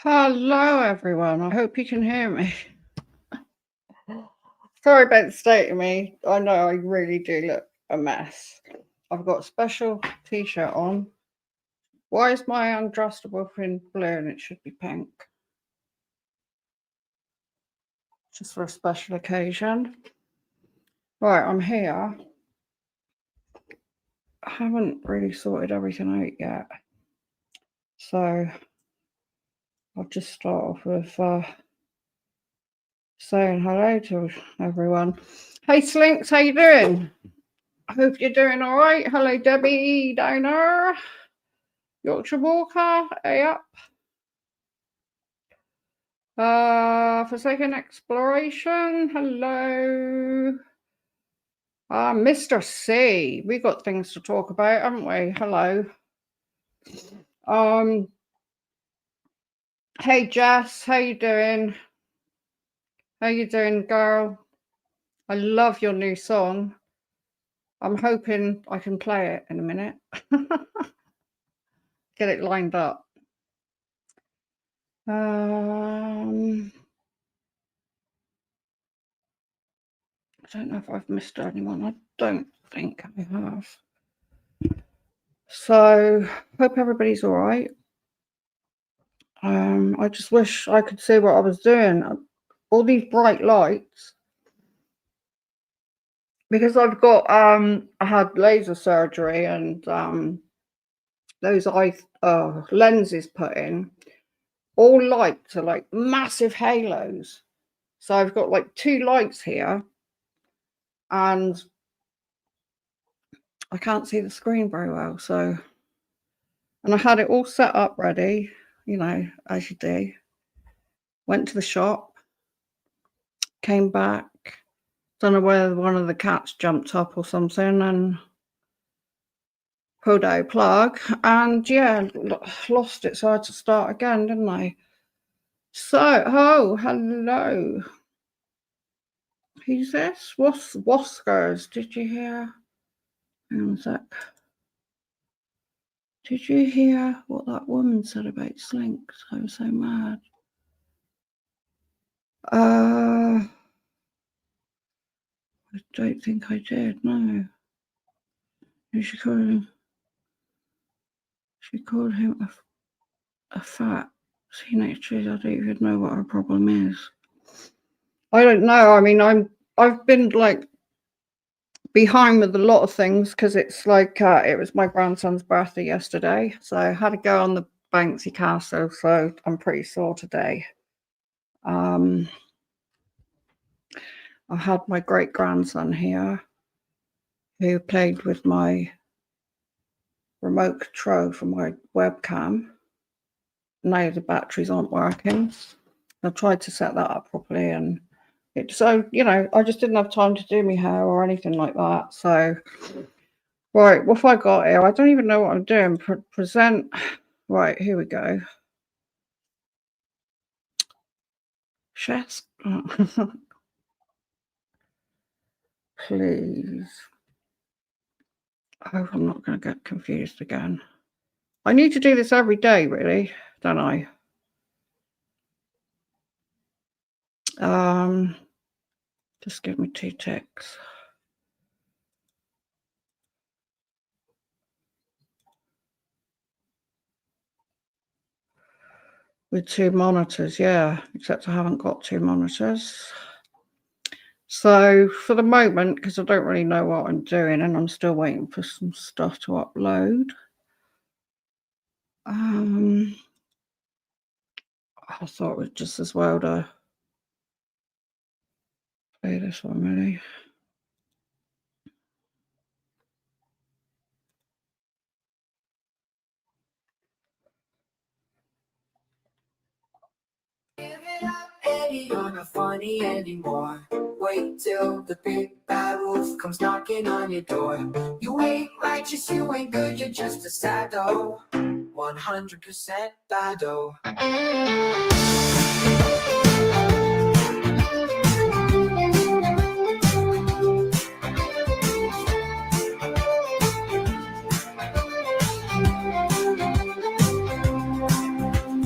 Hello, everyone. I hope you can hear me. Sorry about the state of me. I know I really do look a mess. I've got a special t-shirt on. Why is my undressable thing blue and it should be pink? Just for a special occasion. Right, I'm here. I haven't really sorted everything out yet. So I'll just start off with saying hello to everyone. Hey Slinks, how you doing? I hope you're doing all right. Hello Debbie Downer. Yorkshire Walker, hey up. Forsaken Exploration, hello. Mr. C, we got things to talk about, haven't we? Hello. Hey Jess, how you doing? How you doing, girl? I love your new song. I'm hoping I can play it in a minute. Get it lined up. I don't know if I've missed anyone. I don't think I have. So, hope everybody's all right. I just wish I could see what I was doing. All these bright lights. Because I've got, I had laser surgery and those eye lenses put in. All lights are like massive halos. So I've got like 2 lights here. And I can't see the screen very well. So, and I had it all set up ready, you know, as you do. Went to the shop, came back. Don't know whether one of the cats jumped up or something and pulled out a plug. And yeah, lost it. So I had to start again, didn't I? So, oh, hello. Who's this? Waskers. Did you hear? Hang on a sec. Did you hear what that woman said about Slinks? I was so mad. I don't think I did, no. She called him a fat teenager. I don't even know what her problem is. I don't know. I mean, I've been like behind with a lot of things because it's like it was my grandson's birthday yesterday, so I had to go on the bouncy castle. So I'm pretty sore today. I had my great grandson here who played with my remote control for my webcam. Now the batteries aren't working. I tried to set that up properly and so, you know, I just didn't have time to do my hair or anything like that. So, right, what have I got here? I don't even know what I'm doing. Present. Right, here we go. Chest. Please. I hope I'm not going to get confused again. I need to do this every day, really, don't I? Just give me 2 ticks. With 2 monitors, yeah, except I haven't got 2 monitors. So for the moment, because I don't really know what I'm doing and I'm still waiting for some stuff to upload. I thought it was just as well to play this one, really. You're not funny anymore. Wait till the big bad wolf comes knocking on your door. You ain't righteous, you ain't good, you're just a sado. 100% bado.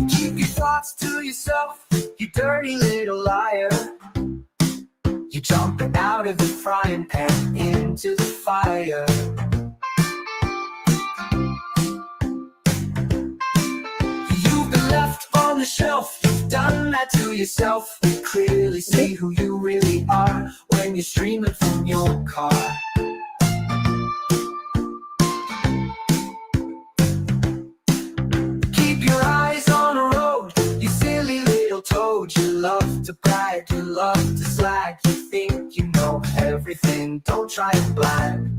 Keep your thoughts to dirty little liar. You're jumping out of the frying pan into the fire. You've been left on the shelf, you've done that to yourself. You clearly see who you really are when you're streaming from your car. Keep your eyes on the road, you silly little toad. You love to brag, you love to slag. You think you know everything, don't try and blag.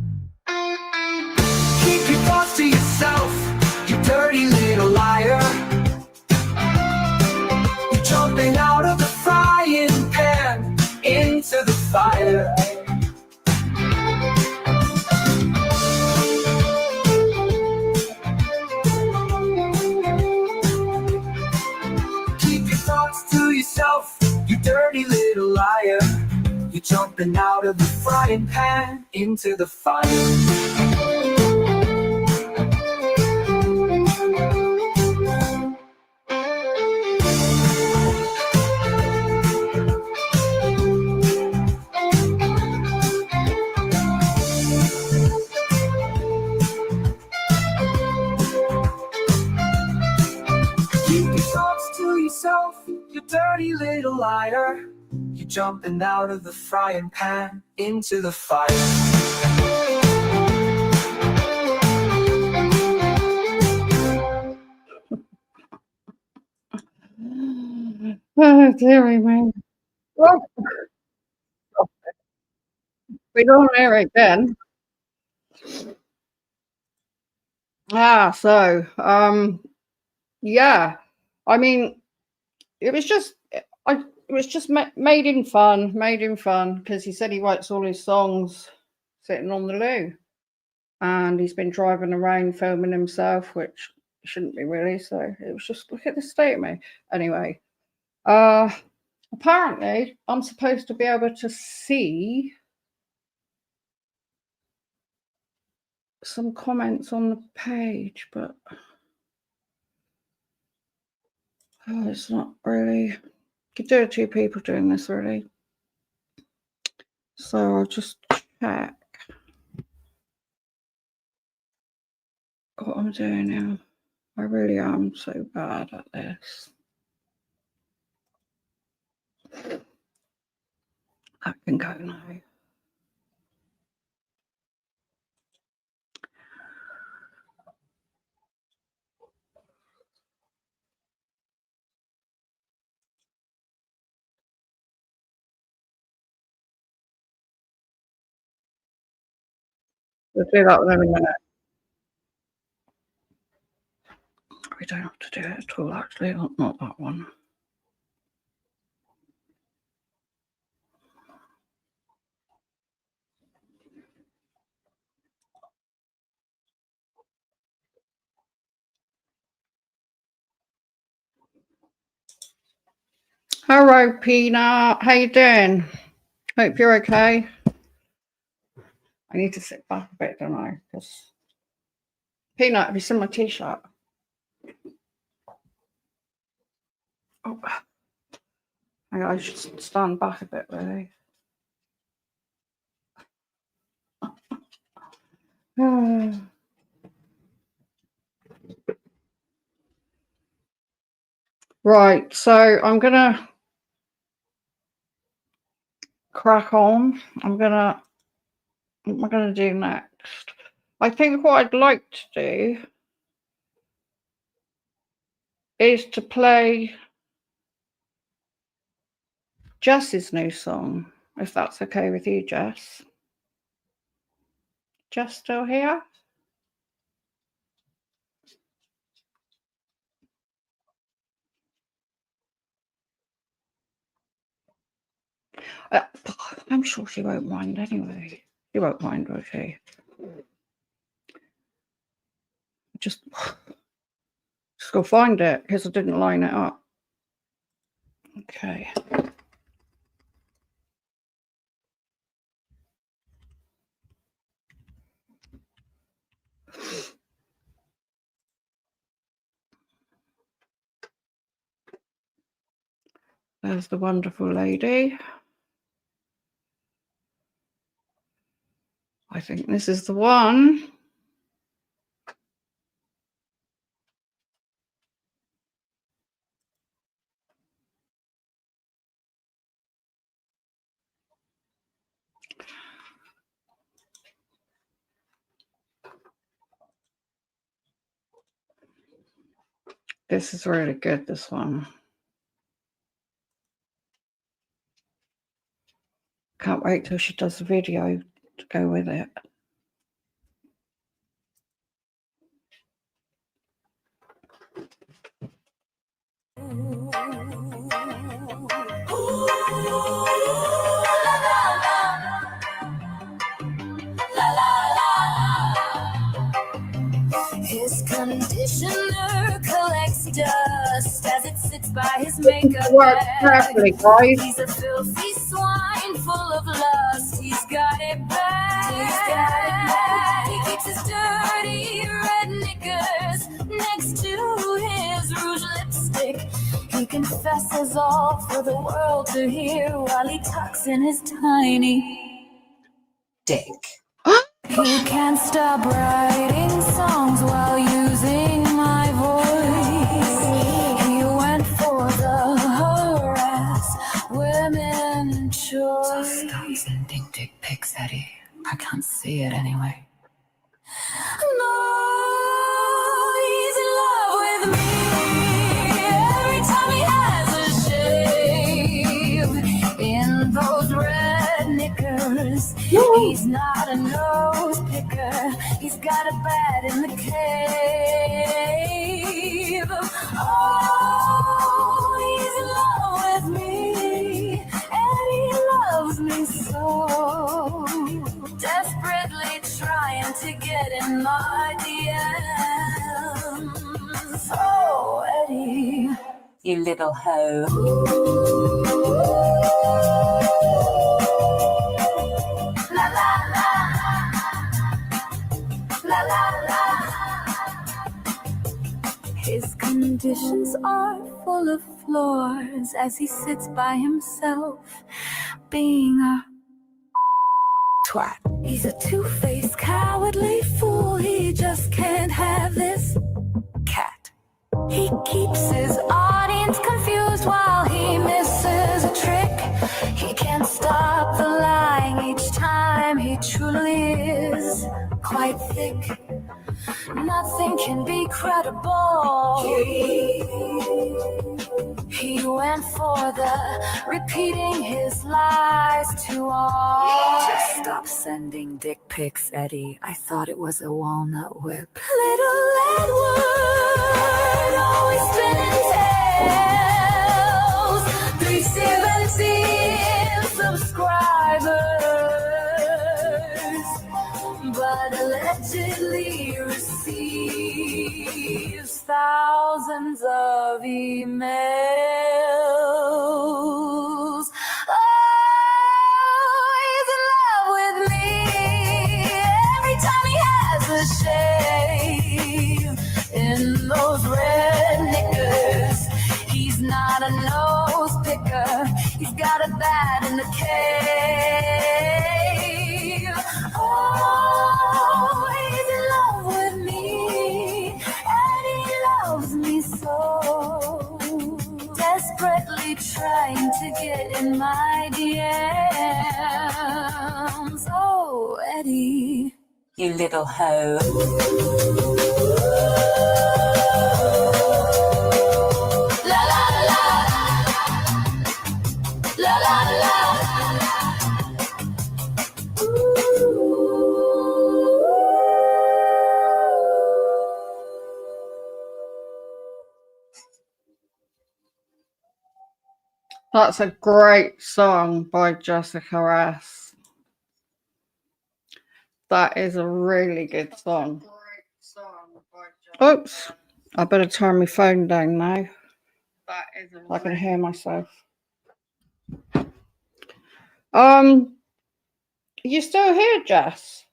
Keep your thoughts to yourself, you dirty little liar. You're jumping out of the frying pan into the fire. Keep your thoughts to yourself, you dirty little liar. You're jumping out of the frying pan into the fire. Keep your thoughts to yourself, you dirty little liar. You're jumping out of the frying pan into the fire. Oh, dearie me. Well, we don't hear it again. Yeah. I mean, it was just, made in fun, because he said he writes all his songs sitting on the loo, and he's been driving around filming himself, which shouldn't be really. So it was just, look at the state of me. Anyway, apparently I'm supposed to be able to see some comments on the page, but it's not really. Could do 2 people doing this really. So I'll just check what I'm doing now. I really am so bad at this. That can go now. We'll do that one in a minute. We don't have to do it at all, actually. Not that one. Hello, Peanut. How you doing? Hope you're okay. I need to sit back a bit, don't I? Because Peanut, have you seen my t-shirt? Oh, I should stand back a bit, really. Right, so I'm gonna crack on. What am I gonna do next? I think what I'd like to do is to play Jess's new song, if that's okay with you, Jess. Jess still here? I'm sure she won't mind anyway. She won't mind, will she? Just go find it because I didn't line it up. Okay. There's the wonderful lady. I think this is the one. This is really good, this one. Can't wait till she does the video to go with it. His conditioner collects dust as it sits by his makeup Work bag. carefully, guys. He's a filthy swine full of lust. He's got it bad. He's got it bad. He keeps his dirty red knickers next to his rouge lipstick. He confesses all for the world to hear while he tucks in his tiny dick. He can't stop writing songs while using my voice. He went for the harass women choice. Stop sending dick pics, Eddie. I can't see it anyway. No, he's in love with me. Every time he has a shave in those red knickers. He's not a nose picker. He's got a bat in the cave. Oh, he's in love with me, and he loves me so. Desperately trying to get in my DMs. Oh, Eddie, you little hoe. La la la, la la la. His conditions are full of flaws as he sits by himself, being a twat. He's a two-faced, cowardly fool. He just can't have this cat. He keeps his audience confused while he misses a trick. He can't stop the lying each time. He truly is quite thick. Nothing can be credible. He went for the repeating his lies to all. Just stop sending dick pics, Eddie. I thought it was a walnut whip. Little Edward, always spinning tails. 317 subscribers, but allegedly receives thousands of emails. Oh, he's in love with me. Every time he has a shave in those red knickers. He's not a nose picker. He's got a bat in the cave. Oh, he's in love with me, and he loves me so. Desperately trying to get in my DMs. Oh, Eddie, you little hoe. La la la, la la la. That's a great song by Jessica S. That is a really good song. Oops, I better turn my phone down now. I can hear myself. You still here, Jess?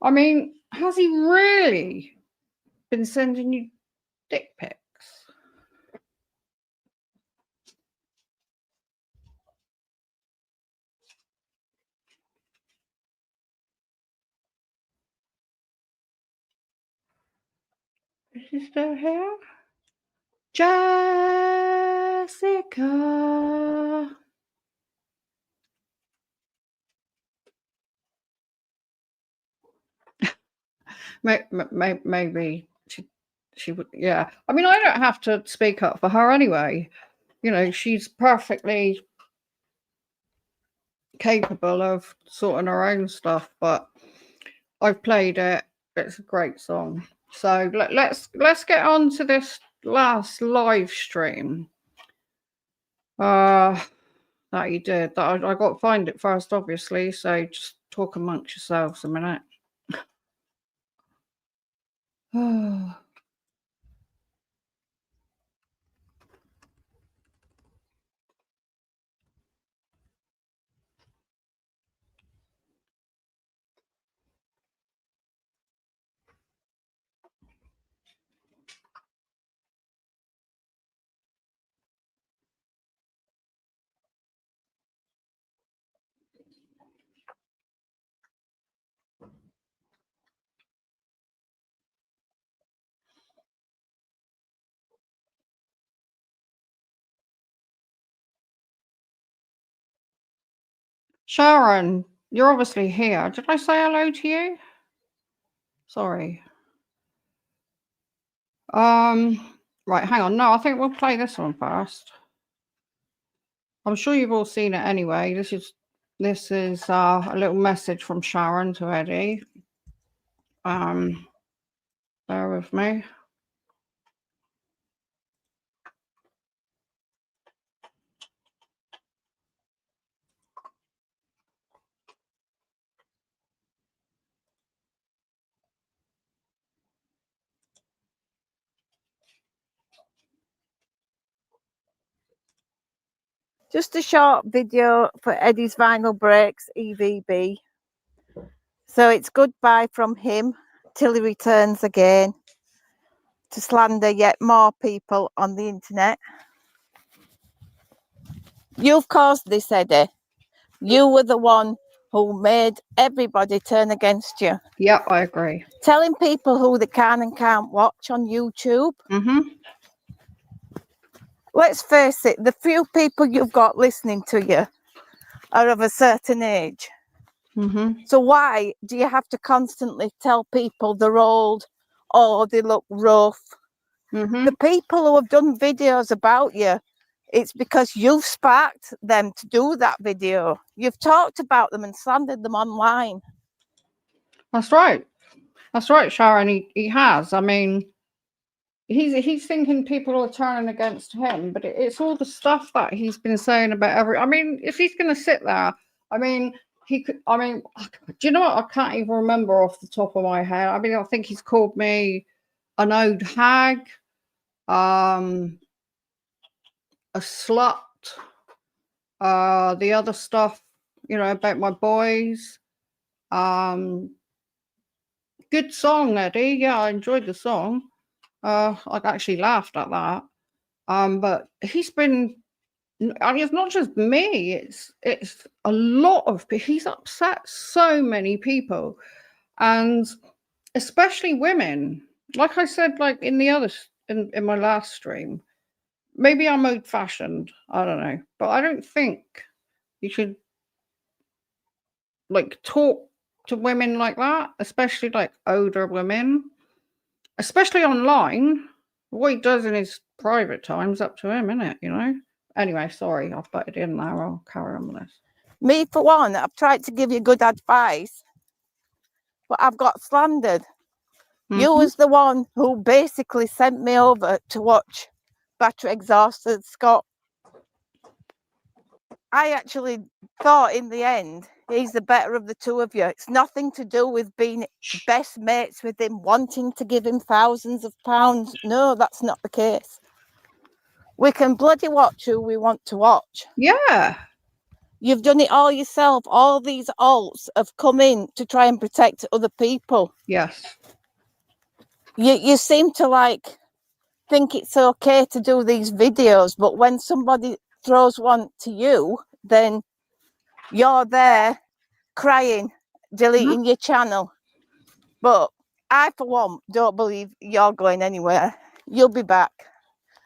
I mean, has he really been sending you dick pics? Is she still here? Jessica. Maybe she would, yeah. I mean, I don't have to speak up for her anyway. You know, she's perfectly capable of sorting her own stuff, but I've played it. It's a great song. So let's get on to this last live stream. That you did. That I got to find it first, obviously. So just talk amongst yourselves a minute. Sharon, you're obviously here. Did I say hello to you? Sorry. Right, hang on. No, I think we'll play this one first. I'm sure you've all seen it anyway. This is a little message from Sharon to Eddie. Bear with me. Just a short video for Eddie's Vinyl Breaks EVB. So it's goodbye from him till he returns again to slander yet more people on the internet. You've caused this, Eddie. You were the one who made everybody turn against you. Yep, I agree. Telling people who they can and can't watch on YouTube. Let's face it, the few people you've got listening to you are of a certain age. So why do you have to constantly tell people they're old or they look rough? The people who have done videos about you, it's because you've sparked them to do that video. You've talked about them and slandered them online. That's right. That's right, Sharon. He has. I mean, he's thinking people are turning against him, but it's all the stuff that he's been saying about I mean, if he's going to sit there, I mean, he could. I mean, do you know what? I can't even remember off the top of my head. I mean, I think he's called me an old hag, a slut, the other stuff, you know, about my boys. Good song, Eddie. Yeah, I enjoyed the song. I actually laughed at that. But he's been, I mean, it's not just me, it's a lot of people. He's upset so many people, and especially women. Like I said, like in the other, in my last stream, maybe I'm old-fashioned, I don't know, but I don't think you should like talk to women like that, especially like older women, especially online. What he does in his private time's up to him, isn't it? You know. Anyway, sorry, I've butted in there. I'll carry on with this. Me, for one, I've tried to give you good advice, but I've got slandered. You was the one who basically sent me over to watch Battery Exhausted Scott. I actually thought in the end he's the better of the two of you. It's nothing to do with being best mates with him, wanting to give him thousands of pounds. No, that's not the case. We can bloody watch who we want to watch. Yeah. You've done it all yourself. All these alts have come in to try and protect other people. Yes. You seem to like think it's okay to do these videos, but when somebody throws one to you, then you're there crying, deleting your channel. But I, for one, don't believe you're going anywhere. You'll be back.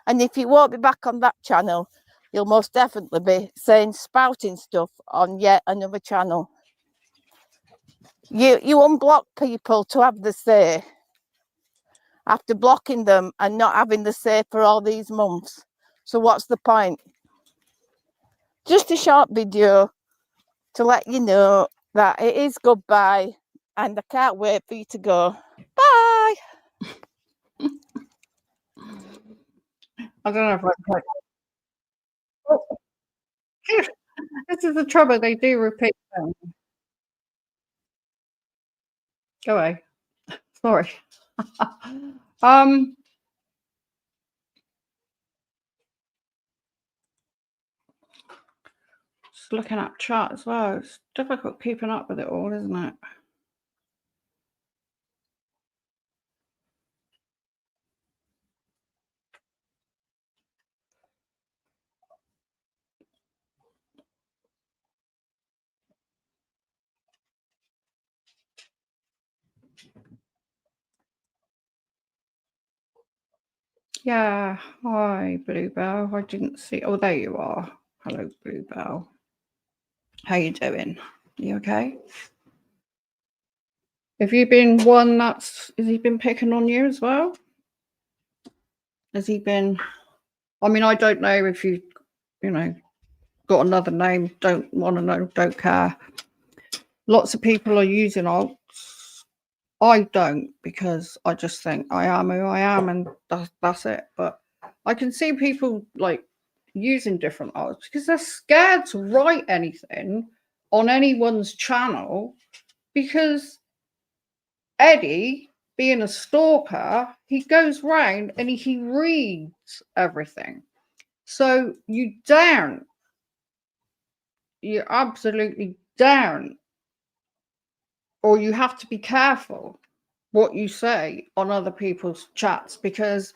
And if you won't be back on that channel, you'll most definitely be saying spouting stuff on yet another channel. You unblock people to have the say after blocking them and not having the say for all these months. So what's the point? Just a short video to let you know that it is goodbye and I can't wait for you to go. Bye. I don't know if I can. Oh, this is the trouble. They do repeat them. Go away. Sorry. Just looking at chat as well. It's difficult keeping up with it all, isn't it? Yeah. Hi, Bluebell. I didn't see. Oh, there you are. Hello, Bluebell. How you doing? You okay? Have you been one has he been picking on you as well? Has he been? I mean, I don't know if you know, got another name. Don't want to know. Don't care. Lots of people are using alts. I don't, because I just think I am who I am, and that's it. But I can see people like using different alts because they're scared to write anything on anyone's channel, because Eddie, being a stalker, he goes round and he reads everything. So you you're absolutely down, or you have to be careful what you say on other people's chats, because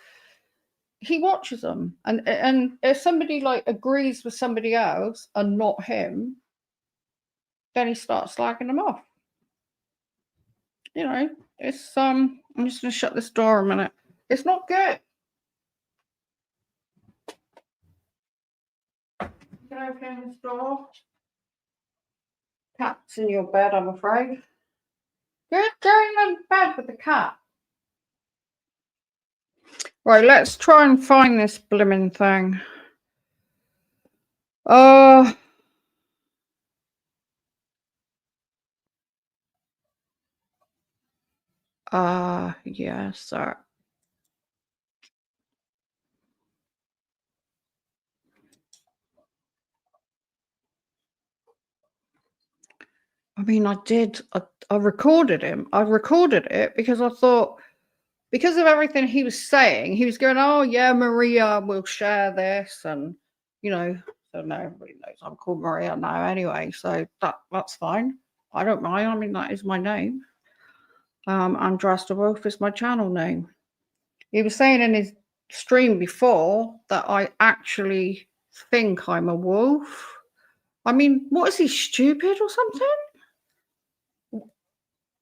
he watches them, and if somebody like agrees with somebody else and not him, then he starts slagging them off. You know, it's I'm just gonna shut this door a minute. It's not good. Can I open this door? Cat's in your bed, I'm afraid. You're going in bed with the cat. Right, let's try and find this blimmin' thing. Yeah, sir. I mean, I recorded him. I recorded it because I thought, because of everything he was saying, he was going, oh, yeah, Maria will share this. And, you know, so no, everybody knows I'm called Maria now anyway. So that's fine. I don't mind. I mean, that is my name. Andrasta Wolf is my channel name. He was saying in his stream before that I actually think I'm a wolf. I mean, what is he, stupid or something?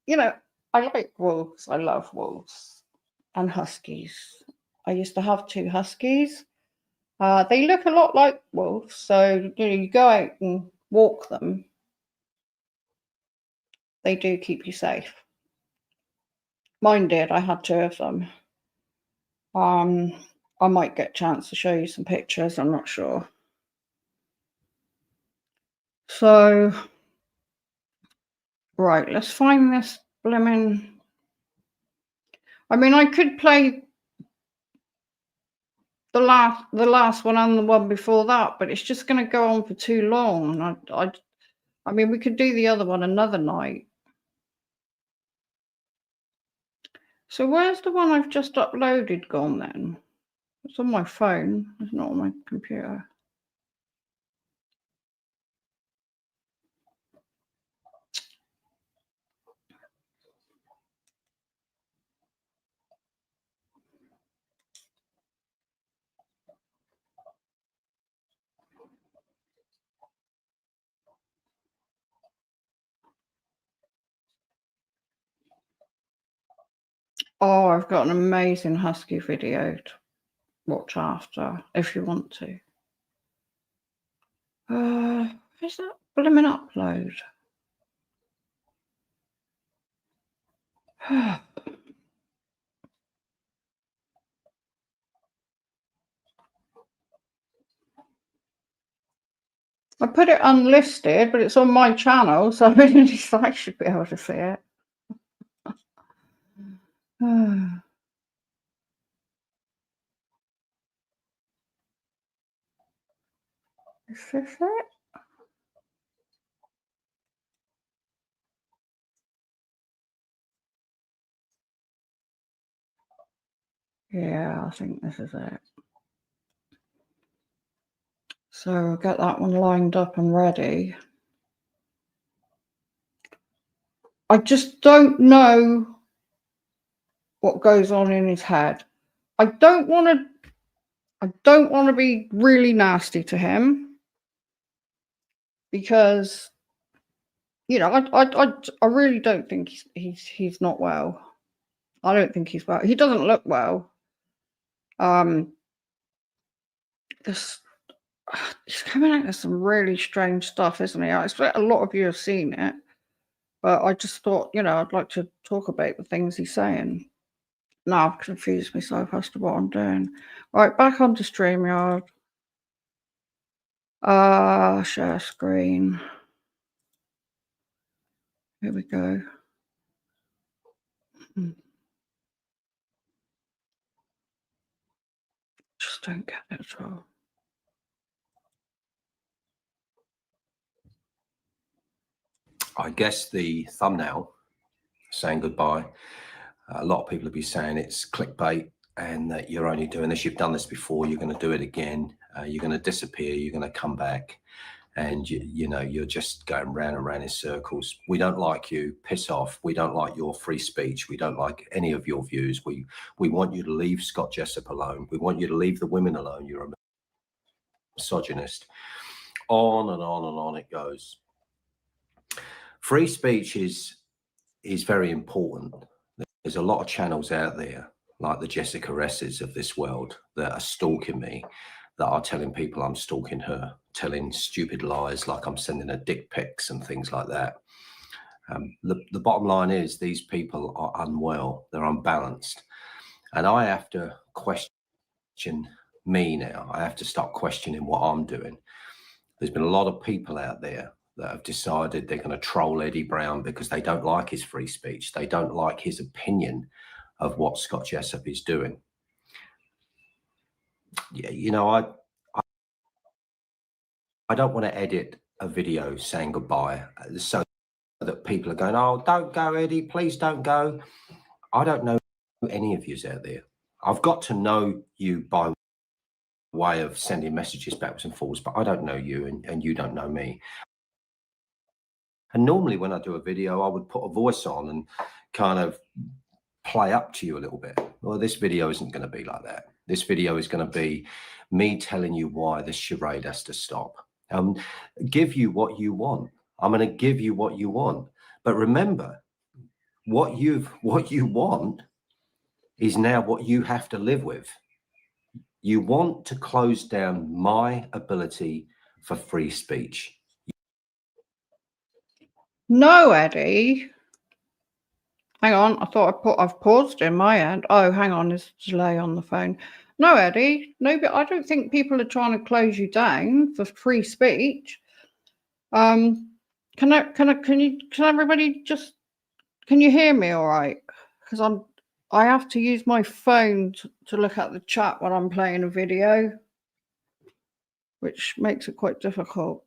You know, I like wolves. I love wolves and huskies. I used to have 2 huskies. They look a lot like wolves. So, you know, you go out and walk them. They do keep you safe. Mine did. I had 2 of them. I might get a chance to show you some pictures. I'm not sure. So, right, let's find this blimmin'. I mean, I could play the last one and the one before that, but it's just going to go on for too long. And I mean, we could do the other one another night. So where's the one I've just uploaded gone then? It's on my phone. It's not on my computer. Oh, I've got an amazing husky video to watch after, if you want to. Is that blooming upload? I put it unlisted, but it's on my channel, so I should be able to see it. Is this it? Yeah, I think this is it. So I'll get that one lined up and ready. I just don't know what goes on in his head. I don't want to be really nasty to him, because, you know, I really don't think he's not well. I don't think he's well. He doesn't look well. He's coming out with some really strange stuff, isn't he? I expect a lot of you have seen it, but I just thought, you know, I'd like to talk about the things he's saying. Now I've confused myself as to what I'm doing. Right, back onto StreamYard. Share screen. Here we go. Just don't get it at all. I guess the thumbnail saying goodbye, a lot of people will be saying it's clickbait and that you're only doing this, you've done this before, you're going to do it again, you're going to disappear, you're going to come back, and you know, you're just going round and round in circles. We don't like you, piss off. We don't like your free speech. We don't like any of your views. We want you to leave Scott Jessup alone. We want you to leave the women alone. You're a misogynist. On and on and on it goes. Free speech is very important. There's a lot of channels out there, like the Jessica S's of this world, that are stalking me, that are telling people I'm stalking her, telling stupid lies like I'm sending her dick pics and things like that. The bottom line is these people are unwell, they're unbalanced. And I have to question me now. I have to start questioning what I'm doing. There's been a lot of people out there that have decided they're going to troll Eddie Brown because they don't like his free speech. They don't like his opinion of what Scott Jessup is doing. Yeah, you know, I don't want to edit a video saying goodbye so that people are going, oh, don't go, Eddie, please don't go. I don't know any of yous out there. I've got to know you by way of sending messages backwards and forwards, but I don't know you and you don't know me. And normally when I do a video, I would put a voice on and kind of play up to you a little bit. Well, this video isn't going to be like that. This video is going to be me telling you why this charade has to stop. Give you what you want. I'm going to give you what you want. But remember, what you want is now what you have to live with. You want to close down my ability for free speech. No, Eddie. Hang on, I thought I've paused in my end. Oh, hang on, there's a delay on the phone. No, Eddie, no, but I don't think people are trying to close you down for free speech. Can everybody just, can you hear me all right? Because I have to use my phone to look at the chat when I'm playing a video, which makes it quite difficult.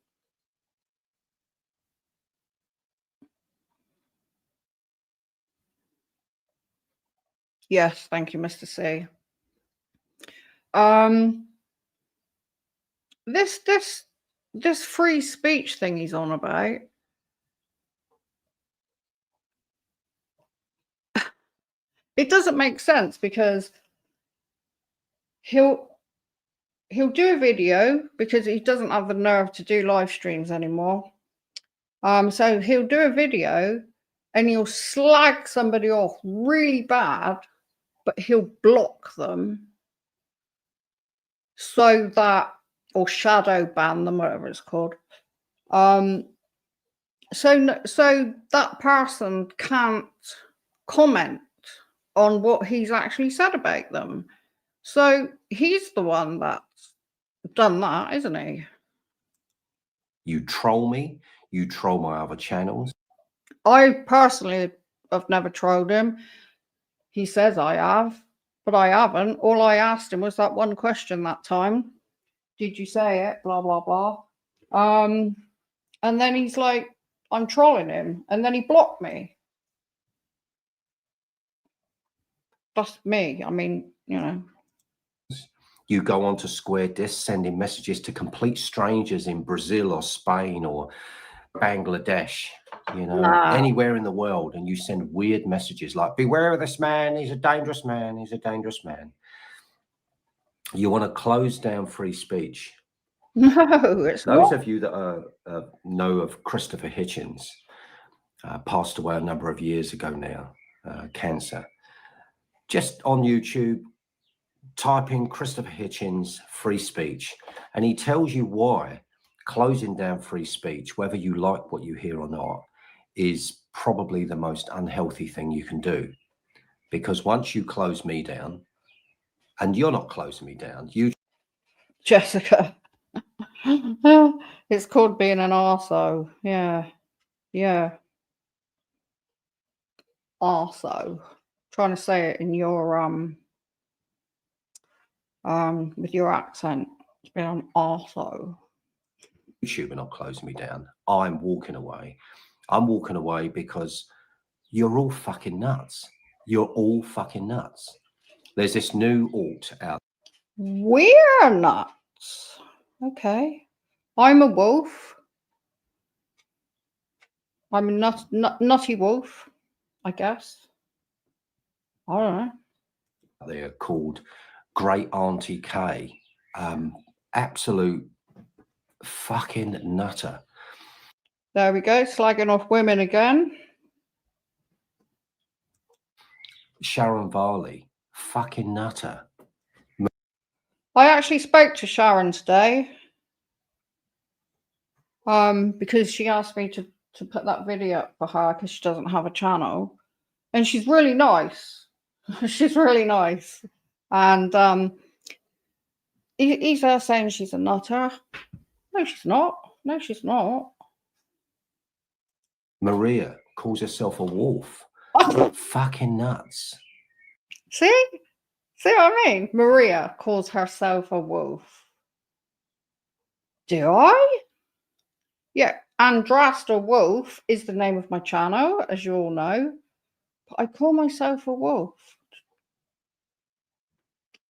Yes, thank you, Mr. C. This free speech thing he's on about, it doesn't make sense, because he'll do a video because he doesn't have the nerve to do live streams anymore. So he'll do a video and he'll slag somebody off really bad but he'll block them so that, or shadow ban them, whatever it's called. So that person can't comment on what he's actually said about them. So he's the one that's done that, isn't he? You troll me, you troll my other channels. I personally have never trolled him. He says I have, but I haven't. All I asked him was that one question that time. Did you say it? Blah, blah, blah. And then he's like, I'm trolling him. And then he blocked me. That's me. I mean, you know. You go on to Square Disc sending messages to complete strangers in Brazil or Spain or Bangladesh, you know, anywhere in the world, and you send weird messages like, beware of this man, he's a dangerous man, he's a dangerous man. You want to close down free speech. No, it's Those not. of you that know of Christopher Hitchens, passed away a number of years ago now, cancer. Just on YouTube, type in Christopher Hitchens free speech, and he tells you why closing down free speech, whether you like what you hear or not, is probably the most unhealthy thing you can do. Because once you close me down, and you're not closing me down, you... Jessica. It's called being an arsehole. Yeah. Yeah. Arsehole. Trying to say it in your with your accent. It's been an arsehole. YouTube are not closing me down. I'm walking away. I'm walking away because you're all fucking nuts. You're all fucking nuts. There's this new alt out. We're nuts. Okay. I'm a wolf. I'm a nutty wolf, I guess. I don't know. They're called Great Auntie K. Absolute fucking nutter. There we go, slagging off women again. Sharon Varley, fucking nutter. I actually spoke to Sharon today because she asked me to put that video up for her because she doesn't have a channel. And she's really nice. She's really nice. And he's there saying she's a nutter. No, she's not. No, she's not. Maria calls herself a wolf. Fucking nuts. See? See what I mean? Maria calls herself a wolf. Do I? Yeah, Andrasta Wolf is the name of my channel, as you all know. But I call myself a wolf.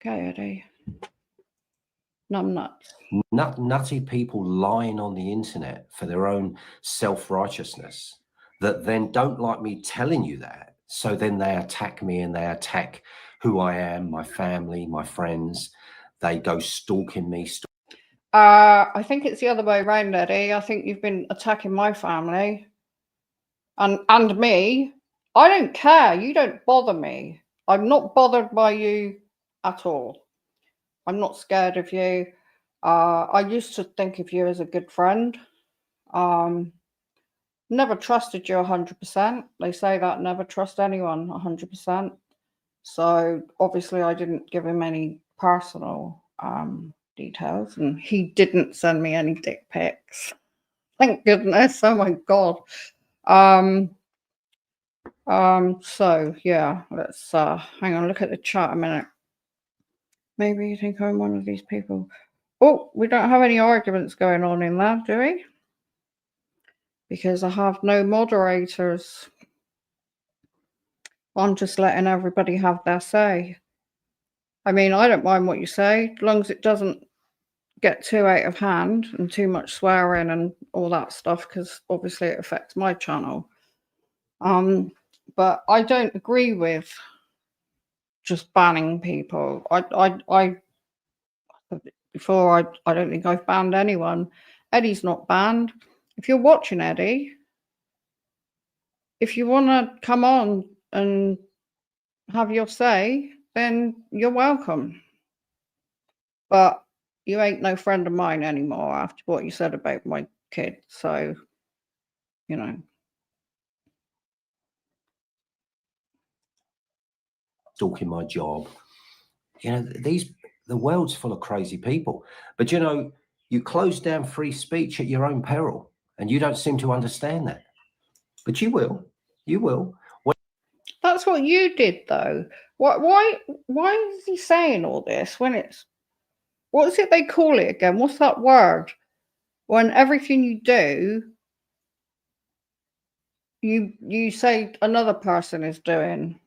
Okay, Eddie. Numbnuts. Nutty people lying on the internet for their own self-righteousness that then don't like me telling you that. So then they attack me and they attack who I am, my family, my friends. They go stalking me. I think it's the other way around, Eddie. I think you've been attacking my family and me. I don't care. You don't bother me. I'm not bothered by you at all. I'm not scared of you. I used to think of you as a good friend. Never trusted you 100%. They say that never trust anyone 100%. So obviously I didn't give him any personal details, and he didn't send me any dick pics. Thank goodness. Oh my God. So yeah, let's hang on, look at the chat a minute. Maybe you think I'm one of these people. Oh, we don't have any arguments going on in there, do we? Because I have no moderators. I'm just letting everybody have their say. I mean, I don't mind what you say, as long as it doesn't get too out of hand and too much swearing and all that stuff, because obviously it affects my channel. But I don't agree with just banning people. Before, I don't think I've banned anyone. Eddie's not banned. If you're watching, Eddie, if you want to come on and have your say, then you're welcome. But you ain't no friend of mine anymore after what you said about my kid. So, you know. Stalking my job. You know, the world's full of crazy people. But, you know, you close down free speech at your own peril, and you don't seem to understand that. But you will. You will. That's what you did, though. Why is he saying all this when it's, what is it they call it again? What's that word? When everything you do, you say another person is doing.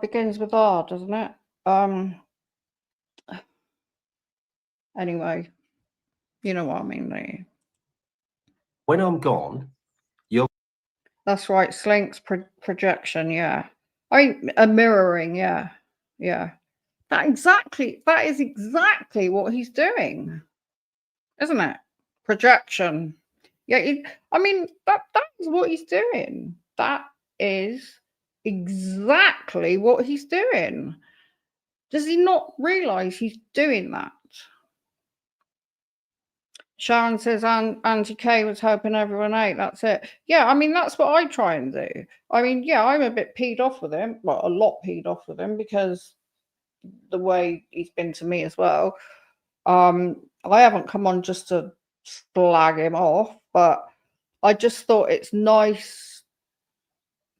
Begins with R, doesn't it? Anyway, you know what I mean, don't you? When I'm gone, you're... That's right, Slink's projection, yeah. I mean, a mirroring, yeah. Yeah. That is exactly what he's doing, isn't it? Projection. Yeah, I mean, that is what he's doing. That is exactly what he's doing. Does he not realize he's doing that? Sharon says Auntie Kay was hoping everyone ate. That's it. Yeah, I mean, that's what I try and do. I mean, yeah, I'm a bit peed off with him. Well, a lot peed off with him because the way he's been to me as well. I haven't come on just to slag him off, but I just thought it's nice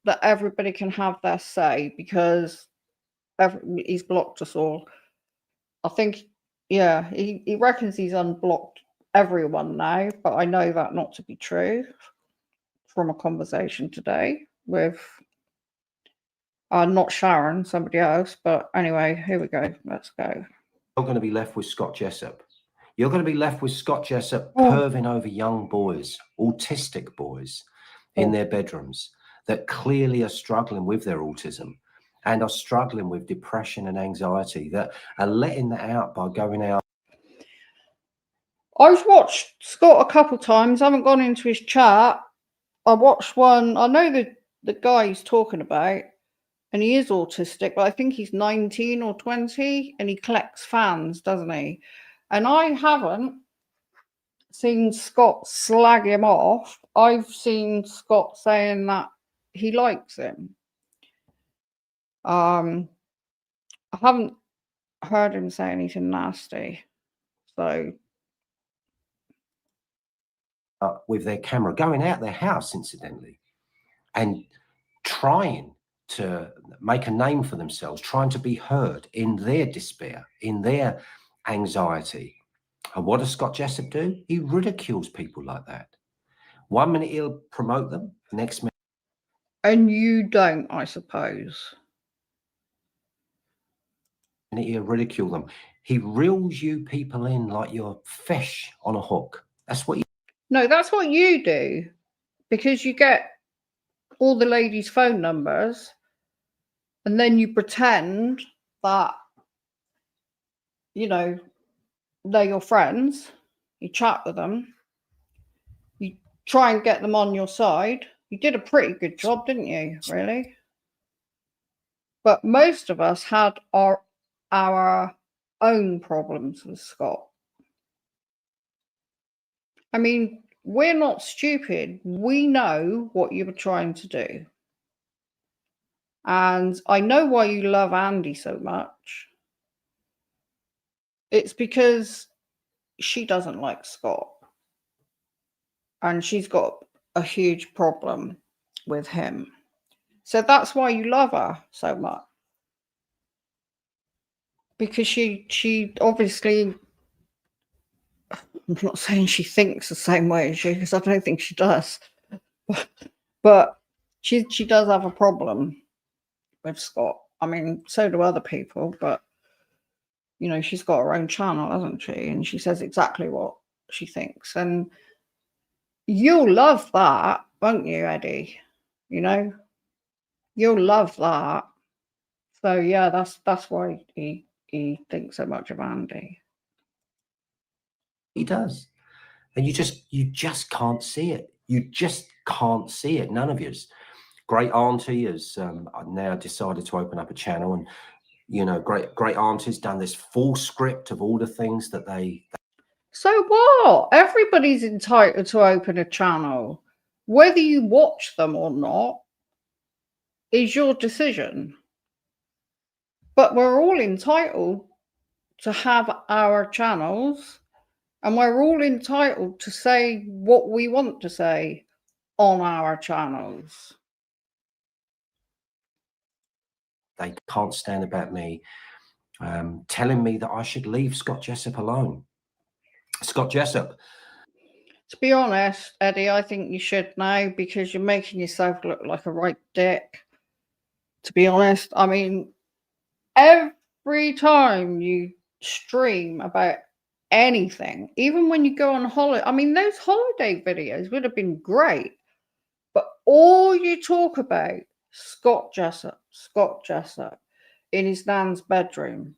that everybody can have their say because he's blocked us all. I think, yeah, he reckons he's unblocked everyone now, but I know that not to be true from a conversation today with not Sharon, somebody else. But anyway, here we go. Let's go. You're going to be left with Scott Jessup. You're going to be left with Scott Jessup perving over young boys, autistic boys in their bedrooms that clearly are struggling with their autism and are struggling with depression and anxiety, that are letting that out by going out. I've watched Scott a couple times. I haven't gone into his chat. I watched one. I know the guy he's talking about, and he is autistic, but I think he's 19 or 20, and he collects fans, doesn't he? And I haven't seen Scott slag him off. I've seen Scott saying that he likes him. I haven't heard him say anything nasty. So with their camera, going out their house, incidentally, and trying to make a name for themselves, trying to be heard in their despair, in their anxiety. And what does Scott Jessup do? He ridicules people like that. 1 minute he'll promote them, next minute. And you don't, I suppose. And he'll ridicule them. He reels you people in like you're fish on a hook. That's what you... No, that's what you do, because you get all the ladies' phone numbers and then you pretend that, you know, they're your friends. You chat with them. You try and get them on your side. You did a pretty good job, didn't you, really? But most of us had our own problems with Scott. I mean, we're not stupid. We know what you were trying to do. And I know why you love Andy so much. It's because she doesn't like Scott. And she's got a huge problem with him. So that's why you love her so much. Because she obviously, I'm not saying she thinks the same way as you, because I don't think she does. But she does have a problem with Scott. I mean, so do other people, but you know, she's got her own channel, hasn't she? And she says exactly what she thinks. And you'll love that, won't you, Eddie? You know, you'll love that. So yeah, that's why he thinks so much of Andy. He does. And you just can't see it. You just can't see it. None of yous. Great Auntie has now decided to open up a channel, and you know, great Auntie's done this full script of all the things that they. So what? Everybody's entitled to open a channel. Whether you watch them or not is your decision. But we're all entitled to have our channels, and we're all entitled to say what we want to say on our channels. They can't stand about me telling me that I should leave Scott Jessup alone. Scott Jessup. To be honest, Eddie, I think you should now, because you're making yourself look like a right dick. To be honest, I mean, every time you stream about anything, even when you go on holiday, I mean, those holiday videos would have been great, but all you talk about, Scott Jessup in his nan's bedroom,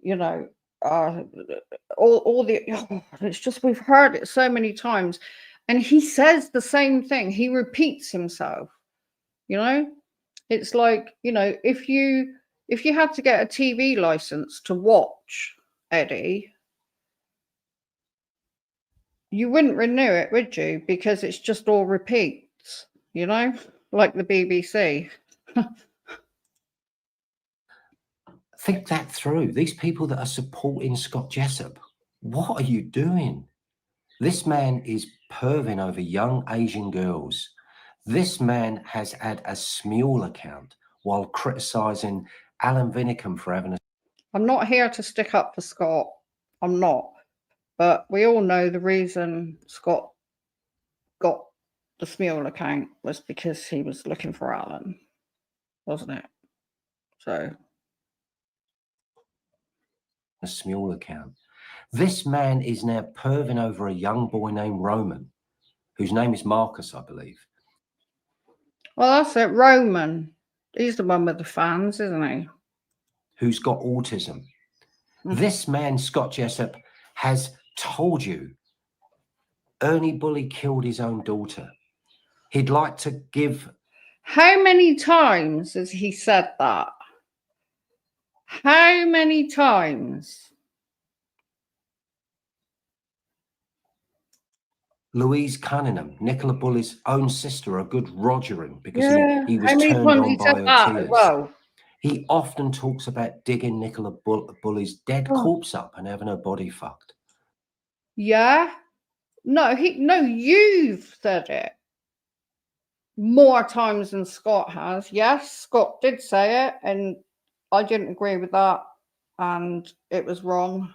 you know, all the, it's just, we've heard it so many times, and he says the same thing. He repeats himself, you know. It's like, you know, if you had to get a TV license to watch Eddie, you wouldn't renew it, would you? Because it's just all repeats, you know, like the BBC. Think that through. These people that are supporting Scott Jessup, what are you doing? This man is perving over young Asian girls. This man has had a Smule account while criticising Alan Vinicum for having a... I'm not here to stick up for Scott. I'm not. But we all know the reason Scott got the Smule account was because he was looking for Alan, wasn't it? So... a Smule account. This man is now perving over a young boy named Roman, whose name is Marcus, I believe. Well, that's it, Roman. He's the one with the fans, isn't he? Who's got autism. This man, Scott Jessup, has told you Ernie Bully killed his own daughter. He'd like to give... How many times has he said that? How many times? Louise Cunningham, Nicola Bully's own sister, a good rogering because he was How many turned times on he by said her that tears. as well? He often talks about digging Nicola Bully's dead corpse up and having her body fucked. Yeah. No, you've said it more times than Scott has. Yes, Scott did say it, and I didn't agree with that, and it was wrong,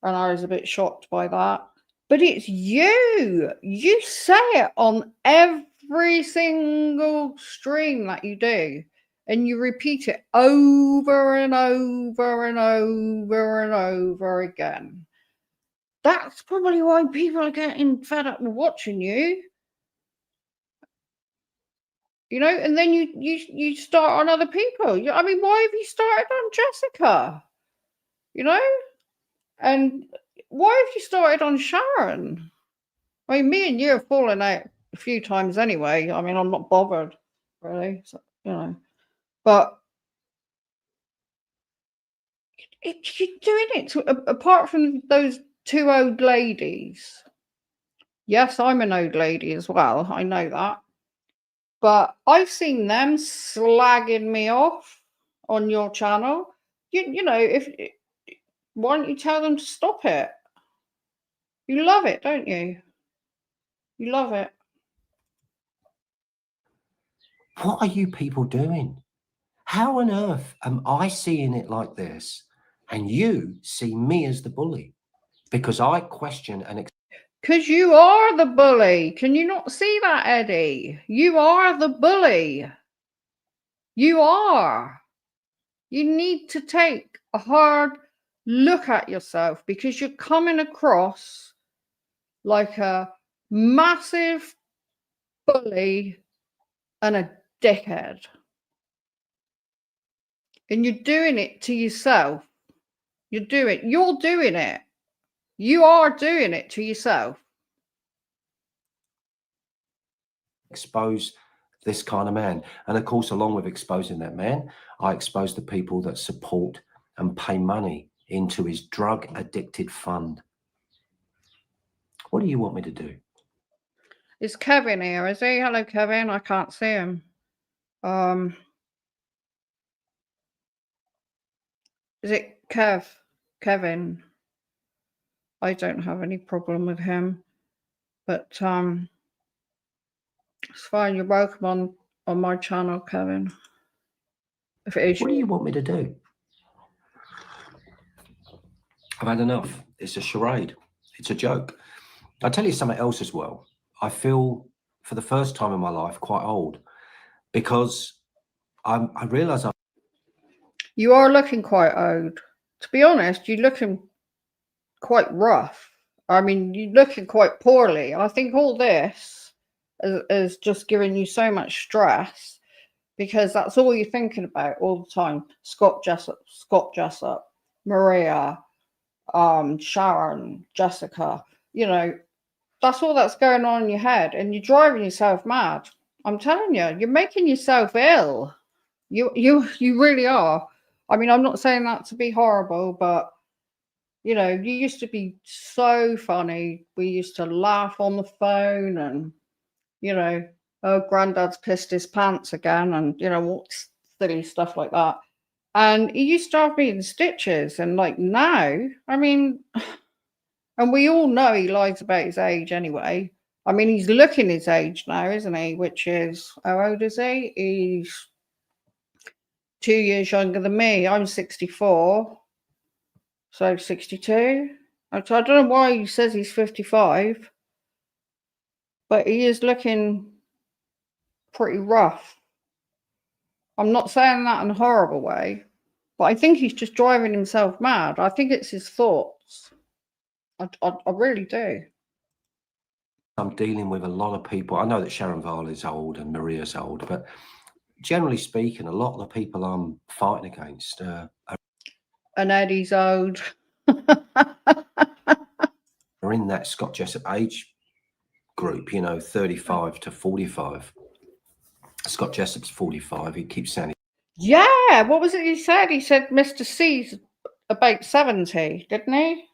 and I was a bit shocked by that. But it's you. You say it on every single stream that you do, and you repeat it over and over and over and over again. That's probably why people are getting fed up with watching you. You know, and then you start on other people. I mean, why have you started on Jessica? You know? And why have you started on Sharon? I mean, me and you have fallen out a few times anyway. I mean, I'm not bothered, really. So, you know. But you're doing it apart from those two old ladies. Yes, I'm an old lady as well. I know that. But I've seen them slagging me off on your channel. You know, why don't you tell them to stop it? You love it, don't you? You love it. What are you people doing? How on earth am I seeing it like this and you see me as the bully? Because I question and... Because you are the bully. Can you not see that, Eddie? You are the bully. You are. You need to take a hard look at yourself, because you're coming across like a massive bully and a dickhead. And you're doing it to yourself. You're doing it. You are doing it to yourself. expose this kind of man. And of course, along with exposing that man, I expose the people that support and pay money into his drug addicted fund. What do you want me to do? Is Kevin here? Is he? Hello, Kevin. I can't see him. Is it Kevin? I don't have any problem with him, but it's fine. You're welcome on my channel, Kevin. If it is, what do you want me to do? I've had enough. It's a charade. It's a joke. I'll tell you something else as well. I feel for the first time in my life quite old because I realise you are looking quite old. To be honest, you're looking quite rough. I mean, you're looking quite poorly. I think all this is just giving you so much stress because that's all you're thinking about all the time. Scott Jessup, Maria, Sharon, Jessica, you know, that's all that's going on in your head, and you're driving yourself mad. I'm telling you, you're making yourself ill. You really are. I mean, I'm not saying that to be horrible, but you know, you used to be so funny. We used to laugh on the phone and, you know, oh, granddad's pissed his pants again and, you know, what silly stuff like that. And he used to have me in stitches. And like now, I mean, and we all know he lies about his age anyway. I mean, he's looking his age now, isn't he? Which is, how old is he? He's 2 years younger than me. I'm 64. So 62. I don't know why he says he's 55, but he is looking pretty rough. I'm not saying that in a horrible way, but I think he's just driving himself mad. I think it's his thoughts. I really do. I'm dealing with a lot of people. I know that Sharon Varley is old and Maria's old, but generally speaking, a lot of the people I'm fighting against and Eddie's old. are in that Scott Jessup age group, you know, 35 to 45. Scott Jessup's 45. He keeps saying, yeah, what was it he said? He said Mr. C's about 70, didn't he?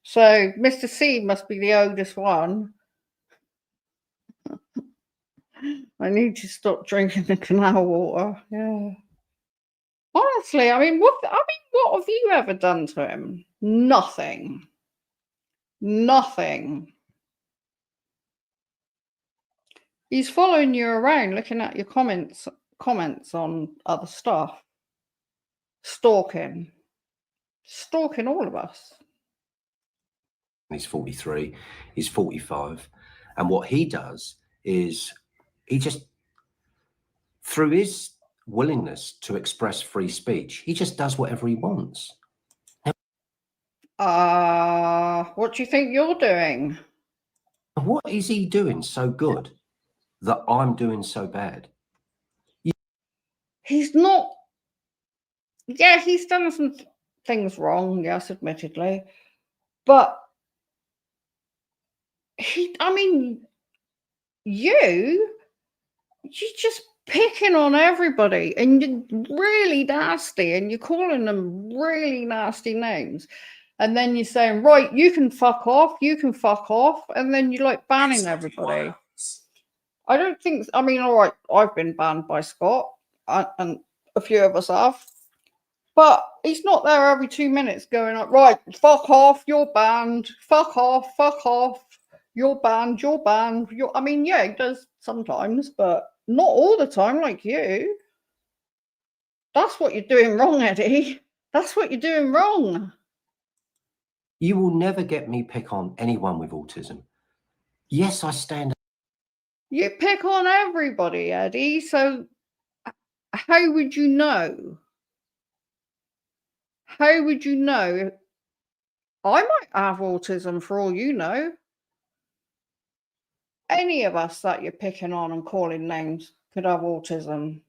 So Mr. C must be the oldest one. I need to stop drinking the canal water. Yeah. Honestly, I mean, what have you ever done to him? Nothing. Nothing. He's following you around, looking at your comments on other stuff. Stalking all of us. he's 43, he's 45. And what he does is he just, through his willingness to express free speech, he just does whatever he wants. What do you think you're doing? What is he doing so good that I'm doing so bad? He's not. Yeah, he's done some things wrong, yes, admittedly. But I mean, you're just picking on everybody and you're really nasty and you're calling them really nasty names. And then you're saying, right, you can fuck off. And then you're like banning everybody. I don't think, I mean, all right, I've been banned by Scott and a few of us have. But he's not there every 2 minutes going like, right, fuck off, you're banned. Fuck off, you're banned. I mean, yeah, he does sometimes, but not all the time like you. That's what you're doing wrong, Eddie. That's what you're doing wrong. You will never get me pick on anyone with autism. Yes, I stand. You pick on everybody, Eddie. So how would you know? How would you know? I might have autism for all you know. Any of us that you're picking on and calling names could have autism.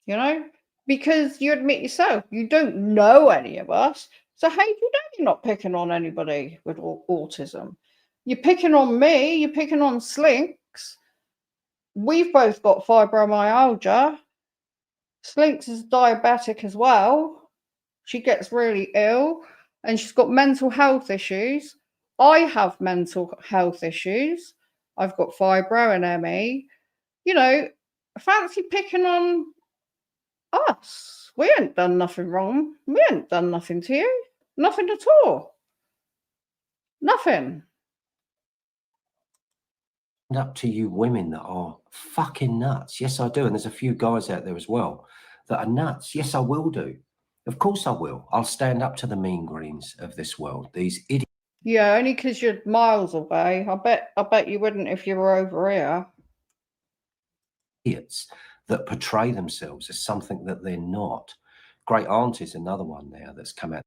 You know? Because you admit yourself, you don't know any of us. So how do you know you're not picking on anybody with autism? You're picking on me, you're picking on Slinks, we've both got fibromyalgia. Slinks is diabetic as well. She gets really ill and she's got mental health issues. I have mental health issues. I've got fibro and ME. You know, fancy picking on us. We ain't done nothing wrong. We ain't done nothing to you. Nothing at all. Nothing. Up to you women that are fucking nuts. Yes, I do. And there's a few guys out there as well that are nuts. Yes, I will do. Of course I will. I'll stand up to the mean greens of this world. These idiots. Yeah, only because you're miles away. I bet you wouldn't if you were over here. Idiots that portray themselves as something that they're not. Great Aunt is another one now that's come out.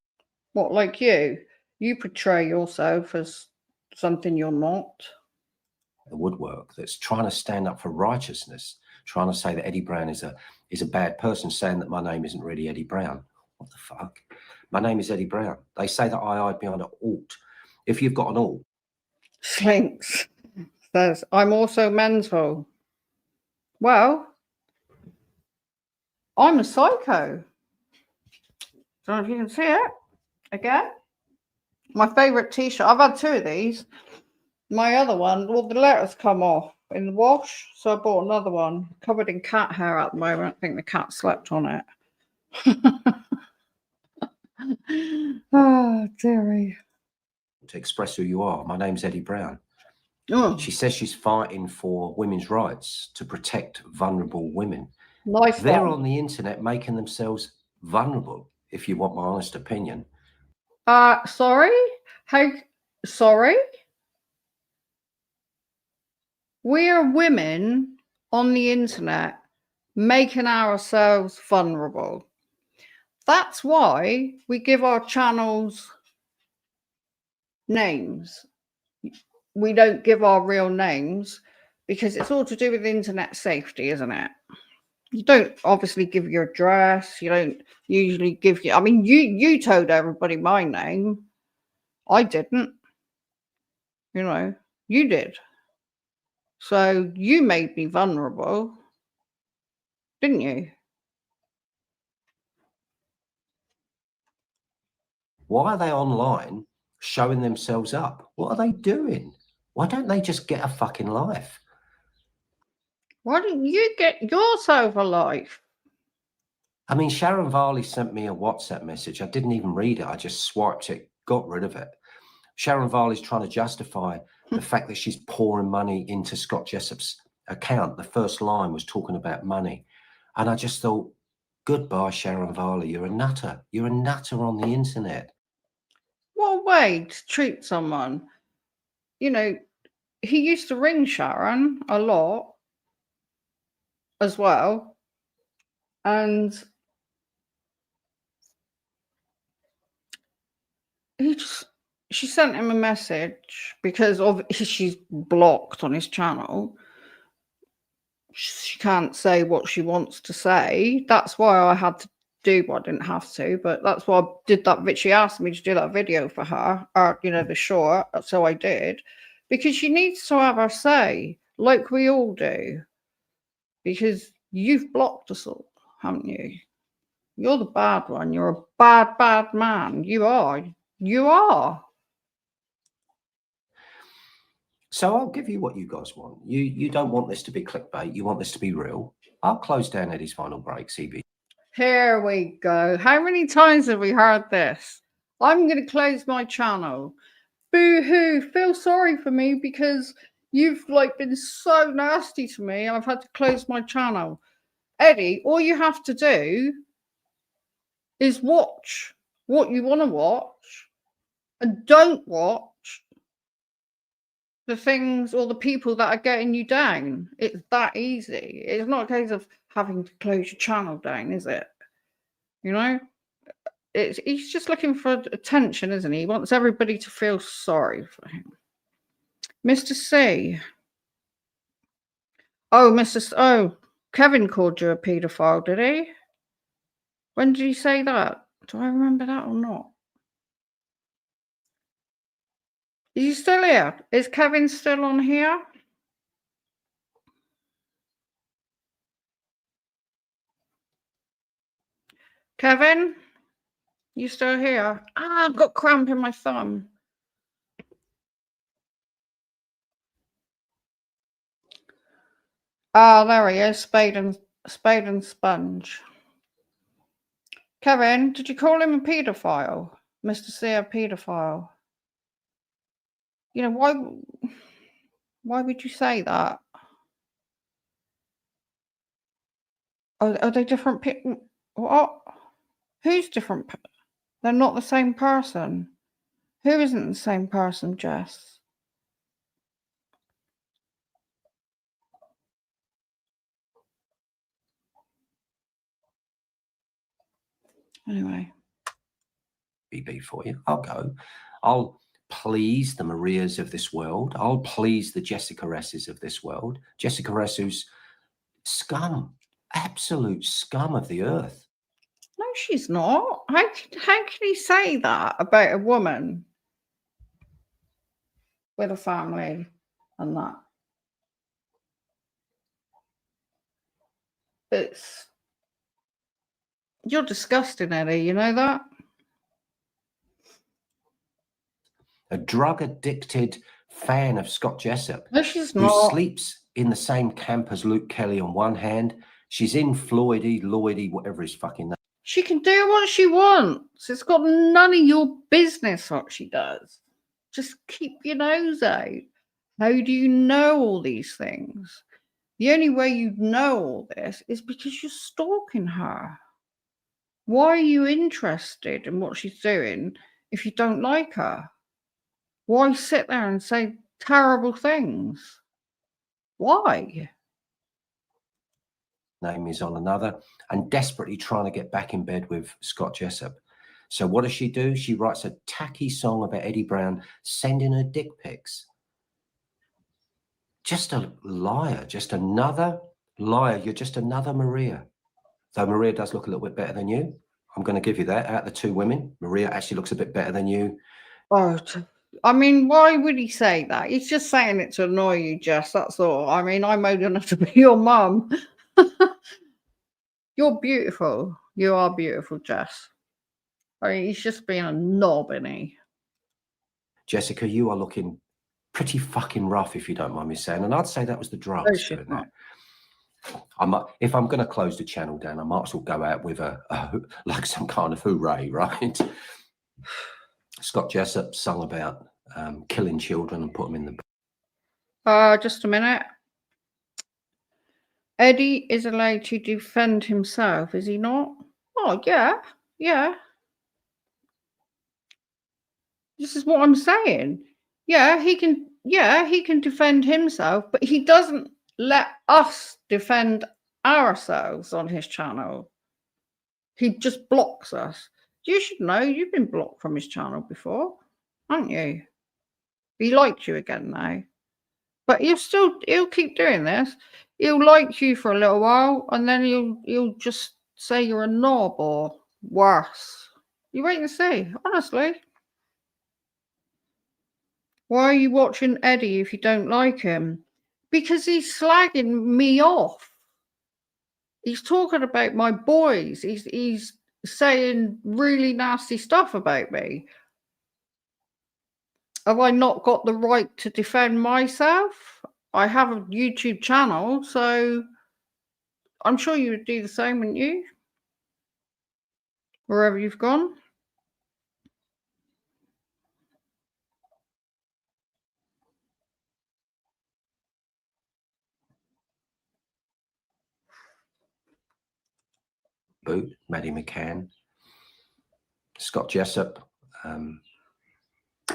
What, like you? You portray yourself as something you're not. The woodwork that's trying to stand up for righteousness, trying to say that Eddie Brown is a bad person, saying that my name isn't really Eddie Brown. What the fuck? My name is Eddie Brown. They say that I hide behind an alt. If you've got an alt. Slinks says, I'm also mental. Well, I'm a psycho. Don't know if you can see it. Again. My favourite t-shirt. I've had two of these. My other one, well, the letters come off in the wash, so I bought another one covered in cat hair at the moment. I think the cat slept on it. Oh, dearie. To express who you are. My name's Eddie Brown. Oh, She says she's fighting for women's rights to protect vulnerable women. nice. They're one. on the internet making themselves vulnerable, if you want my honest opinion. Sorry? How? Sorry? We're women on the internet making ourselves vulnerable. That's why we give our channels names. We don't give our real names because it's all to do with internet safety, isn't it? You don't obviously give your address. You don't usually give you. I mean, you told everybody my name. I didn't. You know, you did. So you made me vulnerable, didn't you? Why are they online showing themselves up? What are they doing? Why don't they just get a fucking life? Why don't you get yourself a life? I mean, Sharon Varley sent me a WhatsApp message. I didn't even read it. I just swiped it, got rid of it. Sharon Varley's trying to justify the fact that she's pouring money into Scott Jessop's account. The first line was talking about money. And I just thought, goodbye, Sharon Varley. You're a nutter. You're a nutter on the internet. What a way to treat someone. You know, he used to ring Sharon a lot as well. And she sent him a message because she's blocked on his channel. She can't say what she wants to say. That's why I had to do what I didn't have to, but that's why I did that. She asked me to do that video for her, or the short, so I did, because she needs to have her say, like we all do. Because you've blocked us all, haven't you? You're the bad one. You're a bad man. You are. You are. So I'll give you what you guys want. You don't want this to be clickbait. You want this to be real. I'll close down Eddie's final break, CB. Here we go. How many times have we heard this? I'm going to close my channel. Boo-hoo. Feel sorry for me because you've been so nasty to me and I've had to close my channel. Eddie, all you have to do is watch what you want to watch and don't watch the things or the people that are getting you down. It's that easy. It's not a case of having to close your channel down, is it? He's just looking for attention, isn't he? He wants everybody to feel sorry for him. Mr. C. Oh, Kevin called you a paedophile, did he? When did he say that? Do I remember that or not? Is he still here? Is Kevin still on here? Kevin, you still here? Ah, I've got cramp in my thumb. Ah, there he is, Spade and Sponge. Kevin, did you call him a paedophile? Mr. C, a paedophile? You know, why would you say that? Are they different people? What? Who's different? They're not the same person. Who isn't the same person, Jess? Anyway. BB for you. I'll go. I'll please the Marias of this world. I'll please the Jessica S's of this world. Jessica S, who's scum, absolute scum of the earth. No, she's not. How can you say that about a woman with a family and that? You're disgusting, Eddie. You know that? A drug-addicted fan of Scott Jessup. No, she's who not. Sleeps in the same camp as Luke Kelly on one hand. She's in Lloydie, whatever his fucking name. She can do what she wants. It's got none of your business what she does. Just keep your nose out. How do you know all these things? The only way you know all this is because you're stalking her. Why are you interested in what she's doing if you don't like her? Why sit there and say terrible things? Why? Name is on another, and desperately trying to get back in bed with Scott Jessup. So what does she do? She writes a tacky song about Eddie Brown sending her dick pics. Just a liar, just another liar. You're just another Maria. Though Maria does look a little bit better than you. I'm going to give you that. Out of the two women, Maria actually looks a bit better than you. Oh, I mean, why would he say that? He's just saying it to annoy you, Jess. That's all. I mean, I'm old enough to be your mum. You're beautiful. You are beautiful, Jess. I mean, he's just being a knob, isn't he? Jessica, you are looking pretty fucking rough, if you don't mind me saying. And I'd say that was the drugs doing that. If I'm going to close the channel down, I might as well go out with like some kind of hooray, right? Scott Jessup sung about killing children and put them in the... Just a minute. Eddie is allowed to defend himself, is he not? Oh, yeah. Yeah. This is what I'm saying. Yeah, he can defend himself, but he doesn't let us defend ourselves on his channel. He just blocks us. You should know you've been blocked from his channel before, haven't you? He liked you again now. But he'll keep doing this. He'll like you for a little while, and then he'll just say you're a knob or worse. You wait and see, honestly. Why are you watching Eddie if you don't like him? Because he's slagging me off. He's talking about my boys. He's saying really nasty stuff about me. Have I not got the right to defend myself? I have a YouTube channel, so I'm sure you would do the same, wouldn't you? Wherever you've gone. Boot, Maddie McCann, Scott Jessup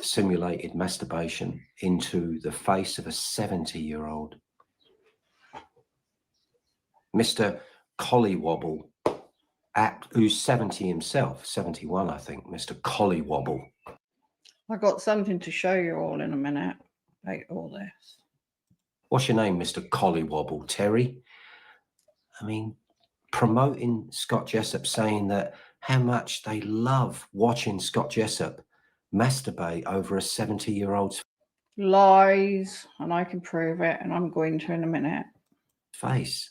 simulated masturbation into the face of a 70-year-old. Mr. Collywobble, who's 70 himself, 71, I think, Mr. Collywobble. I got something to show you all in a minute about all this. What's your name, Mr. Collywobble? Terry? I mean, promoting Scott Jessup, saying that how much they love watching Scott Jessup masturbate over a 70-year-old's Lies, and I can prove it, and I'm going to in a minute. Face.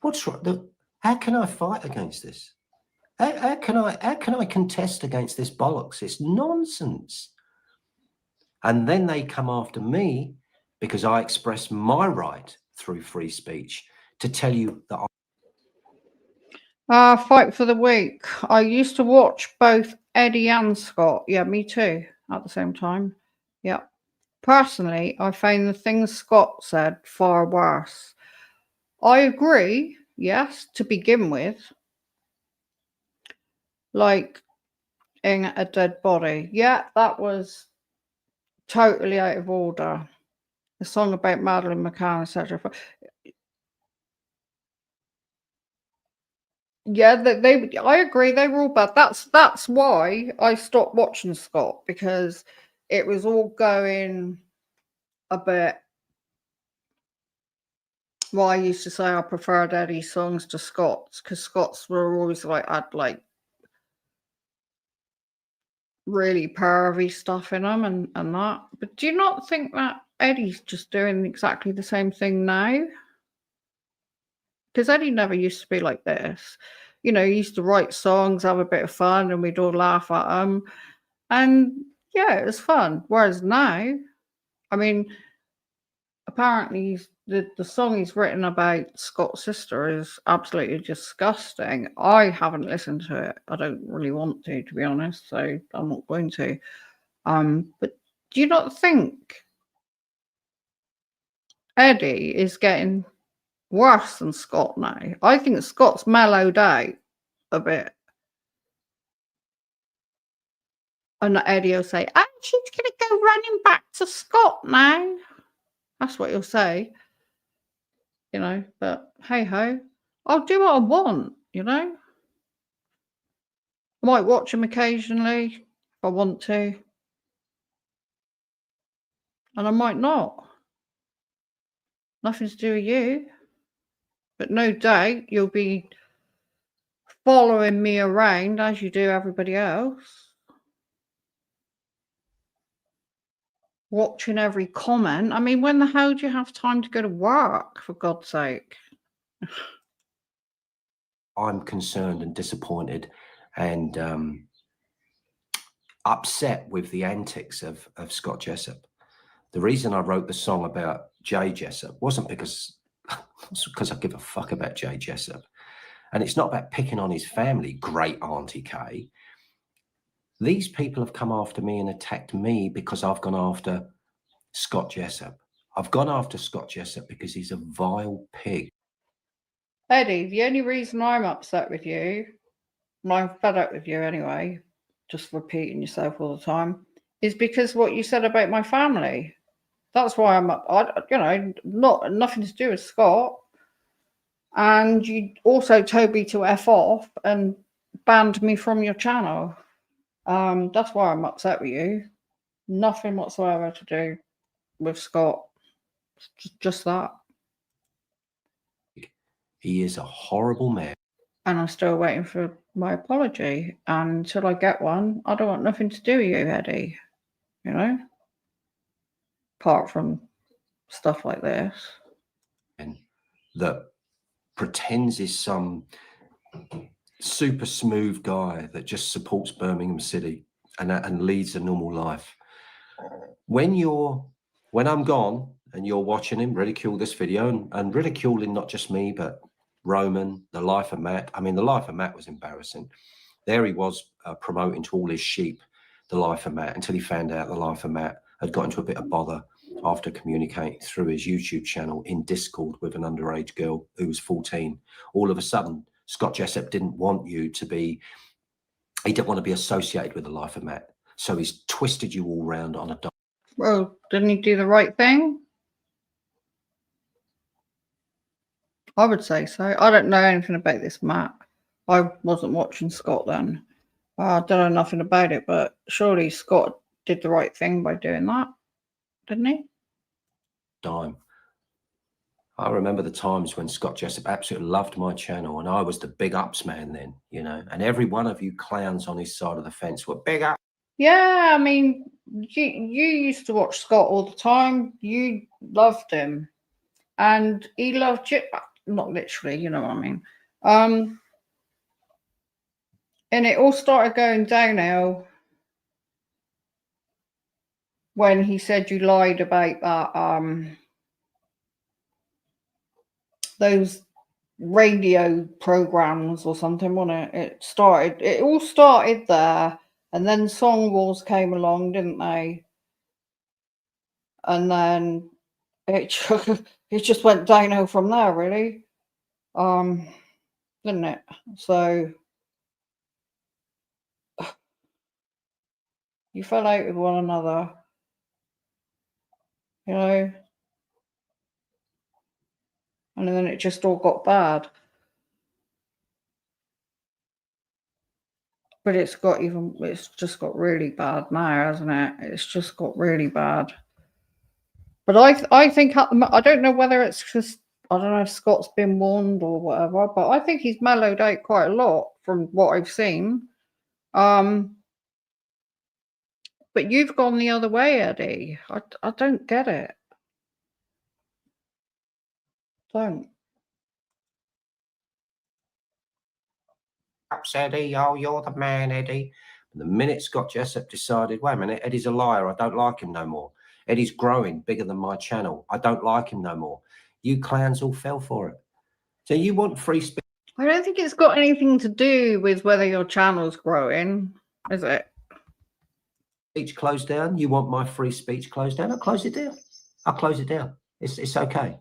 What's wrong? How can I fight against this? How can I contest against this bollocks? It's nonsense. And then they come after me because I express my right through free speech to tell you that Fight for the week. I used to watch both Eddie and Scott. Yeah, me too. At the same time. Yeah. Personally, I find the things Scott said far worse. I agree, yes, to begin with. Like in a dead body. Yeah, that was totally out of order. The song about Madeleine McCann, etc. Yeah, I agree, they were all bad. That's why I stopped watching Scott, because it was all going a bit. Well, I used to say I preferred Eddie's songs to Scott's, because Scott's were always had really pervy stuff in them and that. But do you not think that Eddie's just doing exactly the same thing now? Because Eddie never used to be like this. He used to write songs, have a bit of fun, and we'd all laugh at them. And yeah, it was fun. Whereas now, I mean, apparently the song he's written about Scott's sister is absolutely disgusting. I haven't listened to it. I don't really want to be honest, so I'm not going to. But do you not think Eddie is getting worse than Scott now? I think Scott's mellowed out a bit. And Eddie will say, "Oh, she's going to go running back to Scott now." That's what he'll say. But hey ho, I'll do what I want, I might watch him occasionally if I want to. And I might not. Nothing to do with you. But no doubt you'll be following me around as you do everybody else. Watching every comment. I mean, when the hell do you have time to go to work, for God's sake? I'm concerned and disappointed and upset with the antics of Scott Jessup. The reason I wrote the song about Jay Jessup wasn't because I give a fuck about Jay Jessup. And it's not about picking on his family, great Auntie Kay. These people have come after me and attacked me because I've gone after Scott Jessup. I've gone after Scott Jessup because he's a vile pig. Eddie, the only reason I'm upset with you, and I'm fed up with you anyway, just repeating yourself all the time, is because what you said about my family. That's why I'm up. Nothing to do with Scott. And you also told me to F off and banned me from your channel. That's why I'm upset with you. Nothing whatsoever to do with Scott. Just that. He is a horrible man. And I'm still waiting for my apology. And until I get one, I don't want nothing to do with you, Eddie. Apart from stuff like this. And that pretends he's some super smooth guy that just supports Birmingham City and leads a normal life. When I'm gone and you're watching him ridicule this video and ridiculing not just me, but Roman, the life of Matt. I mean, the life of Matt was embarrassing. There he was promoting to all his sheep the life of Matt until he found out the life of Matt had got into a bit of bother after communicating through his YouTube channel in Discord with an underage girl who was 14. All of a sudden, Scott Jessup didn't want you to be, he didn't want to be associated with the life of Matt. So he's twisted you all round on a dime. Well, didn't he do the right thing? I would say so. I don't know anything about this, Matt. I wasn't watching Scott then. I don't know nothing about it, but surely Scott did the right thing by doing that, didn't he? Dime. I remember the times when Scott Jessup absolutely loved my channel and I was the big ups man then, and every one of you clowns on his side of the fence were big up. Yeah, I mean, you used to watch Scott all the time. You loved him. And he loved you. Not literally, you know what I mean. And it all started going downhill when he said you lied about that, those radio programs or something, wasn't it? It all started there, and then Song Wars came along, didn't they? And then it just went downhill from there, really. Didn't it? So you fell out with one another, you know, and then it just all got bad. But it's just got really bad now, hasn't it? It's just got really bad. But I think I don't know whether it's just, I don't know if Scott's been warned or whatever, but I think he's mellowed out quite a lot from what I've seen. But you've gone the other way, Eddie. I don't get it. Don't. Eddie, oh, you're the man, Eddie. The minute Scott Jessup decided, wait a minute, Eddie's a liar, I don't like him no more. Eddie's growing bigger than my channel, I don't like him no more. You clowns all fell for it. So you want free speech? I don't think it's got anything to do with whether your channel's growing, is it? Speech closed down? You want my free speech closed down? I'll close it down. I'll close it down. It's okay.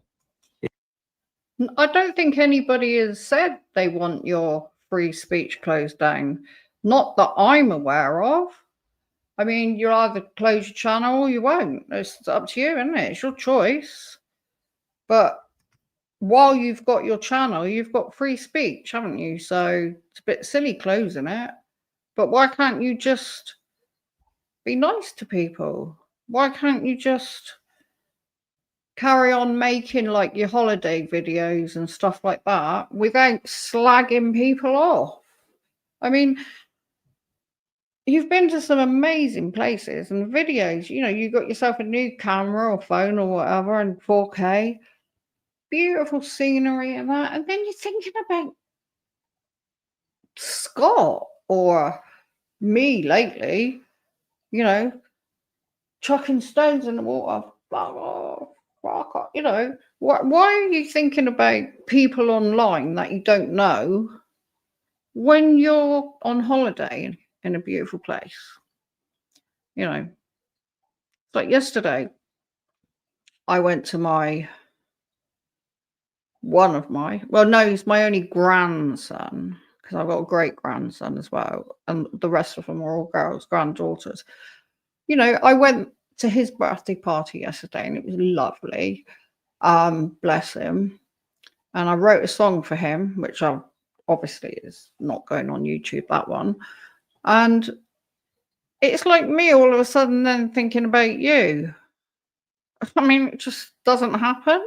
I don't think anybody has said they want your free speech closed down. Not that I'm aware of. I mean, you'll either close your channel or you won't. It's up to you, isn't it? It's your choice. But while you've got your channel, you've got free speech, haven't you? So it's a bit silly closing it. But why can't you just be nice to people? Why can't you just carry on making like your holiday videos and stuff like that without slagging people off? I mean, you've been to some amazing places and videos, you know, you got yourself a new camera or phone or whatever and 4K, beautiful scenery and that, and then you're thinking about Scott or me lately, you know, chucking stones in the water, blah, blah, blah, you know, why are you thinking about people online that you don't know when you're on holiday in a beautiful place? You know, like yesterday, I went to he's my only grandson, because I've got a great grandson as well, and the rest of them are all girls, granddaughters. You know, I went to his birthday party yesterday and it was lovely. Bless him. And I wrote a song for him, which obviously is not going on YouTube, that one. And it's like me all of a sudden then thinking about you. I mean, it just doesn't happen.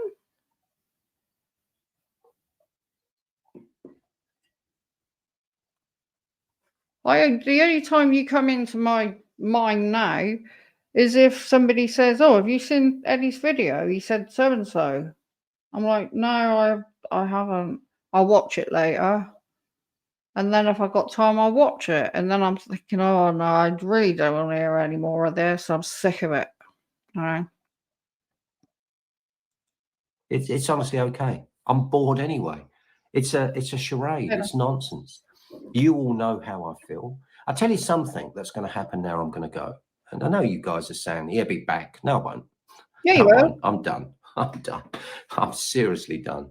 The only time you come into my mind now is if somebody says, "Oh, have you seen Eddie's video? He said so and so." I'm like, "No, I haven't. I'll watch it later." And then if I've got time, I'll watch it. And then I'm thinking, "Oh no, I really don't want to hear any more of this. I'm sick of it." No. It's honestly okay. I'm bored anyway. It's a charade. Yeah. It's nonsense. You all know how I feel. I'll tell you something that's going to happen now. I'm going to go. And I know you guys are saying, "Yeah, be back." No, I won't. Yeah, you will. I'm done. I'm done. I'm seriously done.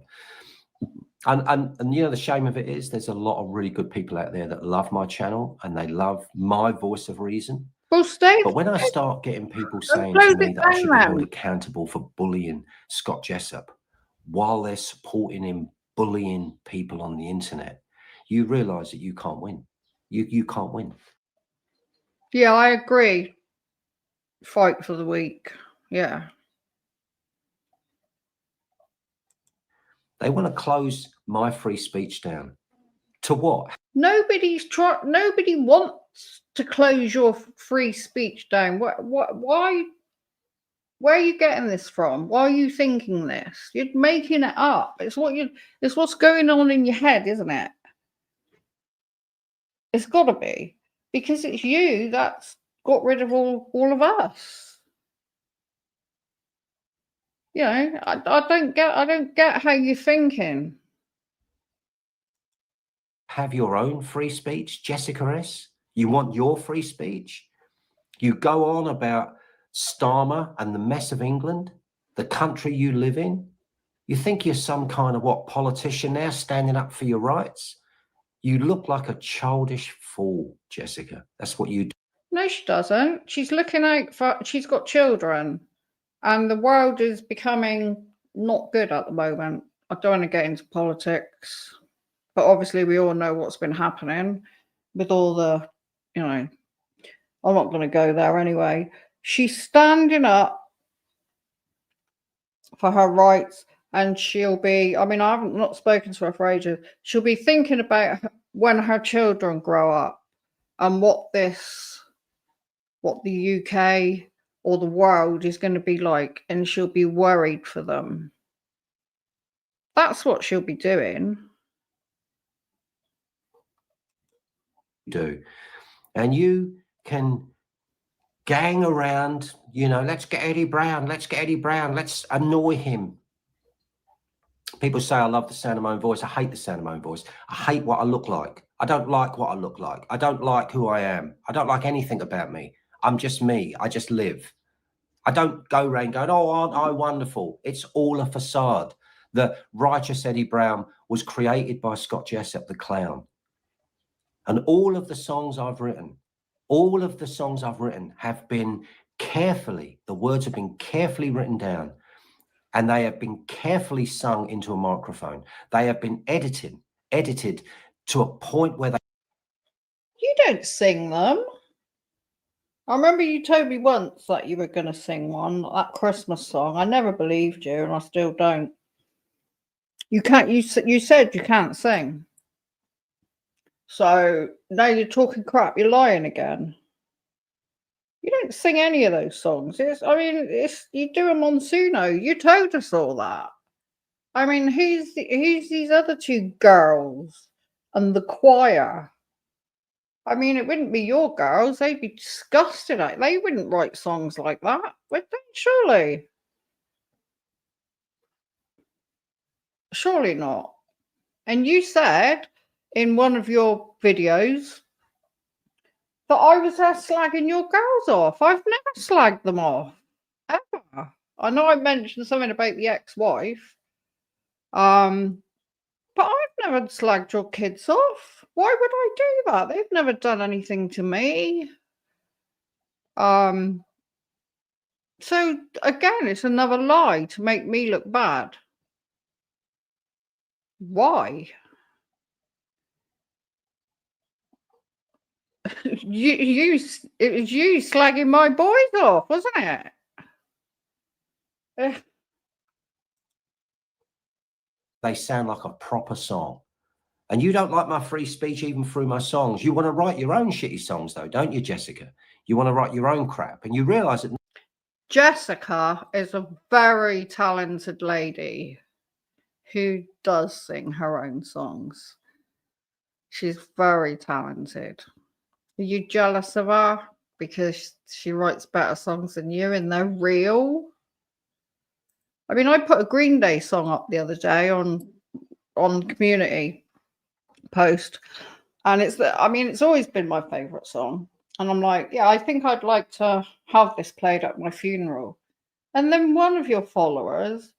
And you know, the shame of it is there's a lot of really good people out there that love my channel and they love my voice of reason. Well, Steve. But when I start getting people saying to me that I should be held accountable for bullying Scott Jessup while they're supporting him bullying people on the internet, you realise that you can't win. You can't win. Yeah, I agree. Fight for the weak. Yeah. They want to close my free speech down. To what? Nobody wants to close your free speech down. Why? Where are you getting this from? Why are you thinking this? You're making it up. It's what's going on in your head, isn't it? It's got to be, because it's you that's got rid of all of us. You know, I don't get how you're thinking. Have your own free speech, Jessica S. You want your free speech? You go on about Starmer and the mess of England, the country you live in. You think you're some kind of politician now, standing up for your rights? You look like a childish fool, Jessica. That's what you do. No, she doesn't. She's looking out for, she's got children, and the world is becoming not good at the moment. I don't want to get into politics, but obviously we all know what's been happening with all the, you know, I'm not going to go there anyway. She's standing up for her rights, and she'll be, I mean, I've not spoken to her for ages. She'll be thinking about when her children grow up and what the UK or the world is going to be like, and she'll be worried for them. That's what she'll be doing. Do. And you can gang around, you know, let's get Eddie Brown, let's annoy him. People say I love the sound of my own voice. I hate the sound of my own voice. I hate what I look like. I don't like what I look like. I don't like who I am. I don't like anything about me. I'm just me. I just live. I don't go around going, oh, aren't I wonderful? It's all a facade. The righteous Eddie Brown was created by Scott Jessup, the clown. And all of the songs I've written have been carefully, the words have been carefully written down, and they have been carefully sung into a microphone. They have been edited to a point where they... You don't sing them. I remember you told me once that you were going to sing one, that Christmas song. I never believed you, and I still don't. You can't. You said you can't sing. So now you're talking crap. You're lying again. You don't sing any of those songs. You do a Monsuno. You told us all that. I mean, who's these other two girls and the choir? I mean, it wouldn't be your girls. They'd be disgusted at it. They wouldn't write songs like that, would they? Surely. Surely not. And you said in one of your videos that I was there slagging your girls off. I've never slagged them off, ever. I know I mentioned something about the ex-wife, but I've never slagged your kids off. Why would I do that? They've never done anything to me. So again, it's another lie to make me look bad. Why? It was you slagging my boys off, wasn't it? They sound like a proper song. And you don't like my free speech even through my songs. You want to write your own shitty songs though, don't you, Jessica? You want to write your own crap, and you realise that Jessica is a very talented lady who does sing her own songs. She's very talented. Are you jealous of her because she writes better songs than you and they're real? I mean, I put a Green Day song up the other day on community post, and it's always been my favorite song. And I'm like, yeah, I think I'd like to have this played at my funeral. And then one of your followers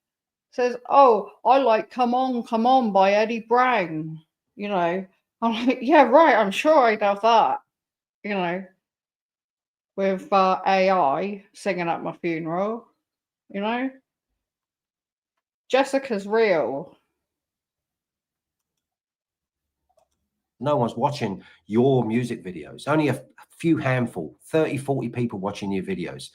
says, oh, I like Come On by Eddie Brown. You know, I'm like, yeah, right, I'm sure I'd have that, you know, with AI singing at my funeral, you know. Jessica's real. no one's watching your music videos. Only a few handful, 30, 40 people watching your videos.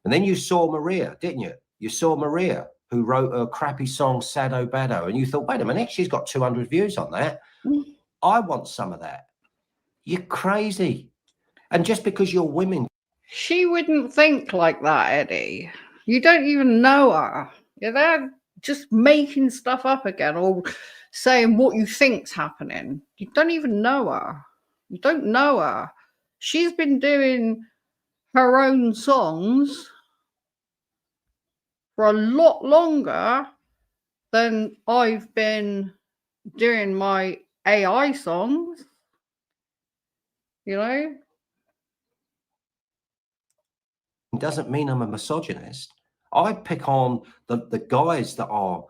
And then you saw Maria, didn't you? You saw Maria, who wrote a crappy song, Sado Bado, and you thought, wait a minute, she's got 200 views on that. I want some of that. You're crazy. And just because you're women. She wouldn't think like that, Eddie. You don't even know her. You're there just making stuff up again or saying what you think's happening. You don't even know her. You don't know her. She's been doing her own songs for a lot longer than I've been doing my AI songs, you know? It doesn't mean I'm a misogynist. I pick on the guys that are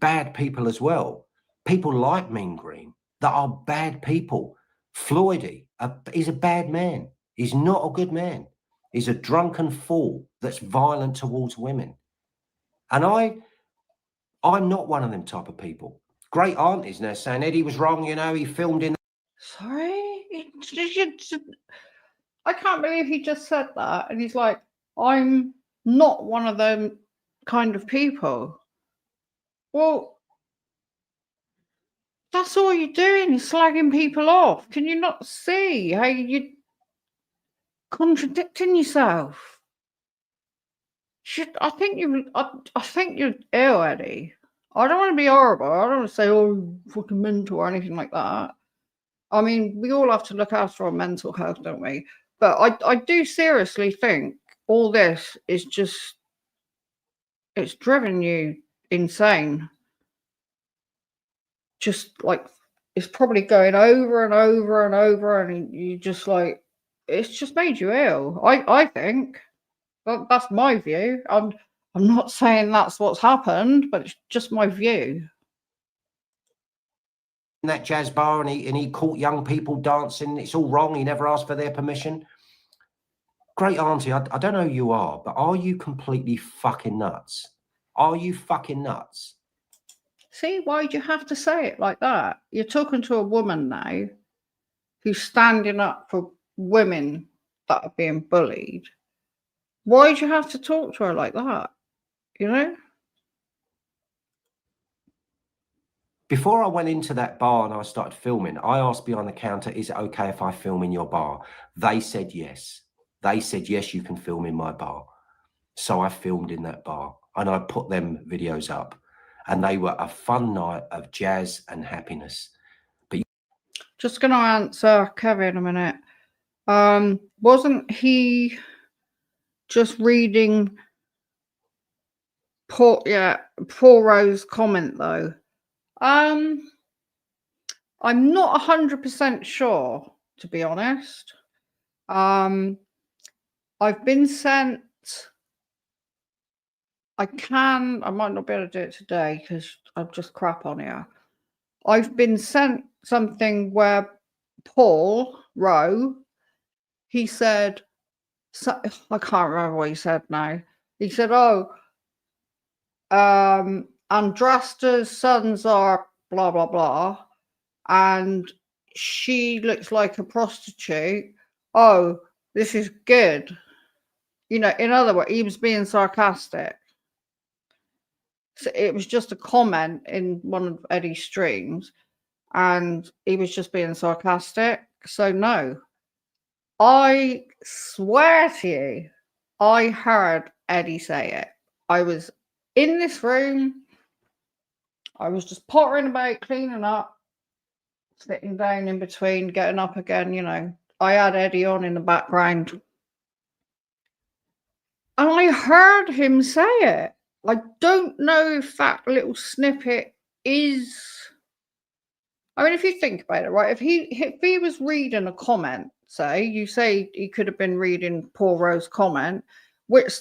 bad people as well. People like Mean Green that are bad people. Floydie, he's a bad man. He's not a good man. He's a drunken fool that's violent towards women. And I'm not one of them type of people. Great aunties now saying Eddie was wrong, you know, he filmed in. Sorry? I can't believe he just said that. And he's like, I'm not one of them kind of people. Well, that's all you're doing is slagging people off. Can you not see how you're contradicting yourself? I think you're ill, Eddie. I don't want to be horrible. I don't want to say, oh, fucking mental or anything like that. I mean, we all have to look after our mental health, don't we? But I do seriously think all this is just, it's driven you insane. Just like, it's probably going over and over and over, and you just like, it's just made you ill. I think. That's my view. I'm not saying that's what's happened, but it's just my view. In that jazz bar and he caught young people dancing. It's all wrong. He never asked for their permission. Great auntie, I don't know who you are, but are you completely fucking nuts? Are you fucking nuts? See, why'd you have to say it like that? You're talking to a woman now who's standing up for women that are being bullied. Why'd you have to talk to her like that? You know? Before I went into that bar and I started filming, I asked behind the counter, is it okay if I film in your bar? They said yes. They said, yes, you can film in my bar. So I filmed in that bar and I put them videos up. And they were a fun night of jazz and happiness. But just going to answer Kevin a minute. Wasn't he just reading Paul Rowe's comment though? I'm not 100% sure, to be honest. I've been sent. I might not be able to do it today because I'm just crap on here. I've been sent something where Paul Rowe, he said, I can't remember what he said now. He said, Andrasta's sons are blah, blah, blah. And she looks like a prostitute. Oh, this is good. You know, in other words, he was being sarcastic. So it was just a comment in one of Eddie's streams, and he was just being sarcastic. So no, I swear to you, I heard Eddie say it. I was in this room. I was just pottering about, cleaning up, sitting down in between, getting up again, you know. I had Eddie on in the background. And I heard him say it. I don't know if that little snippet is... I mean, if you think about it, right? If he was reading a comment, say he could have been reading Paul Rowe's comment, which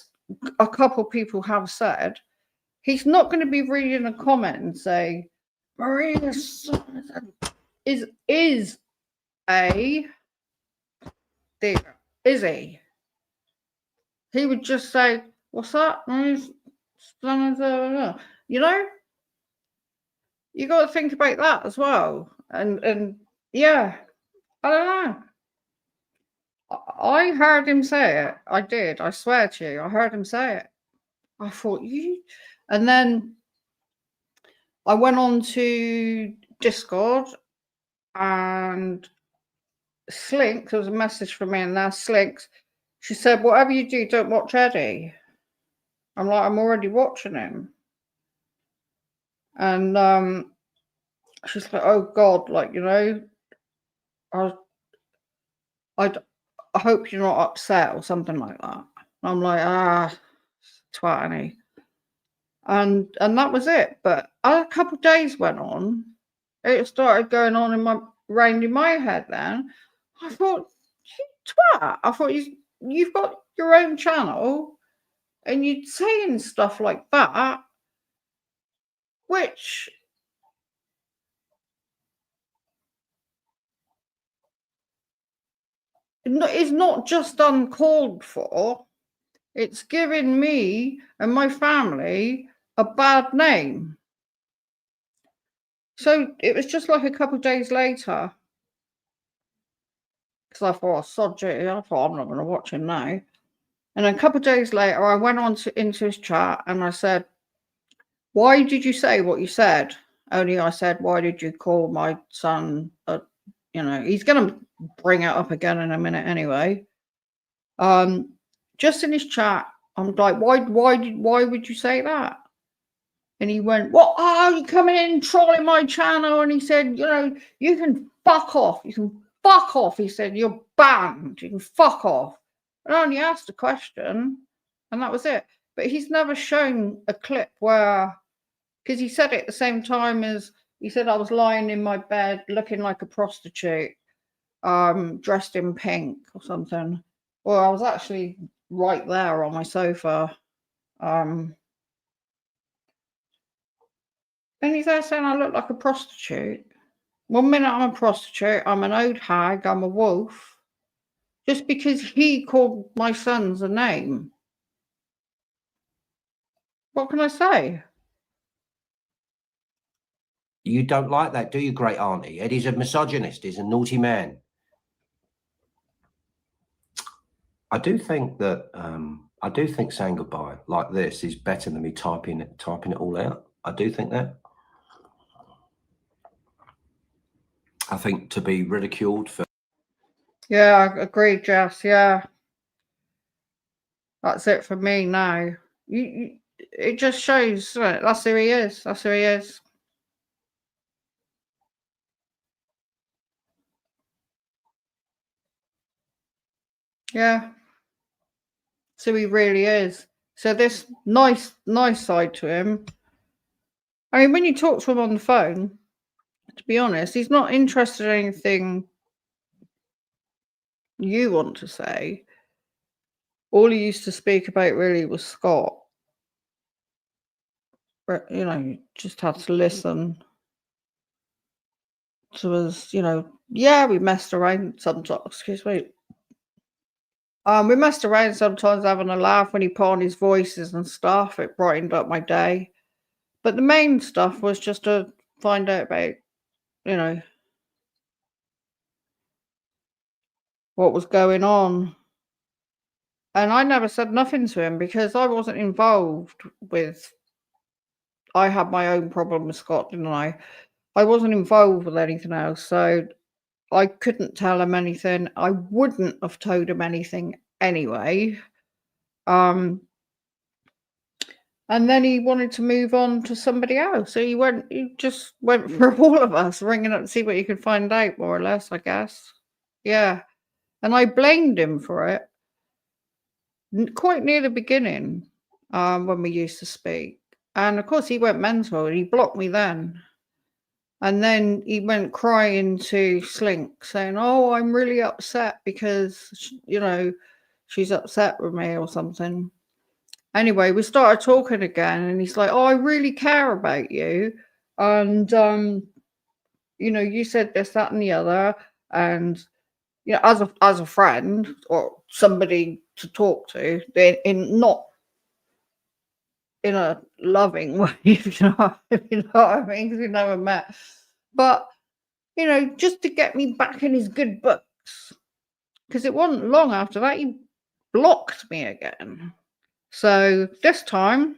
a couple people have said, he's not going to be reading a comment and say, Maria is a dear, is he? He would just say, what's that? You know? You got to think about that as well. And yeah, I don't know. I heard him say it. I did. I swear to you. I heard him say it. I thought, you... And then I went on to Discord and Slinks, there was a message from me, and now Slinks, she said, whatever you do, don't watch Eddie. I'm like, I'm already watching him. And she's like, oh God, like, you know, I hope you're not upset or something like that. I'm like, twat, Annie. And that was it. But a couple of days went on. It started going on round in my head then. I thought, you twat. I thought you've got your own channel and you're saying stuff like that, which is not just uncalled for. It's giving me and my family a bad name. So it was just like a couple of days later, because I thought, sod it, I thought, I'm not going to watch him now. And a couple of days later, I went on into his chat and I said, why did you say what you said? Only I said, why did you call my son he's going to bring it up again in a minute anyway. Just in his chat, I'm like, why would you say that? And he went, what are you coming in and trolling my channel? And he said, you can fuck off. You can fuck off. He said, you're banned. You can fuck off. And I only asked a question and that was it. But he's never shown a clip where, because he said it at the same time as he said I was lying in my bed looking like a prostitute, dressed in pink or something. Well, I was actually right there on my sofa. And he's there saying I look like a prostitute. 1 minute I'm a prostitute, I'm an old hag, I'm a wolf. Just because he called my sons a name. What can I say? You don't like that, do you, great auntie? Eddie's a misogynist. He's a naughty man. I do think that saying goodbye like this is better than me typing it all out. I do think that. I think to be ridiculed for. Yeah, I agree, Jess. Yeah, that's it for me now. It just shows that's who he is. That's who he is. Yeah. So he really is. So this nice side to him. I mean, when you talk to him on the phone, to be honest, he's not interested in anything you want to say. All he used to speak about really was Scott. But, you just had to listen to us, yeah, we messed around sometimes. Excuse me. We messed around sometimes having a laugh when he put on his voices and stuff. It brightened up my day. But the main stuff was just to find out about, what was going on. And I never said nothing to him because I wasn't involved with, I had my own problem with Scott, didn't I? I wasn't involved with anything else. So I couldn't tell him anything. I wouldn't have told him anything anyway. And then he wanted to move on to somebody else. So he just went for all of us, ringing up to see what he could find out, more or less, I guess. Yeah. And I blamed him for it. Quite near the beginning, when we used to speak. And of course he went mental and he blocked me then. And then he went crying to Slink saying, oh, I'm really upset because, she's upset with me or something. Anyway, we started talking again and he's like, oh, I really care about you. And, you said this, that and the other. And, as a friend or somebody to talk to, not in a loving way, if you know what I mean, because we never met. But, just to get me back in his good books. Because it wasn't long after that, he blocked me again. So this time,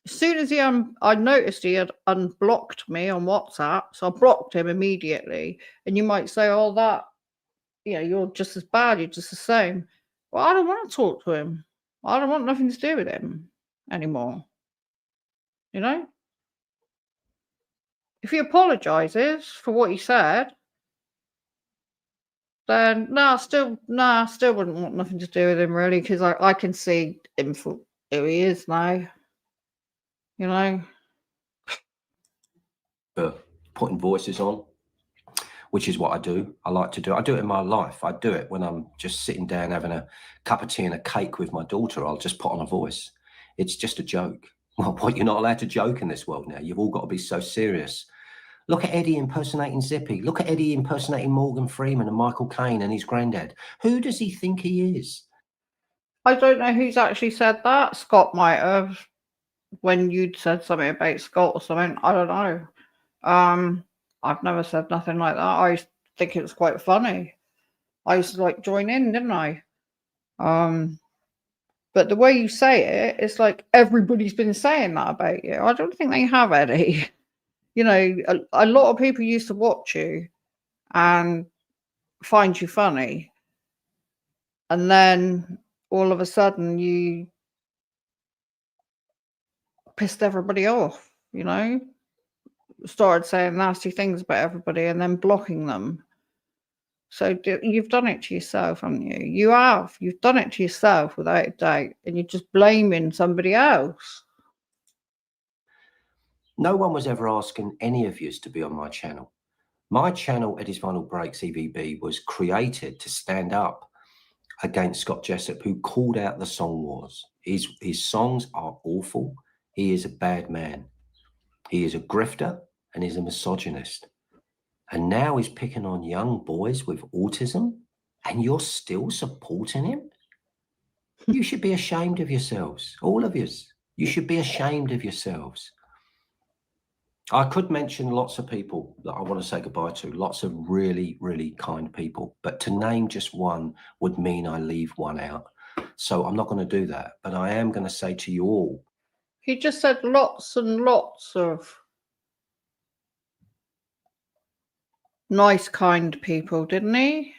as soon as I noticed he had unblocked me on WhatsApp, so I blocked him immediately. And you might say, oh, that, you're just as bad, you're just the same. Well, I don't want to talk to him. I don't want nothing to do with him anymore. If he apologizes for what he said, then I still wouldn't want nothing to do with him really, because I can see him for who he is now. You know. Putting voices on, which is what I do. I like to do. I do it in my life. I do it when I'm just sitting down having a cup of tea and a cake with my daughter. I'll just put on a voice. It's just a joke. Well, what, you're not allowed to joke in this world now. You've all got to be so serious. Look at Eddie impersonating Zippy. Look at Eddie impersonating Morgan Freeman and Michael Caine and his granddad. Who does he think he is? I don't know who's actually said that. Scott might have, when you'd said something about Scott or something. I don't know. I've never said nothing like that. I used to think it was quite funny. I used to like join in, didn't I? But the way you say it, it's like everybody's been saying that about you. I don't think they have, Eddie. You know, a lot of people used to watch you and find you funny. And then all of a sudden you pissed everybody off, you know? Started saying nasty things about everybody and then blocking them. So you've done it to yourself, haven't you? You have. You've done it to yourself without a doubt. And you're just blaming somebody else. No one was ever asking any of you to be on my channel. My channel, Eddie's Vinyl Breaks, EVB, was created to stand up against Scott Jessup, who called out the song wars. His songs are awful. He is a bad man. He is a grifter and he's a misogynist. And now he's picking on young boys with autism, and you're still supporting him? You should be ashamed of yourselves, all of you. You should be ashamed of yourselves. I could mention lots of people that I want to say goodbye to, lots of really, really kind people, but to name just one would mean I leave one out. So I'm not going to do that, but I am going to say to you all. He just said lots and lots of nice, kind people, didn't he?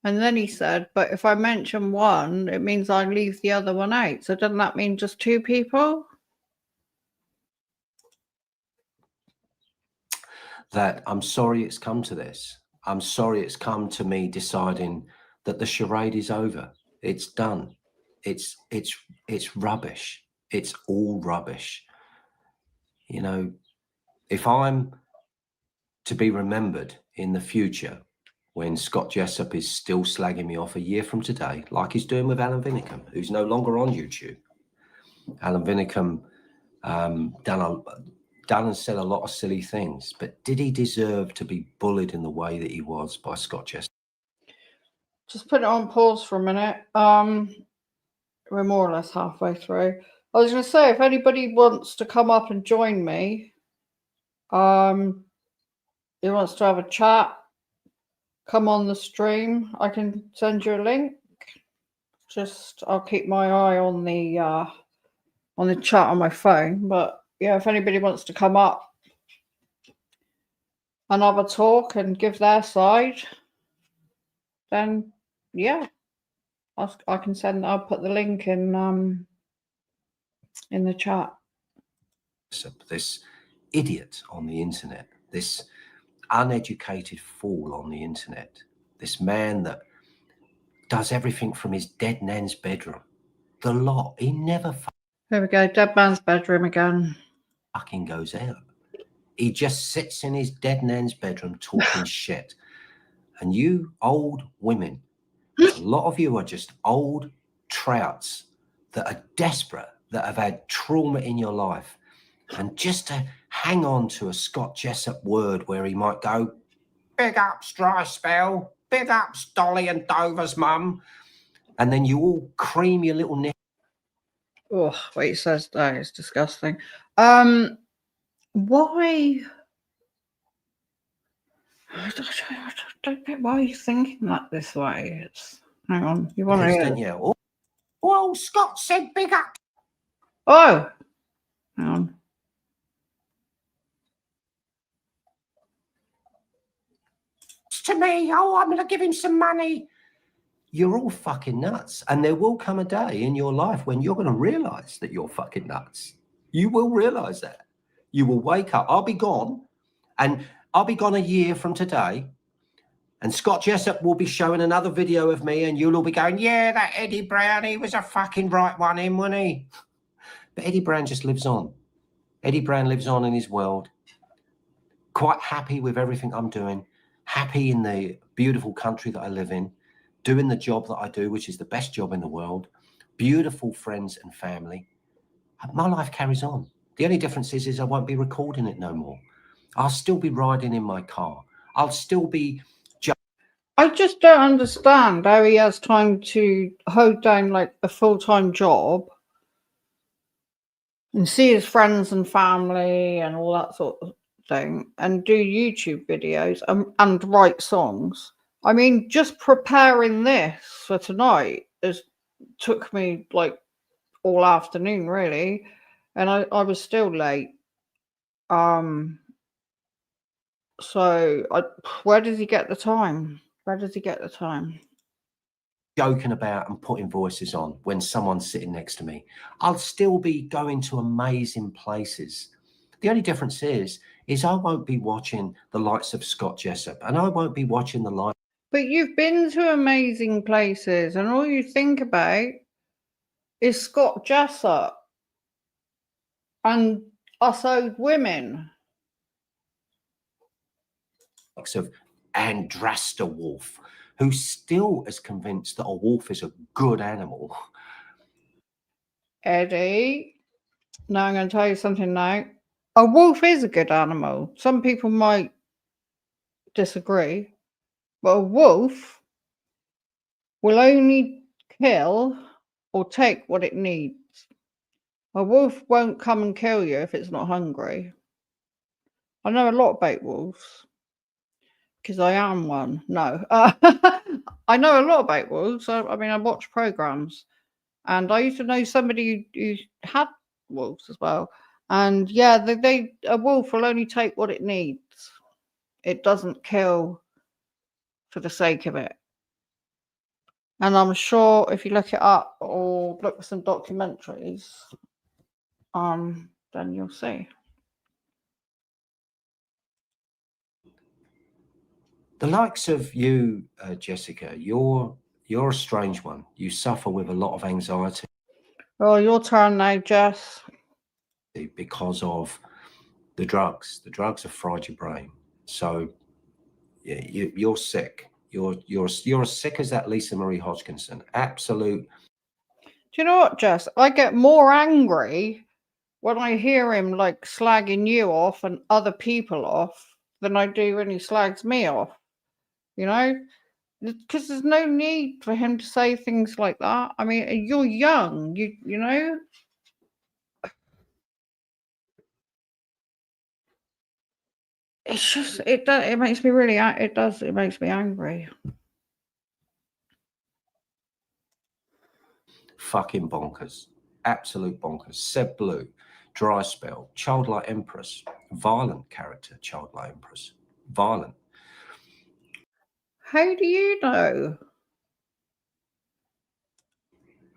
And then he said, but if I mention one, it means I leave the other one out. So doesn't that mean just two people? That I'm sorry it's come to this. I'm sorry it's come to me deciding that the charade is over. It's done. It's rubbish. It's all rubbish. You know, if I'm to be remembered in the future when Scott Jessup is still slagging me off a year from today, like he's doing with Alan Vinicum, who's no longer on YouTube. Alan Vinicum done and said a lot of silly things, but did he deserve to be bullied in the way that he was by Scott Jessup? Just put it on pause for a minute. We're more or less halfway through. I was going to say, if anybody wants to come up and join me, he wants to have a chat, come on the stream, I can send you a link. Just I'll keep my eye on the chat on my phone. But yeah, if anybody wants to come up and have a talk and give their side, then yeah, I can send. I'll put the link in the chat. This idiot on the internet, this uneducated fool on the internet, this man that does everything from his dead nan's bedroom, the lot, he never There we go, dead man's bedroom again. Fucking goes out. He just sits in his dead nan's bedroom talking shit. And you old women, a lot of you are just old trouts that are desperate, that have had trauma in your life. And just to hang on to a Scott Jessup word where he might go, big ups, dry spell, big ups, Dolly and Dover's mum. And then you all cream your little nip. Oh, what he says that is disgusting. Why? I don't get why you're thinking that this way. Hang on, you want to hear? Yeah. Oh, Scott said big up. Oh, hang on. To me, oh, I'm going to give him some money. You're all fucking nuts. And there will come a day in your life when you're going to realize that you're fucking nuts. You will realize that. You will wake up. I'll be gone. And I'll be gone a year from today. And Scott Jessup will be showing another video of me and you'll all be going, yeah, that Eddie Brown, he was a fucking right one in, wasn't he? But Eddie Brown just lives on. Eddie Brown lives on in his world. Quite happy with everything I'm doing. Happy in the beautiful country that I live in. Doing the job that I do, which is the best job in the world. Beautiful friends and family. My life carries on. The only difference is I won't be recording it no more. I'll still be riding in my car. I'll still be... I just don't understand how he has time to hold down like a full-time job and see his friends and family and all that sort of thing and do YouTube videos and write songs. I mean, just preparing this for tonight took me like all afternoon, really, and I was still late. So where does he get the time? Where does he get the time? Joking about and putting voices on when someone's sitting next to me. I'll still be going to amazing places. The only difference is I won't be watching the likes of Scott Jessup and I won't be watching the likes. But you've been to amazing places and all you think about is Scott Jessup and us old women. Of Andrasta Wolf, who still is convinced that a wolf is a good animal. Eddie, now I'm going to tell you something now. A wolf is a good animal. Some people might disagree, but a wolf will only kill or take what it needs. A wolf won't come and kill you if it's not hungry. I know a lot about wolves because I am one. No, I know a lot about wolves. I mean, I watch programs, and I used to know somebody who had wolves as well. And yeah, a wolf will only take what it needs. It doesn't kill for the sake of it. And I'm sure if you look it up or look at some documentaries, then you'll see. The likes of you, Jessica, you're a strange one. You suffer with a lot of anxiety. Oh, your turn now, Jess. Because of the drugs. The drugs have fried your brain. So yeah, you're sick. You're as sick as that Lisa Marie Hodgkinson. Absolute. Do you know what, Jess? I get more angry when I hear him like slagging you off and other people off than I do when he slags me off. You know, because there's no need for him to say things like that. I mean, you're young. You know. It's just it makes me really it makes me angry. Fucking bonkers. Absolute bonkers. Seb Blue, Dry Spell, Childlike Empress, violent character, Childlike Empress, violent. How do you know?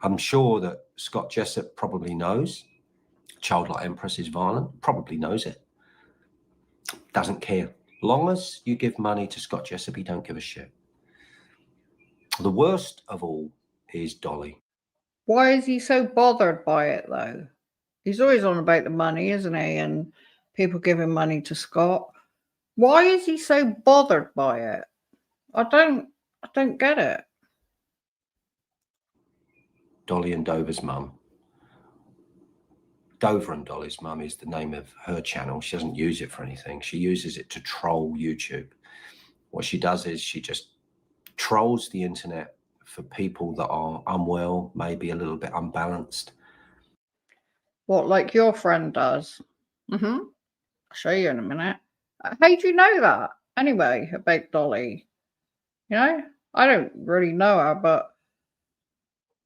I'm sure that Scott Jessup probably knows. Childlike Empress is violent, probably knows it. Doesn't care. Long as you give money to Scott Jessup, he don't give a shit. The worst of all is Dolly. Why is he so bothered by it, though? He's always on about the money, isn't he? And people giving money to Scott. Why is he so bothered by it? I don't get it. Dolly and Dover's mum. Dover and Dolly's mum is the name of her channel. She doesn't use it for anything. She uses it to troll YouTube. What she does is she just trolls the internet for people that are unwell, maybe a little bit unbalanced. What, like your friend does? I'll show you in a minute. How do you know that? Anyway, about Dolly. You know, I don't really know her, but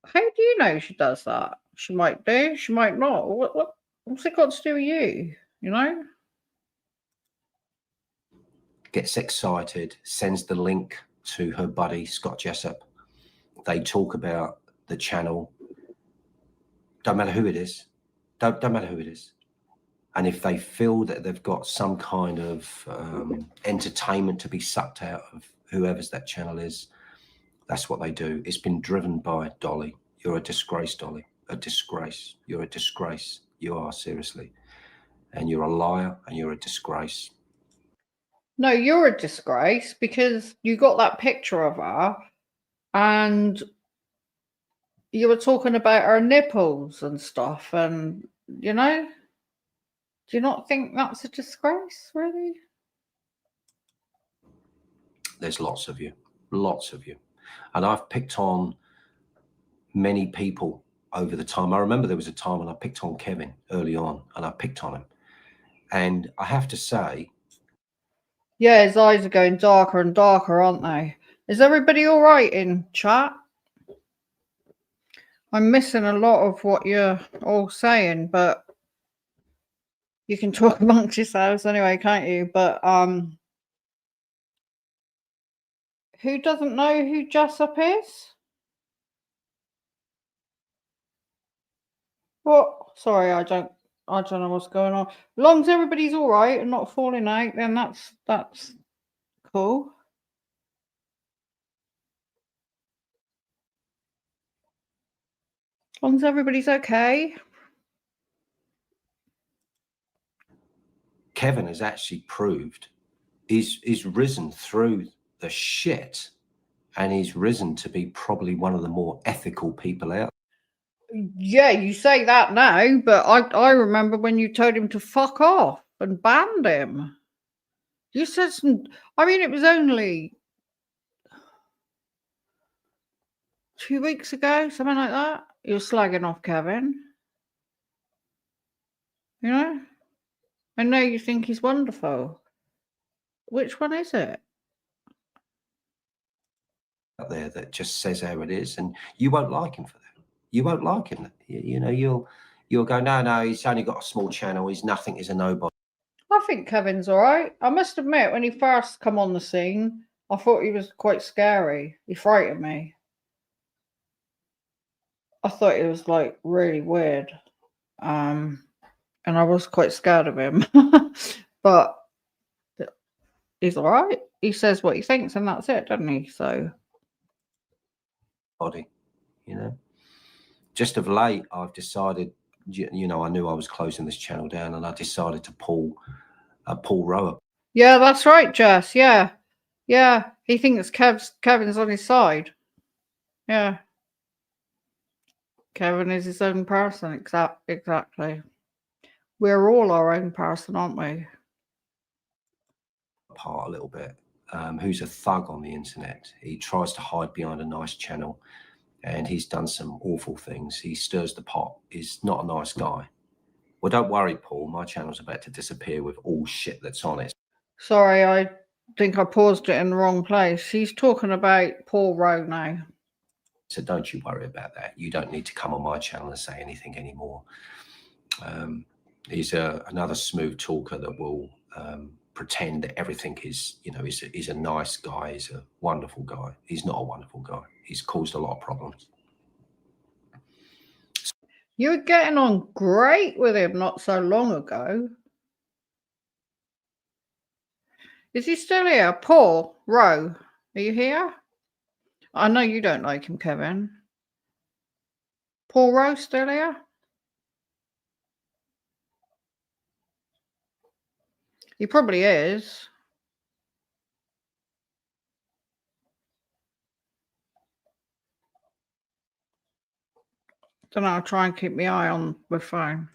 how do you know she does that? She might do, she might not. What's it got to do with you? You know? Gets excited, sends the link to her buddy, Scott Jessup. They talk about the channel. Don't matter who it is. Don't matter who it is. And if they feel that they've got some kind of entertainment to be sucked out whoever's that channel is, that's what they do. It's been driven by Dolly. You're a disgrace, Dolly. A disgrace. You're a disgrace. You are, seriously. And you're a liar and you're a disgrace. No, you're a disgrace because you got that picture of her and you were talking about her nipples and stuff, and you know, do you not think that's a disgrace, really? There's lots of you, and I've picked on many people over the time. I remember there was a time when I picked on Kevin early on, and I picked on him, and I have to say, yeah, his eyes are going darker and darker, aren't they? Is everybody all right in chat? I'm missing a lot of what you're all saying, but you can talk amongst yourselves anyway, can't you? But who doesn't know who Jessup is? What? Sorry, I don't know what's going on. As long as everybody's all right and not falling out, then that's cool. As long as everybody's okay. Kevin has actually proved he's risen through the shit, and he's risen to be probably one of the more ethical people out. Yeah, you say that now, but I remember when you told him to fuck off and banned him. You said some. I mean, it was only 2 weeks ago, something like that. You're slagging off Kevin. You know? I know you think he's wonderful. Which one is it? Out there that just says how it is, and you won't like him for that. You won't like him. You know, you'll go, no, he's only got a small channel. He's nothing. He's a nobody. I think Kevin's all right. I must admit, when he first come on the scene, I thought he was quite scary. He frightened me. I thought he was like really weird. And I was quite scared of him. But he's all right. He says what he thinks and that's it, doesn't he? So Body, you know. Just of late, I've decided, you know, I knew I was closing this channel down, and I decided to pull Paul Rower. yeah, that's right, Jess. Yeah. He thinks Kevin's on his side. Yeah. Kevin is his own person. Exactly. We're all our own person, aren't we? Apart a little bit. Who's a thug on the internet. He tries to hide behind a nice channel, and he's done some awful things. He stirs the pot. He's not a nice guy. Well, don't worry, Paul. My channel's about to disappear with all shit that's on it. Sorry, I think I paused it in the wrong place. He's talking about Paul Rowe now. So don't you worry about that. You don't need to come on my channel and say anything anymore. He's another smooth talker that will pretend that everything is, you know, he's a nice guy. He's a wonderful guy. He's not a wonderful guy. He's caused a lot of problems. You were getting on great with him not so long ago. Is he still here? Paul Rowe, are you here? I know you don't like him, Kevin. Paul Rowe still here? He probably is. Don't know, I'll try and keep my eye on my phone.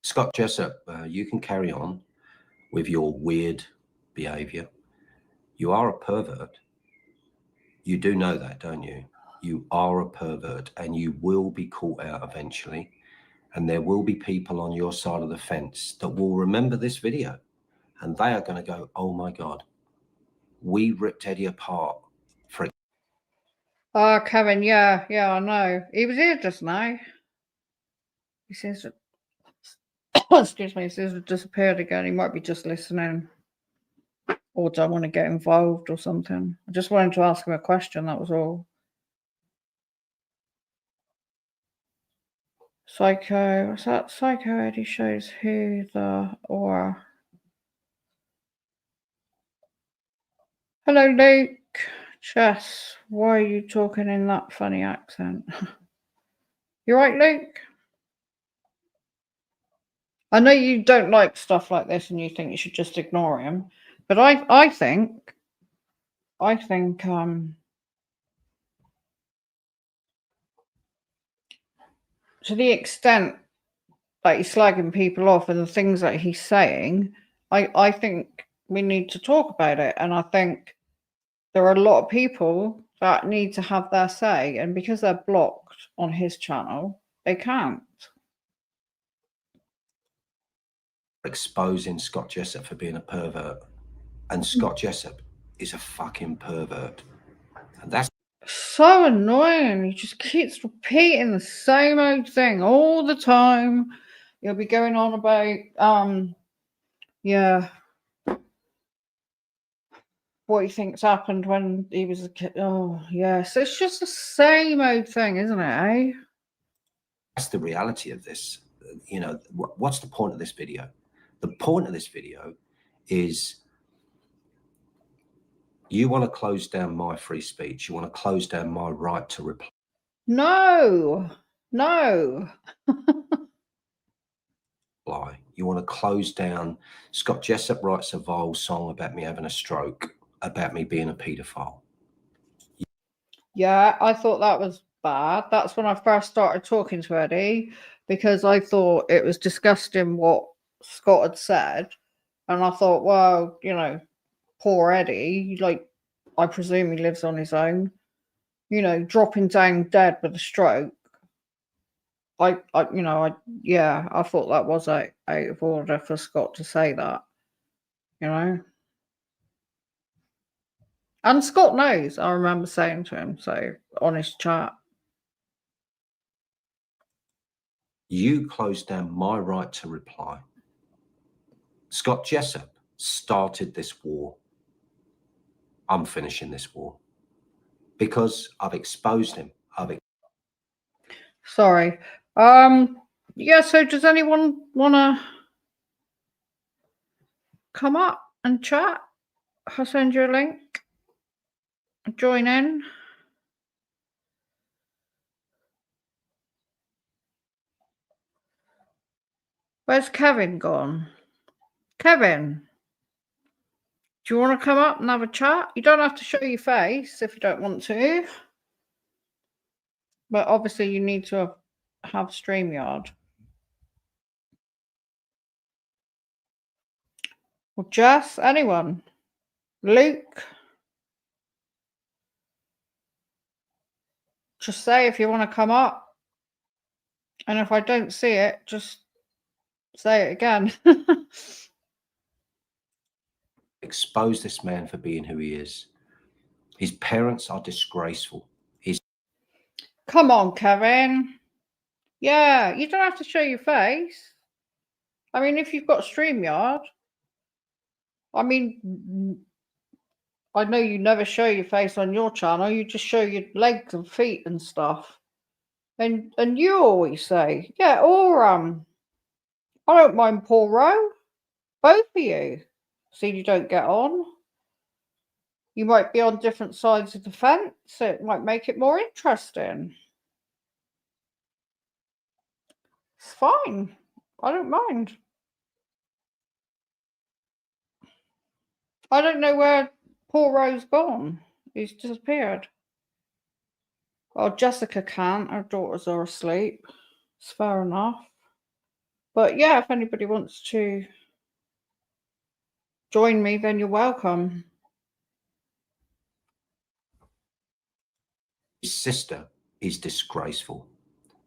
Scott Jessup, you can carry on with your weird behavior. You are a pervert. You do know that, don't you? You are a pervert, and you will be caught out eventually. And there will be people on your side of the fence that will remember this video, and they are going to go, oh my God, we ripped Eddie apart for it. Oh, Kevin, yeah, I know. He was here just now. He seems to, excuse me, he seems to have disappeared again. He might be just listening or don't want to get involved or something. I just wanted to ask him a question, that was all. Psycho, what's that? Psycho Eddie shows who the or Hello, Luke. Jess, why are you talking in that funny accent? You right, Luke? I know you don't like stuff like this and you think you should just ignore him, but I think to the extent that he's slagging people off and the things that he's saying, I think we need to talk about it. And I think there are a lot of people that need to have their say, and because they're blocked on his channel, they can't. Exposing Scott Jessup for being a pervert, and Scott Jessup is a fucking pervert, and that's So annoying. He just keeps repeating the same old thing all the time. He'll be going on about yeah, what he thinks happened when he was a kid. Oh yes, it's just the same old thing, isn't it? Eh? that's the reality of this. You know, what's the point of this video? The point of this video is you want to close down my free speech. You want to close down my right to reply. No. You want to close down. Scott Jessup writes a vile song about me having a stroke, about me being a paedophile. Yeah, I thought that was bad. That's when I first started talking to Eddie, because I thought it was disgusting what Scott had said. And I thought, well, you know, poor Eddie, like, I presume he lives on his own, you know, dropping down dead with a stroke. I thought that was out of order for Scott to say that, you know. And Scott knows, I remember saying to him, so on his chat. You closed down my right to reply. Scott Jessup started this war. I'm finishing this war because I've exposed him. Sorry. Yeah, so does anyone want to come up and chat? I'll send you a link. Join in. Where's Kevin gone? Kevin, do you want to come up and have a chat? You don't have to show your face if you don't want to. But obviously you need to have StreamYard. Well, Jess, anyone? Luke? Just say if you want to come up. And if I don't see it, just say it again. Expose this man for being who he is. His parents are disgraceful. Come on, Kevin. Yeah, you don't have to show your face. I mean, if you've got StreamYard, I mean, I know you never show your face on your channel. You just show your legs and feet and stuff. And you always say, yeah, or I don't mind Paul Rowe. Both of you. See, you don't get on. You might be on different sides of the fence. So it might make it more interesting. It's fine. I don't mind. I don't know where Paul Rowe's gone. He's disappeared. Well, Jessica can't. Her daughters are asleep. It's fair enough. But yeah, if anybody wants to join me, then you're welcome. His sister is disgraceful.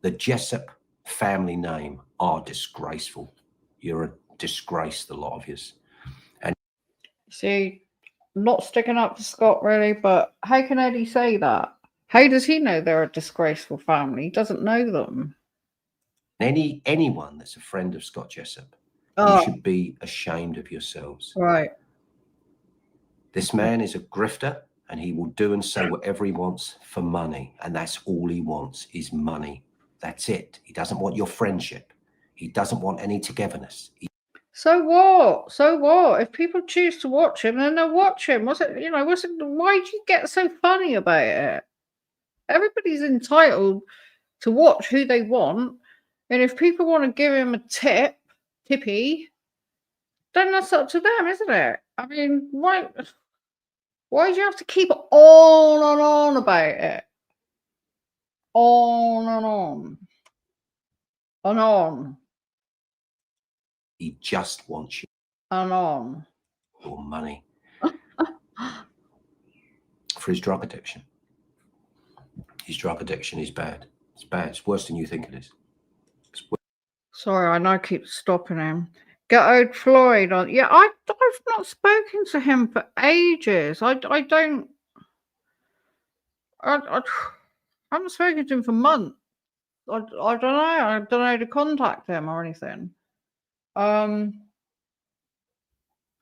The Jessup family name are disgraceful. You're a disgrace, the lot of yous. And see, I'm not sticking up for Scott really, but how can Eddie say that? How does he know they're a disgraceful family? He doesn't know them. Anyone that's a friend of Scott Jessup, you should be ashamed of yourselves. Right. This man is a grifter, and he will do and say whatever he wants for money. And that's all he wants is money. That's it. He doesn't want your friendship. He doesn't want any togetherness. So what? So what? If people choose to watch him, then they'll watch him. What's it? Why do you get so funny about it? Everybody's entitled to watch who they want, and if people want to give him a tippy, then that's up to them, isn't it? I mean, why do you have to keep on and on about it? On and on. And on. He just wants And on. your money for his drug addiction. His drug addiction is bad. It's bad. It's worse than you think it is. Sorry, I know I keep stopping him. Get out Floyd on. Yeah, I've not spoken to him for ages. I haven't spoken to him for months. I don't know. I don't know how to contact him or anything. I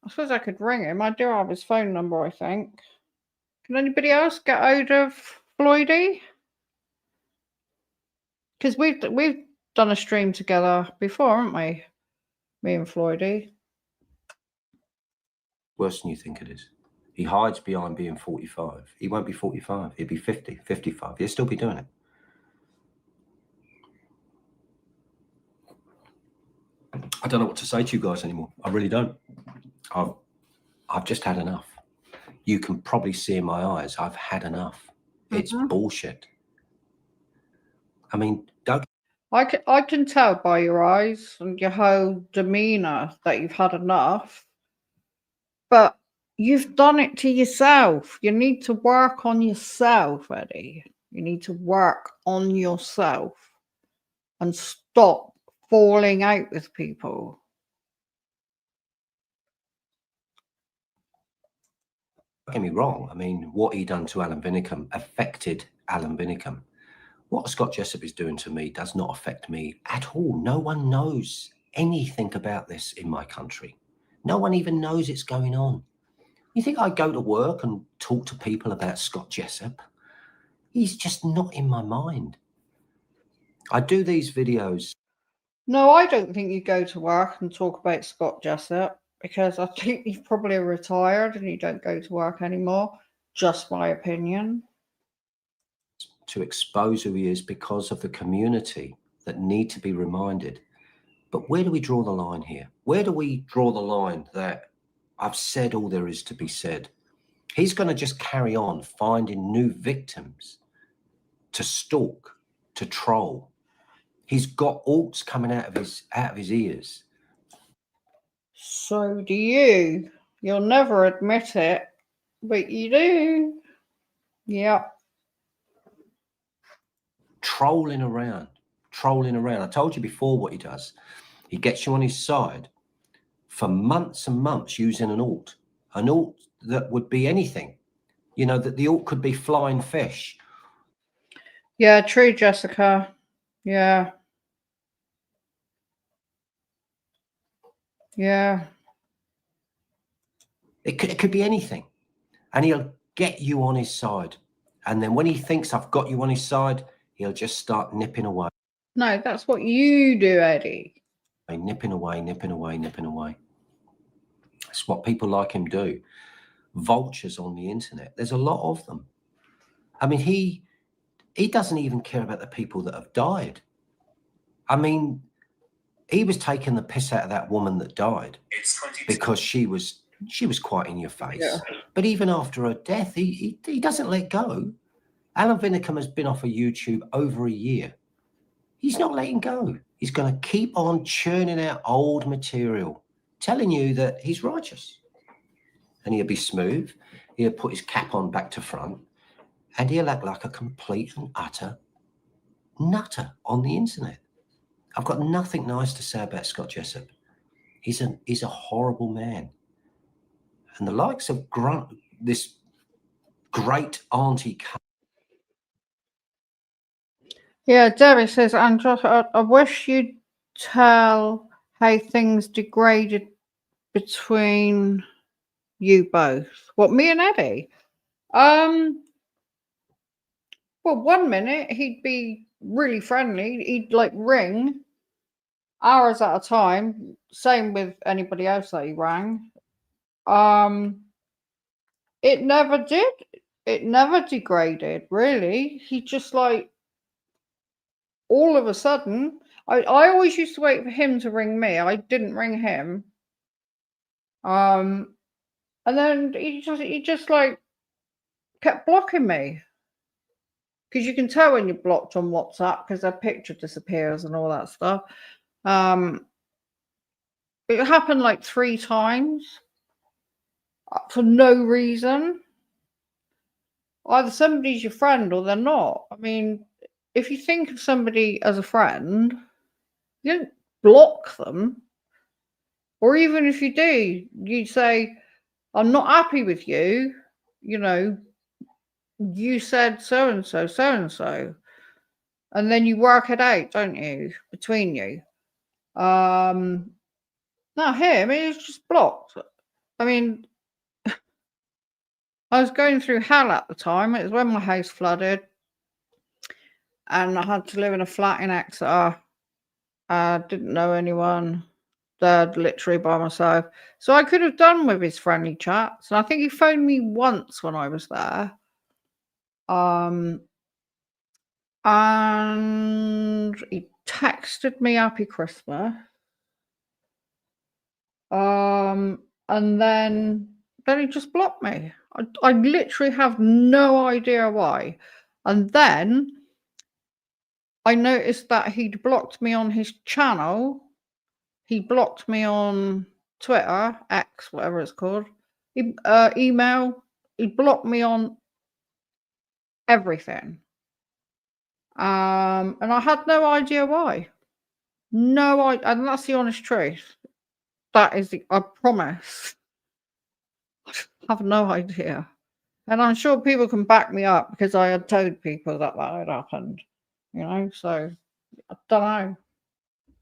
suppose I could ring him. I do have his phone number, I think. Can anybody else get out of Floydy? Because we've done a stream together before, haven't we? Me and Floydy. Worse than you think it is. He hides behind being 45. He won't be 45. He'll be 50, 55. He'll still be doing it. I don't know what to say to you guys anymore. I really don't. I've just had enough. You can probably see in my eyes, I've had enough. It's bullshit. I mean, don't. I can tell by your eyes and your whole demeanour that you've had enough. But you've done it to yourself. You need to work on yourself, Eddie. You need to work on yourself and stop falling out with people. Don't get me wrong. I mean, what he done to Alan Vinnicum affected Alan Vinnicum. What Scott Jessup is doing to me does not affect me at all. No one knows anything about this in my country. No one even knows it's going on. You think I go to work and talk to people about Scott Jessup? He's just not in my mind. I do these videos. No, I don't think you go to work and talk about Scott Jessup because I think he's probably retired and you don't go to work anymore. Just my opinion. To expose who he is because of the community that need to be reminded. But where do we draw the line here? Where do we draw the line that I've said all there is to be said? He's going to just carry on finding new victims to stalk, to troll. He's got alts coming out of his ears. So do you. You'll never admit it, but you do. Yeah. Trolling around. I told you before what he does. He gets you on his side for months and months using an alt that would be anything. You know, that the alt could be flying fish. Yeah, true, Jessica. Yeah. Yeah. It could be anything. And he'll get you on his side. And then when he thinks I've got you on his side, he'll just start nipping away. No, that's what you do, Eddie. Nipping away. That's what people like him do. Vultures on the internet. There's a lot of them. I mean, he doesn't even care about the people that have died. I mean, he was taking the piss out of that woman that died because she was quite in your face. Yeah. But even after her death, he doesn't let go. Alan Vinnicum has been off of YouTube over a year. He's not letting go. He's going to keep on churning out old material, telling you that he's righteous. And he'll be smooth. He'll put his cap on back to front. And he'll act like a complete and utter nutter on the internet. I've got nothing nice to say about Scott Jessup. He's a horrible man. And the likes of this great auntie. Yeah, Debbie says, Andros, I wish you'd tell how things degraded between you both. What, me and Eddie? Well, 1 minute he'd be really friendly. He'd like ring hours at a time. Same with anybody else that he rang. It never did. It never degraded, really. He just like all of a sudden. I always used to wait for him to ring me. I didn't ring him. And then he just like kept blocking me. Because you can tell when you're blocked on WhatsApp because their picture disappears and all that stuff. It happened like 3 times for no reason. Either somebody's your friend or they're not. I mean, if you think of somebody as a friend, you don't block them. Or even if you do, you say, I'm not happy with you. You know, you said so-and-so, so-and-so. And then you work it out, don't you, between you. Now him, he's just blocked. I mean, I was going through hell at the time. It was when my house flooded. And I had to live in a flat in Exeter. I didn't know anyone. There, literally by myself. So I could have done with his friendly chats. And I think he phoned me once when I was there. And he texted me Happy Christmas. And then he just blocked me. I literally have no idea why. And then I noticed that he'd blocked me on his channel. He blocked me on Twitter, X, whatever it's called. Email. He blocked me on everything. And I had no idea why. No idea. And that's the honest truth. That is I promise. I have no idea. And I'm sure people can back me up because I had told people that had happened. You know, so I don't know.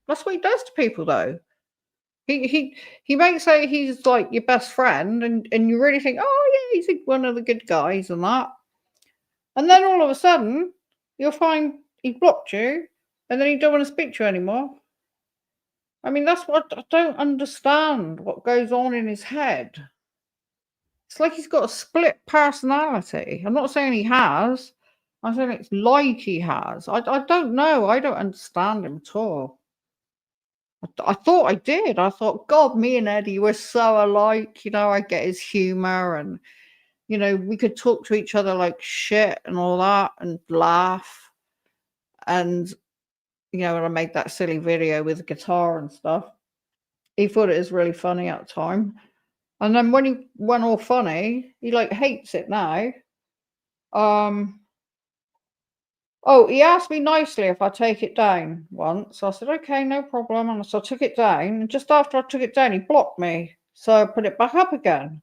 That's what he does to people, though. He may say he's like your best friend, and you really think, oh yeah, he's one of the good guys and that. And then all of a sudden, you'll find he blocked you, and then he don't want to speak to you anymore. I mean, that's what I don't understand. What goes on in his head? It's like he's got a split personality. I'm not saying he has. I'm saying it's like he has. I don't know. I don't understand him at all. I thought I did. I thought, God, me and Eddie were so alike. You know, I get his humor and, you know, we could talk to each other like shit and all that and laugh. And, you know, when I made that silly video with the guitar and stuff, he thought it was really funny at the time. And then when he went all funny, he like hates it now. Oh, he asked me nicely if I take it down once. So I said, okay, no problem. And so I took it down. And just after I took it down, he blocked me. So I put it back up again.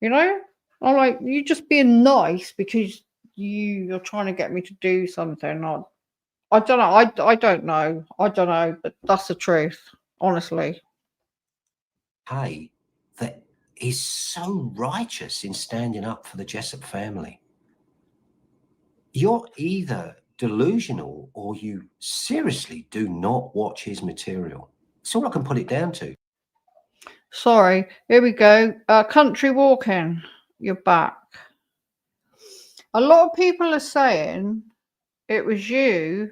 You know? I'm like, you just being nice because you're trying to get me to do something. I don't know. I don't know. I don't know. But that's the truth, honestly. Hey, that is so righteous in standing up for the Jessup family. You're either delusional or you seriously do not watch his material. That's all I can put it down to. Sorry. Here we go. Country walking. You're back. A lot of people are saying it was you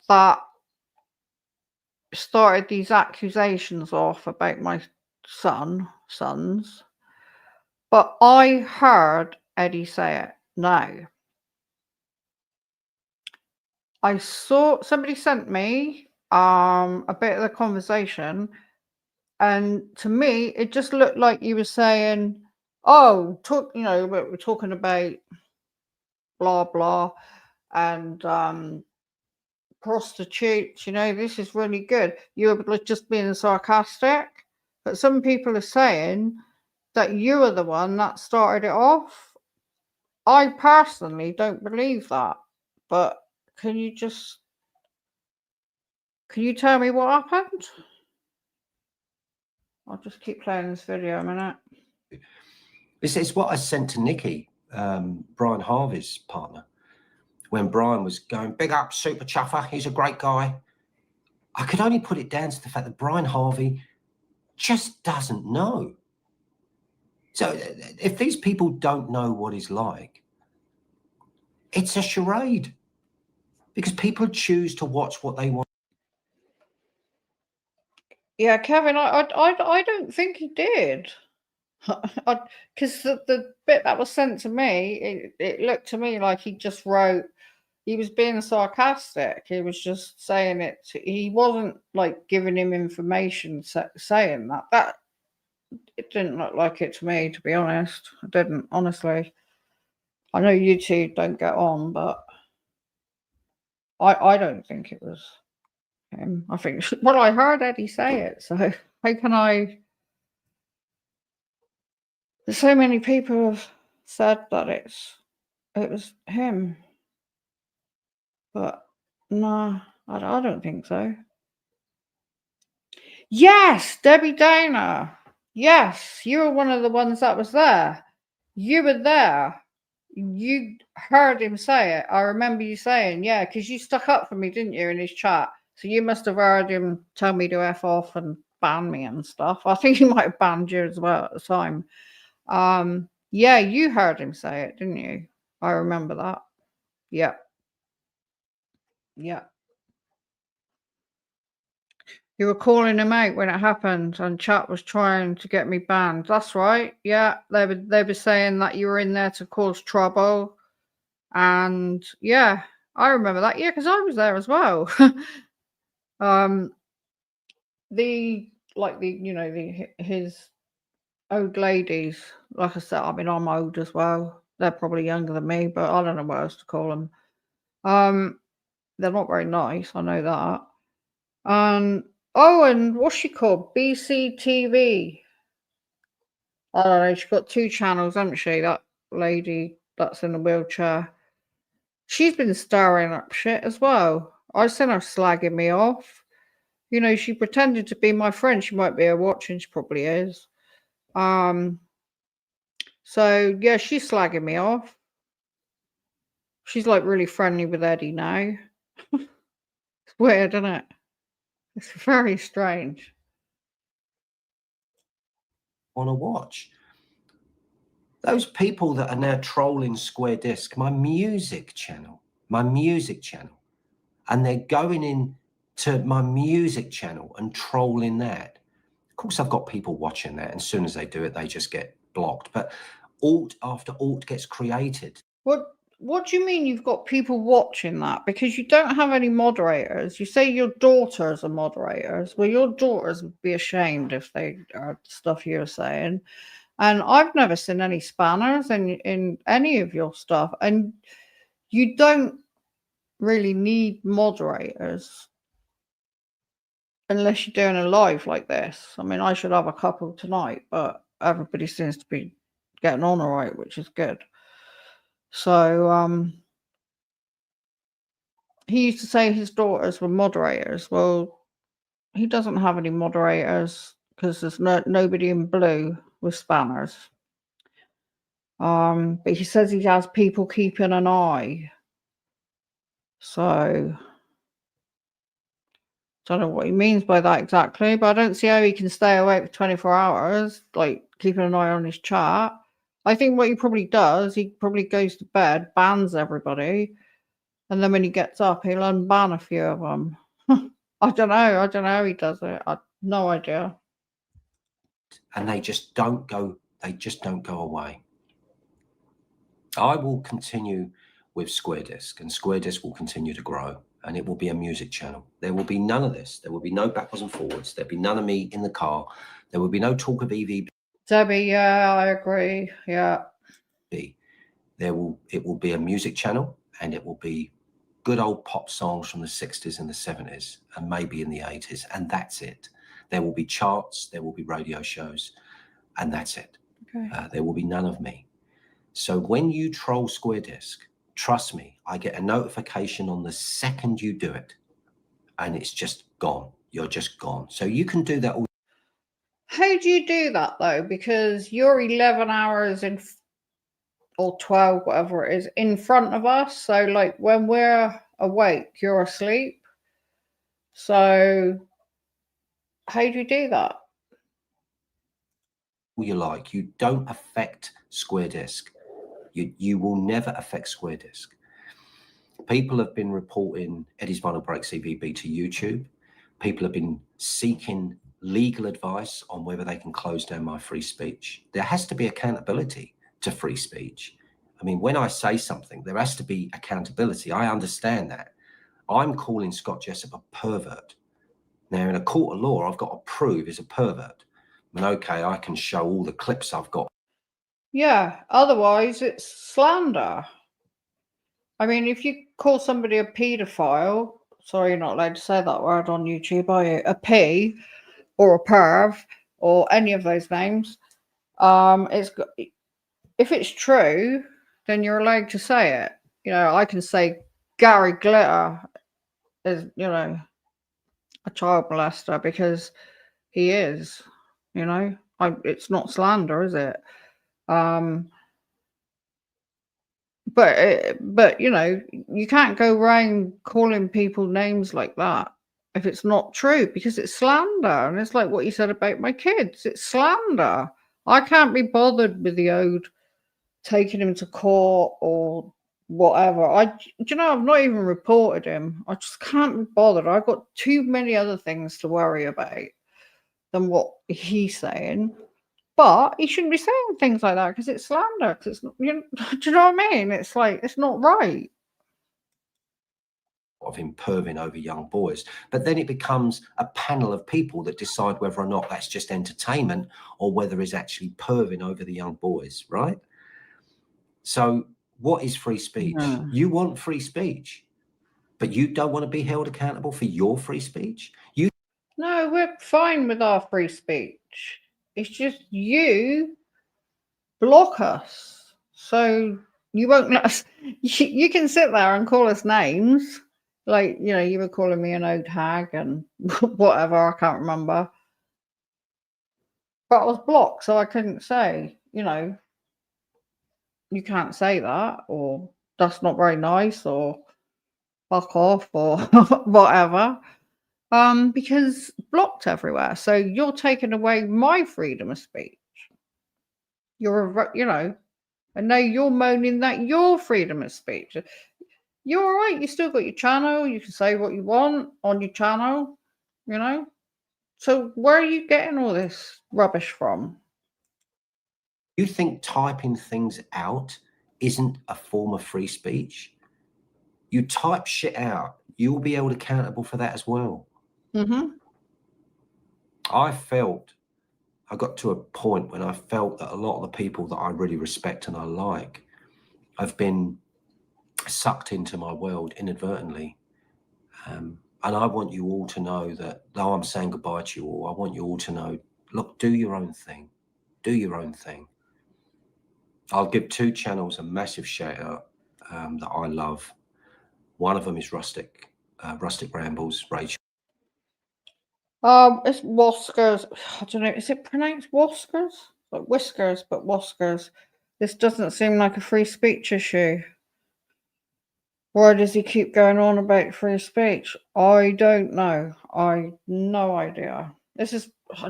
that started these accusations off about my sons. But I heard Eddie say it now. I saw somebody sent me a bit of the conversation, and to me it just looked like you were saying, oh, you know, we're talking about blah blah and prostitutes, you know, this is really good. You were just being sarcastic. But some people are saying that you are the one that started it off. I personally don't believe that, but can you tell me what happened? I'll just keep playing this video a minute. This is what I sent to Nikki, Brian Harvey's partner, when Brian was going, big up, super chuffer, he's a great guy. I could only put it down to the fact that Brian Harvey just doesn't know. So if these people don't know what he's like, it's a charade, because people choose to watch what they want. Yeah, Kevin, I don't think he did. Because the bit that was sent to me, it looked to me like he just wrote, he was being sarcastic. He was just saying it. He wasn't like giving him information saying that. It didn't look like it to me, to be honest. I didn't, honestly. I know you two don't get on, but I don't think it was him. I think, well, I heard Eddie say it, so how can I? So many people have said that it was him, but no, I don't think so. Yes, Debbie Downer. Yes, you were one of the ones that was there. You were there. You heard him say it. I remember you saying, yeah, because you stuck up for me, didn't you, in his chat? So you must have heard him tell me to F off and ban me and stuff. I think he might have banned you as well at the time. Yeah, you heard him say it, didn't you? I remember that. Yeah. Yeah. You were calling him out when it happened, and chat was trying to get me banned. That's right. Yeah, they were saying that you were in there to cause trouble, and yeah, I remember that. Yeah, because I was there as well. His old ladies. Like I said, I mean, I'm old as well. They're probably younger than me, but I don't know what else to call them. They're not very nice. I know that. And what's she called? BCTV. I don't know. She's got 2 channels, hasn't she? That lady that's in a wheelchair. She's been stirring up shit as well. I seen her slagging me off. You know, she pretended to be my friend. She might be here watching. She probably is. So yeah, she's slagging me off. She's like really friendly with Eddie now. It's weird, isn't it? It's very strange. Want to watch those people that are now trolling Square Disc, my music channel, and they're going in to my music channel and trolling that. Of course, I've got people watching that, and as soon as they do it, they just get blocked. But alt after alt gets created. What do you mean you've got people watching that? Because you don't have any moderators. You say your daughters are moderators. Well, your daughters would be ashamed if they are stuff you're saying. And I've never seen any spanners in any of your stuff. And you don't really need moderators unless you're doing a live like this. I mean, I should have a couple tonight, but everybody seems to be getting on all right, which is good. So he used to say his daughters were moderators. Well, he doesn't have any moderators because there's nobody in blue with spanners. But he says he has people keeping an eye. So don't know what he means by that exactly, but I don't see how he can stay awake for 24 hours, like keeping an eye on his chat. I think what he probably does, he probably goes to bed, bans everybody, and then when he gets up, he'll unban a few of them. I don't know how he does it. I have no idea. And they just don't go away. I will continue with Square Disc, and Square Disc will continue to grow, and it will be a music channel. There will be none of this. There will be no backwards and forwards. There'll be none of me in the car. There will be no talk of EV. Debbie, yeah, I agree. Yeah. It will be a music channel, and it will be good old pop songs from the 60s and the 70s, and maybe in the 80s, and that's it. There will be charts, there will be radio shows, and that's it. Okay. There will be none of me. So when you troll Square Disc, trust me, I get a notification on the second you do it, and it's just gone. You're just gone. So you can do that all. How do you do that though? Because you're 11 hours in, or 12, whatever it is, in front of us. So like when we're awake, you're asleep. So how do you do that? You like, you don't affect Square Disc. You will never affect Square Disc. People have been reporting Eddie's Vinyl Breaks EVB to YouTube. People have been seeking legal advice on whether they can close down my free speech. There has to be accountability to free speech. I mean, when I say something, there has to be accountability. I understand that. I'm calling Scott Jessup a pervert. Now, in a court of law, I've got to prove he's a pervert. I mean, okay, I can show all the clips I've got. Yeah, otherwise it's slander. I mean, if you call somebody a paedophile, sorry, you're not allowed to say that word on YouTube, are you? A P or a perv or any of those names, if it's true, then you're allowed to say it. You know, I can say Gary Glitter is, you know, a child molester because he is, you know. It's not slander, is it? But you know, you can't go around calling people names like that if it's not true, because it's slander. And it's like what you said about my kids, it's slander. I can't be bothered with the old taking him to court or whatever. Do you know, I've not even reported him. I just can't be bothered. I've got too many other things to worry about than what he's saying. But he shouldn't be saying things like that because it's slander. Because it's not, you know, do you know what I mean? It's like, it's not right. Of him perving over young boys, but then it becomes a panel of people that decide whether or not that's just entertainment or whether he's actually perving over the young boys, right? So what is free speech? Yeah. You want free speech, but you don't want to be held accountable for your free speech. No, we're fine with our free speech. It's just you block us. So you won't let us. You can sit there and call us names. Like, you know, you were calling me an old hag and whatever, I can't remember. But I was blocked, so I couldn't say, you know, you can't say that, or that's not very nice, or fuck off, or whatever. Because blocked everywhere. So you're taking away my freedom of speech. You know, and now you're moaning that your freedom of speech. You're all right. You still got your channel. You can say what you want on your channel, you know. So where are you getting all this rubbish from? You think typing things out isn't a form of free speech? You type shit out, you'll be held accountable for that as well. Mm-hmm. I got to a point when I felt that a lot of the people that I really respect and I like have been sucked into my world inadvertently. And I want you all to know that though I'm saying goodbye to you all, I want you all to know, look, do your own thing. Do your own thing. I'll give two channels a massive shout out that I love. One of them is Rustic Rambles, Rachel. It's Whiskers. I don't know. Is it pronounced Whiskers? Like Whiskers, but Whiskers. This doesn't seem like a free speech issue. Why does he keep going on about free speech? I don't know. No idea. I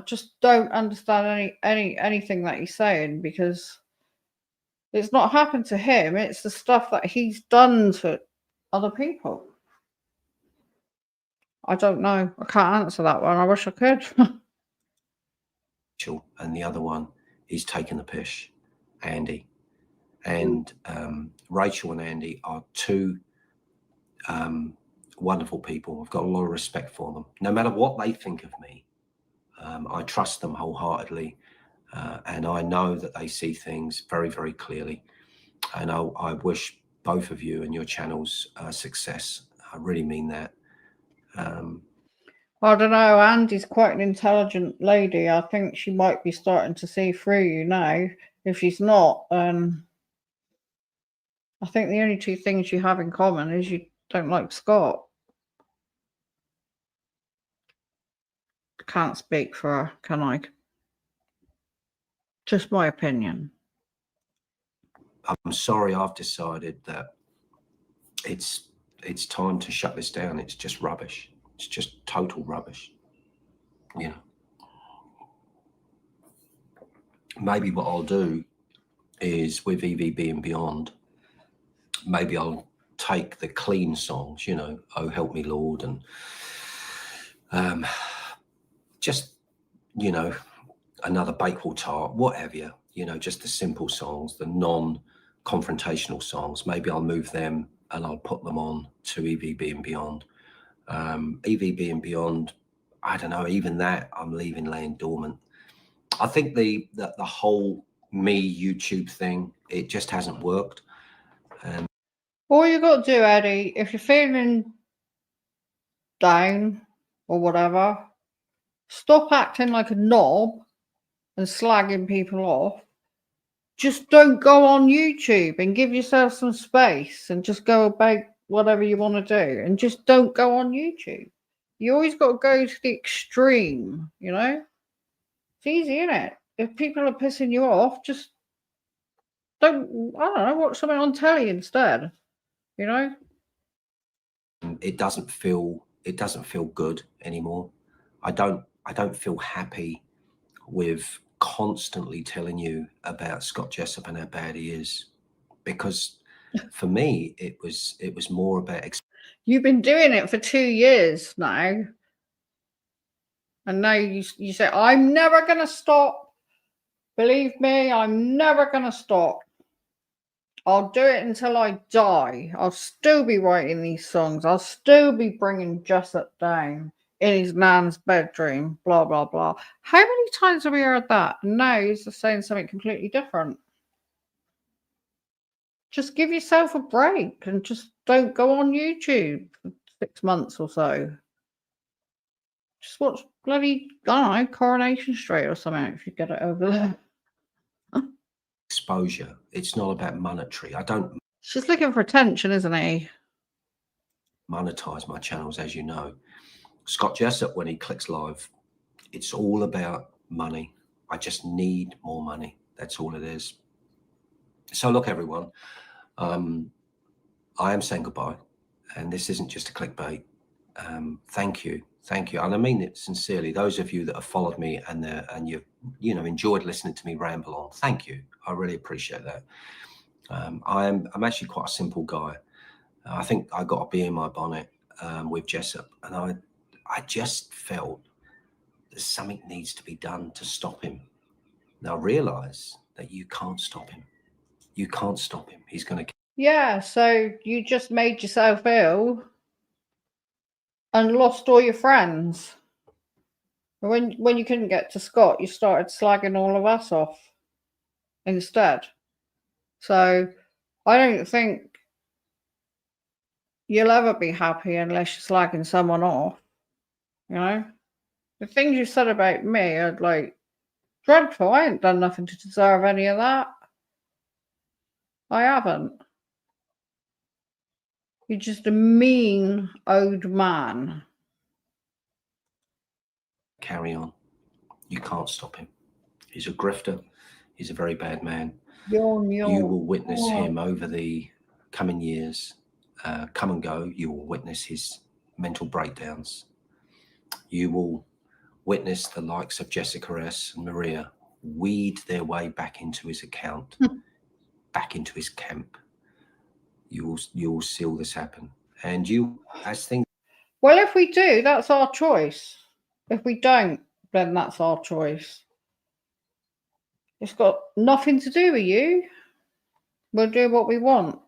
just don't understand anything that he's saying, because it's not happened to him. It's the stuff that he's done to other people. I don't know. I can't answer that one. I wish I could. And the other one is Taking the Pish, Andy. And Rachel and Andy are two wonderful people. I've got a lot of respect for them. No matter what they think of me, I trust them wholeheartedly. And I know that they see things very, very clearly. And I wish both of you and your channels success. I really mean that. I don't know. Andy's quite an intelligent lady. I think she might be starting to see through you now. If she's not, I think the only two things you have in common is you don't like Scott. Can't speak for her, can I? Just my opinion. I'm sorry, I've decided that it's time to shut this down. It's just rubbish. It's just total rubbish. You know, maybe what I'll do is with EVB and beyond, maybe I'll take the clean songs, you know, Oh Help Me Lord, and just, you know, another Bakewell Tart, whatever, you know, just the simple songs, the non-confrontational songs. Maybe I'll move them and I'll put them on to EVB and beyond. EVB and beyond, I don't know, even that I'm leaving laying dormant. I think the whole me YouTube thing, it just hasn't worked. And all you got to do, Eddie, if you're feeling down or whatever, stop acting like a knob and slagging people off. Just don't go on YouTube and give yourself some space and just go about whatever you want to do, and just don't go on YouTube. You always got to go to the extreme, you know? It's easy, isn't it? If people are pissing you off, just don't, I don't know, watch something on telly instead, you know? it doesn't feel good anymore. I don't feel happy with constantly telling you about Scott Jessup and how bad he is, because for me it was more about You've been doing it for 2 years now, and now you say, I'm never going to stop. Believe me, I'm never going to stop. I'll do it until I die. I'll still be writing these songs. I'll still be bringing Jessup down in his nan's bedroom, blah, blah, blah. How many times have we heard that? And now he's just saying something completely different. Just give yourself a break and just don't go on YouTube for 6 months or so. Just watch bloody, I don't know, Coronation Street or something if you get it over there. exposure. It's not about monetary. I don't She's looking for attention, isn't he? monetize my channels, as you know. Scott Jessup, when he clicks live, it's all about money. I just need more money. That's all it is. So look, everyone, I am saying goodbye, and this isn't just a clickbait. Thank you, and I mean it sincerely. Those of you that have followed me and you've enjoyed listening to me ramble on, thank you. I really appreciate that. I'm actually quite a simple guy. I think I got a bee in my bonnet with Jessup, and I just felt that something needs to be done to stop him. Now realise that you can't stop him. You can't stop him. He's going to. Yeah, so you just made yourself ill and lost all your friends. When you couldn't get to Scott, you started slagging all of us off instead. So I don't think you'll ever be happy unless you're slagging someone off. You know? The things you said about me are like dreadful. I ain't done nothing to deserve any of that. I haven't. You're just a mean old man. Carry on. You can't stop him. He's a grifter. He's a very bad man. You will witness him over the coming years come and go. You will witness his mental breakdowns. You will witness the likes of Jessica S. and Maria weed their way back into his account, back into his camp. You will see all this happen. And you, as things. Well, if we do, that's our choice. If we don't, then that's our choice. It's got nothing to do with you. We'll do what we want.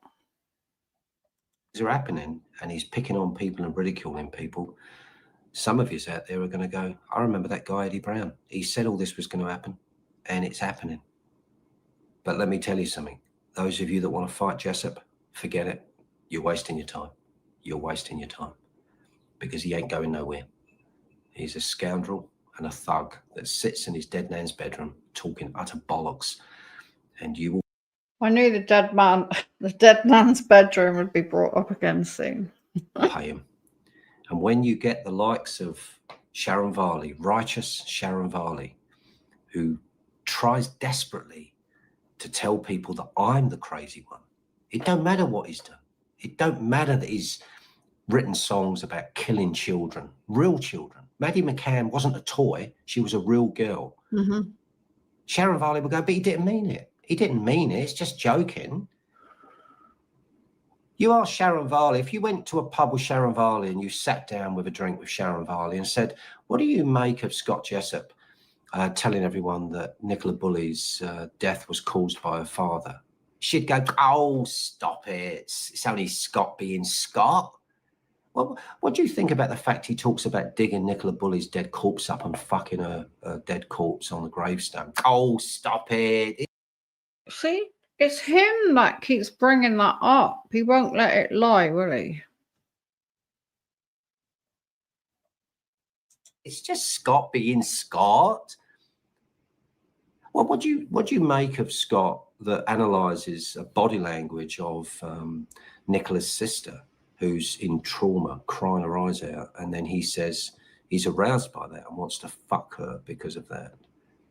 Are happening, and he's picking on people and ridiculing people. Some of yous out there are going to go, I remember that guy Eddie Brown. He said all this was going to happen, and it's happening. But let me tell you something. Those of you that want to fight Jessup, forget it. You're wasting your time. You're wasting your time, because he ain't going nowhere. He's a scoundrel and a thug that sits in his dead man's bedroom talking utter bollocks, and you will. I knew the dead man's bedroom would be brought up again soon. Pay him. And when you get the likes of Sharon Varley, righteous Sharon Varley, who tries desperately to tell people that I'm the crazy one, it don't matter what he's done. It don't matter that he's written songs about killing children, real children. Maddie McCann wasn't a toy. She was a real girl. Mm-hmm. Sharon Varley would go, but he didn't mean it. He didn't mean it. It's just joking. You ask Sharon Varley, if you went to a pub with Sharon Varley and you sat down with a drink with Sharon Varley and said, what do you make of Scott Jessup telling everyone that Nicola Bulley's death was caused by her father? She'd go, oh, stop it. It's only Scott being Scott. Well, what do you think about the fact he talks about digging Nicola Bulley's dead corpse up and fucking her dead corpse on the gravestone? Oh, stop it. See, it's him that keeps bringing that up. He won't let it lie, will he? It's just Scott being Scott. Well, what do you make of Scott that analyses body language of Nicola's sister, who's in trauma, crying her eyes out, and then he says he's aroused by that and wants to fuck her because of that?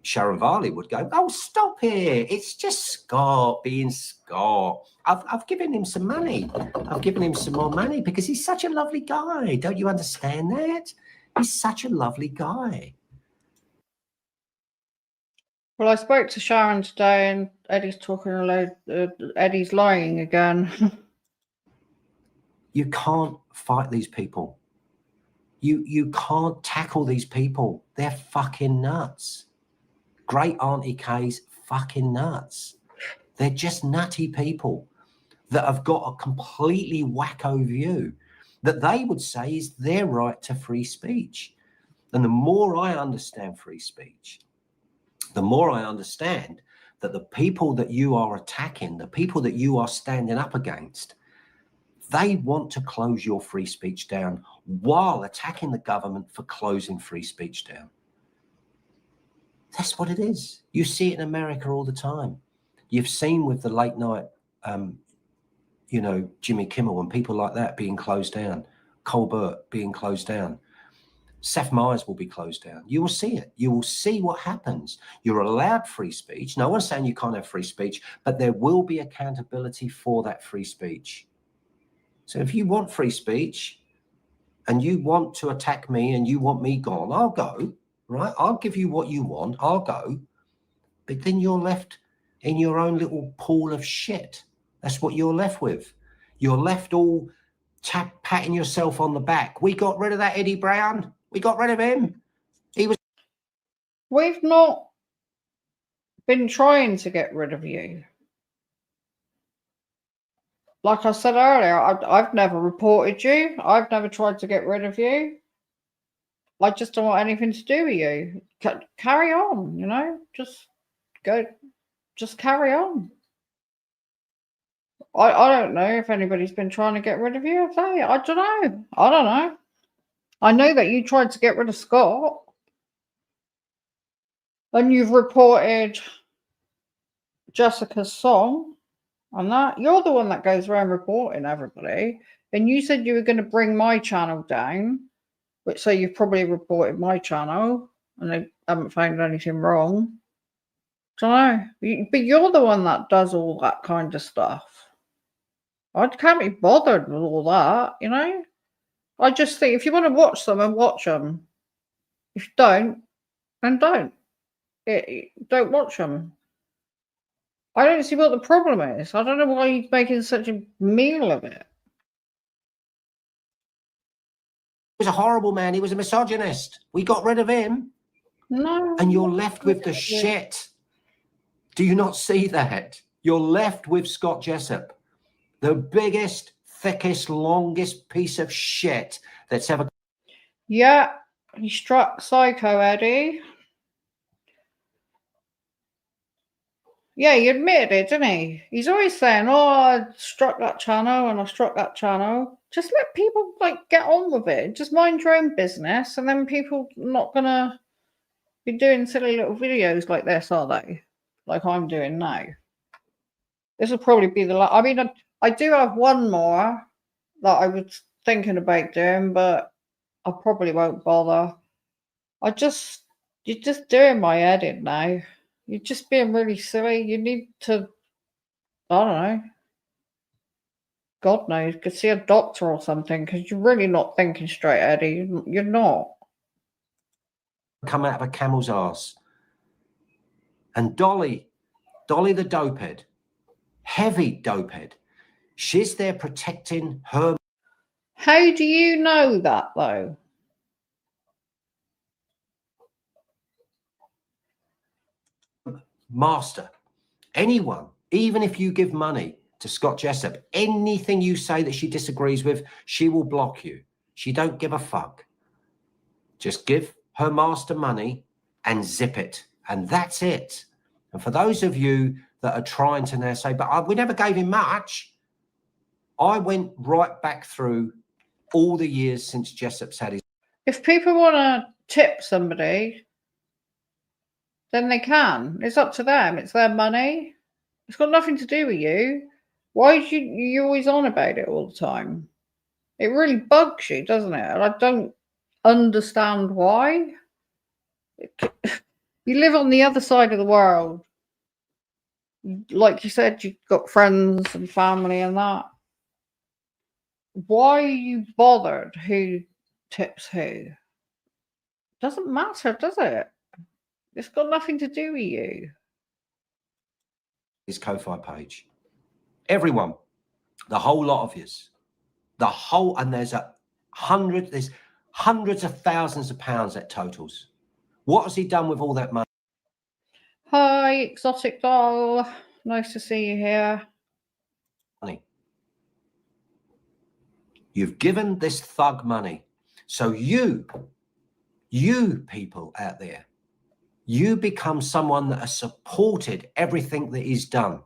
Sharon Varley would go, oh, stop it. It's just Scott being Scott. I've given him some money. I've given him some more money because he's such a lovely guy. Don't you understand that? He's such a lovely guy. Well, I spoke to Sharon today and Eddie's talking a load. Eddie's lying again. You can't fight these people. You can't tackle these people. They're fucking nuts. Great Auntie Kay's fucking nuts. They're just nutty people that have got a completely wacko view that they would say is their right to free speech. And the more I understand free speech, the more I understand that the people that you are attacking, the people that you are standing up against, they want to close your free speech down while attacking the government for closing free speech down. That's what it is. You see it in America all the time. You've seen with the late night, Jimmy Kimmel and people like that being closed down, Colbert being closed down. Seth Meyers will be closed down. You will see it. You will see what happens. You're allowed free speech. No one's saying you can't have free speech, but there will be accountability for that free speech. So if you want free speech and you want to attack me and you want me gone, I'll go, right? I'll give you what you want. I'll go. But then you're left in your own little pool of shit. That's what you're left with. You're left all patting yourself on the back. We got rid of that Eddie Brown. We got rid of him. We've not been trying to get rid of you. Like I said earlier, I've never reported you. I've never tried to get rid of you. I just don't want anything to do with you. Carry on, just go, just carry on. I don't know if anybody's been trying to get rid of you. I don't know. I don't know. I know that you tried to get rid of Scott. And you've reported Jessica's song on that. You're the one that goes around reporting everybody. And you said you were going to bring my channel down. So you've probably reported my channel. And they haven't found anything wrong. Don't know. But you're the one that does all that kind of stuff. I can't be bothered with all that, I just think if you want to watch them, and watch them. If you don't, then don't. Don't watch them. I don't see what the problem is. I don't know why you're making such a meal of it. He was a horrible man. He was a misogynist. We got rid of him. No. And you're left with the shit. Do you not see that? You're left with Scott Jessup. The biggest, thickest, longest piece of shit that's ever. Yeah, he struck Psycho Eddie. Yeah, he admitted it, didn't he? He's always saying, oh, I struck that channel and I struck that channel. Just let people, get on with it. Just mind your own business. And then people not going to be doing silly little videos like this, are they? Like I'm doing now. This will probably be the last. I mean, I do have one more that I was thinking about doing, but I probably won't bother. You're just doing my head in now. You're just being really silly. You need to, I don't know. God knows, could see a doctor or something, because you're really not thinking straight, Eddie. You're not. Come out of a camel's arse. And Dolly the dopehead, heavy dopehead, she's there protecting her. How do you know that, though? Master, anyone, even if you give money to Scott Jessup, anything you say that she disagrees with, she will block you. She don't give a fuck. Just give her master money and zip it. And that's it. And for those of you that are trying to now say, but we never gave him much. I went right back through all the years since Jessup's had his. If people want to tip somebody, then they can. It's up to them. It's their money. It's got nothing to do with you. Why are you always on about it all the time? It really bugs you, doesn't it? And I don't understand why. You live on the other side of the world. Like you said, you've got friends and family and that. Why are you bothered who tips who? Doesn't matter, does it? It's got nothing to do with you. His Ko-Fi page. Everyone, the whole lot of yous, and there's hundreds of thousands of pounds that totals. What has he done with all that money? Hi, Exotic Doll. Nice to see you here. You've given this thug money. So you people out there, you become someone that has supported everything that he's done.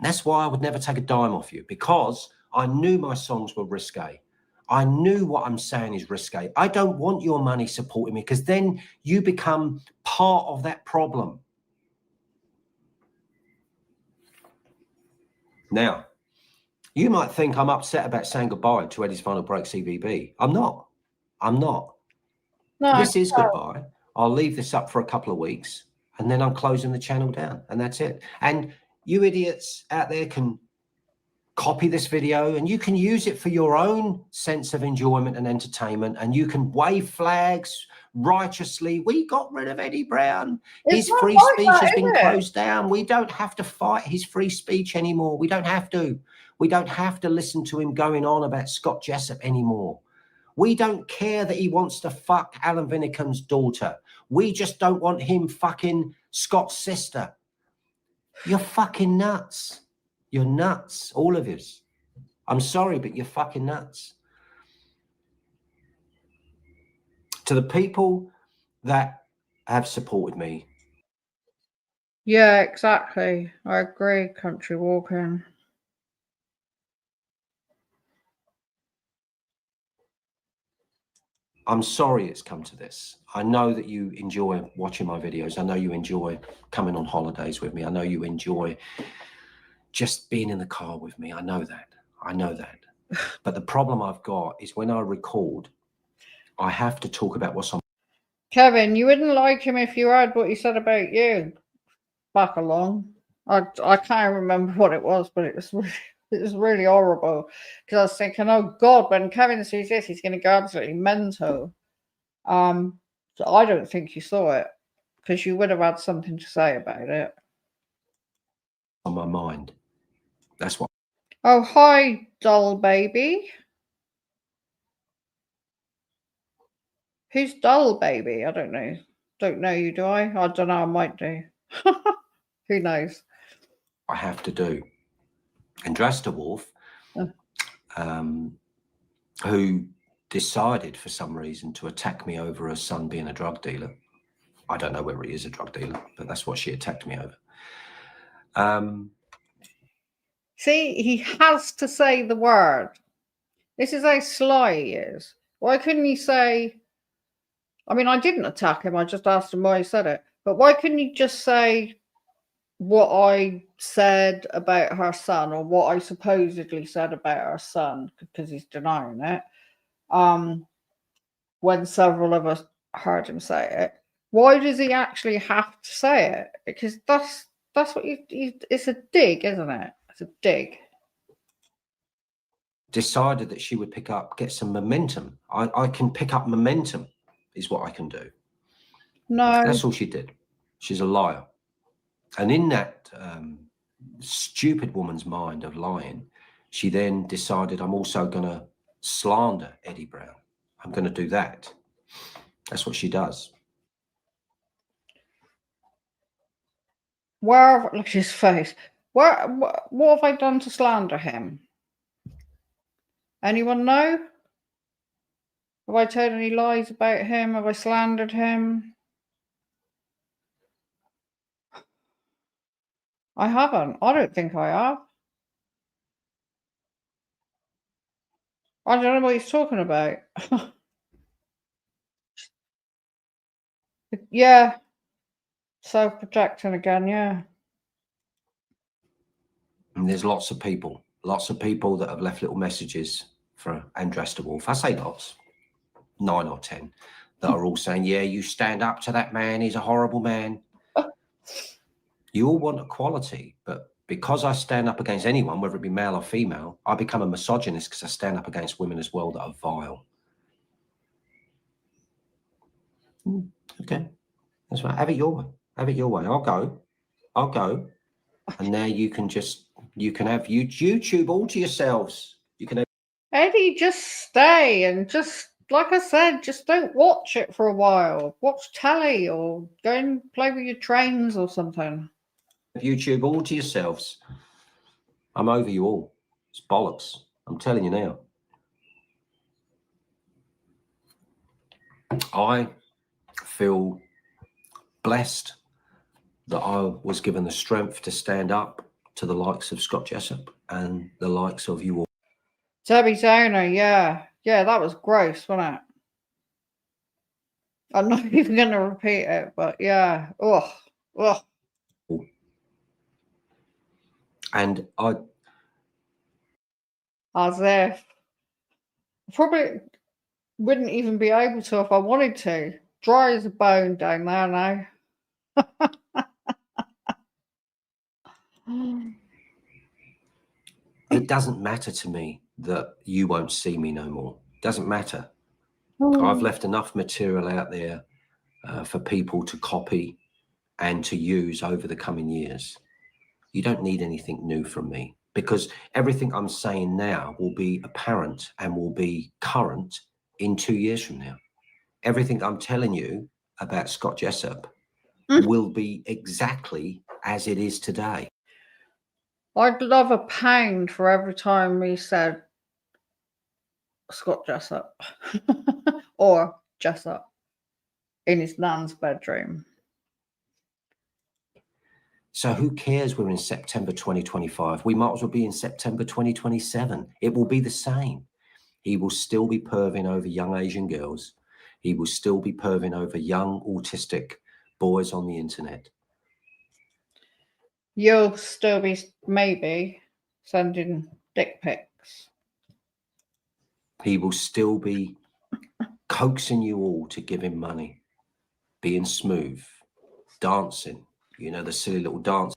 That's why I would never take a dime off you, because I knew my songs were risque. I knew what I'm saying is risque. I don't want your money supporting me, because then you become part of that problem. Now, you might think I'm upset about saying goodbye to Eddie's Final Break CBB. I'm not. No, this is goodbye. I'll leave this up for a couple of weeks, and then I'm closing the channel down, and that's it. And you idiots out there can copy this video, and you can use it for your own sense of enjoyment and entertainment, and you can wave flags righteously. We got rid of Eddie Brown. His free speech has been closed down. We don't have to fight his free speech anymore. We don't have to. We don't have to listen to him going on about Scott Jessup anymore. We don't care that he wants to fuck Alan Vinnicum's daughter. We just don't want him fucking Scott's sister. You're fucking nuts. You're nuts, all of you. I'm sorry, but you're fucking nuts. To the people that have supported me. Yeah, exactly. I agree, Country Walking. I'm sorry it's come to this. I know that you enjoy watching my videos. I know you enjoy coming on holidays with me. I know you enjoy just being in the car with me. I know that. But the problem I've got is when I record, I have to talk about what's on. Kevin, you wouldn't like him if you heard what he said about you back along. I can't remember what it was, but it was really horrible, because I was thinking, oh God, when Kevin sees this, he's going to go absolutely mental. So I don't think you saw it, because you would have had something to say about it. On my mind. That's what. Oh, hi, doll baby. Who's doll baby? I don't know. Don't know you, do I? I don't know. I might do. Who knows? I have to do. And Drasta Wolf, who decided for some reason to attack me over her son being a drug dealer. I don't know whether he is a drug dealer, but that's what she attacked me over. See, he has to say the word. This is how sly he is. Why couldn't he say, I mean, I didn't attack him. I just asked him why he said it. But why couldn't he just say what I said about her son, or what I supposedly said about her son, because he's denying it, when several of us heard him say it? Why does he actually have to say it? Because that's what it's a dig, isn't it? It's a dig. decided that she would get some momentum. I can pick up momentum is what I can do. No. That's all she did. She's a liar. And in that stupid woman's mind of lying, she then decided, I'm also going to slander Eddie Brown. I'm going to do that. That's what she does. Look at his face. What have I done to slander him? Anyone know? Have I told any lies about him? Have I slandered him? I haven't. I don't think I have. I don't know what he's talking about. Yeah. Self-protecting again, yeah. And there's lots of people that have left little messages for Andras de Wolf. I say lots, 9 or 10, that are all saying, yeah, you stand up to that man. He's a horrible man. You all want equality, but because I stand up against anyone, whether it be male or female, I become a misogynist because I stand up against women as well that are vile. Okay, that's right. Have it your way. Have it your way. I'll go. And now you can have YouTube all to yourselves. You can have Eddie, just stay and just, like I said, just don't watch it for a while. Watch telly or go and play with your trains or something. YouTube all to yourselves. I'm over you all. It's bollocks. I'm telling you now. I feel blessed that I was given the strength to stand up to the likes of Scott Jessup and the likes of you all. Debbie Downer, yeah. Yeah, that was gross, wasn't it? I'm not even going to repeat it, but yeah. Ugh. And As if. I probably wouldn't even be able to if I wanted to. Dry as a bone down there now. it doesn't matter to me that you won't see me no more. It doesn't matter. I've left enough material out there for people to copy and to use over the coming years. You don't need anything new from me, because everything I'm saying now will be apparent and will be current in 2 years from now. Everything I'm telling you about Scott Jessup will be exactly as it is today. I'd love £1 for every time we said Scott Jessup or Jessup in his nan's bedroom. So who cares? We're in September 2025. We might as well be in September 2027. It will be the same. He will still be perving over young Asian girls. He will still be perving over young autistic boys on the internet. You'll still be maybe sending dick pics. He will still be coaxing you all to give him money, being smooth, dancing, you know, the silly little dance.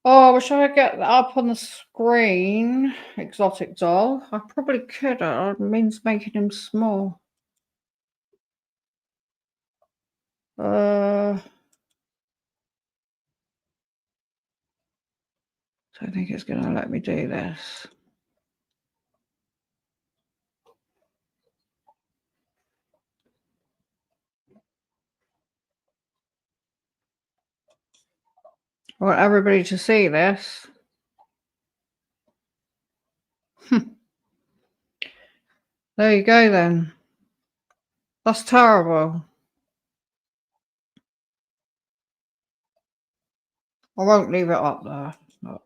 Oh, I wish I could get that up on the screen. Exotic doll. I probably could. It means making him small. I don't think it's going to let me do this. I want everybody to see this. There you go then. That's terrible. I won't leave it up there. But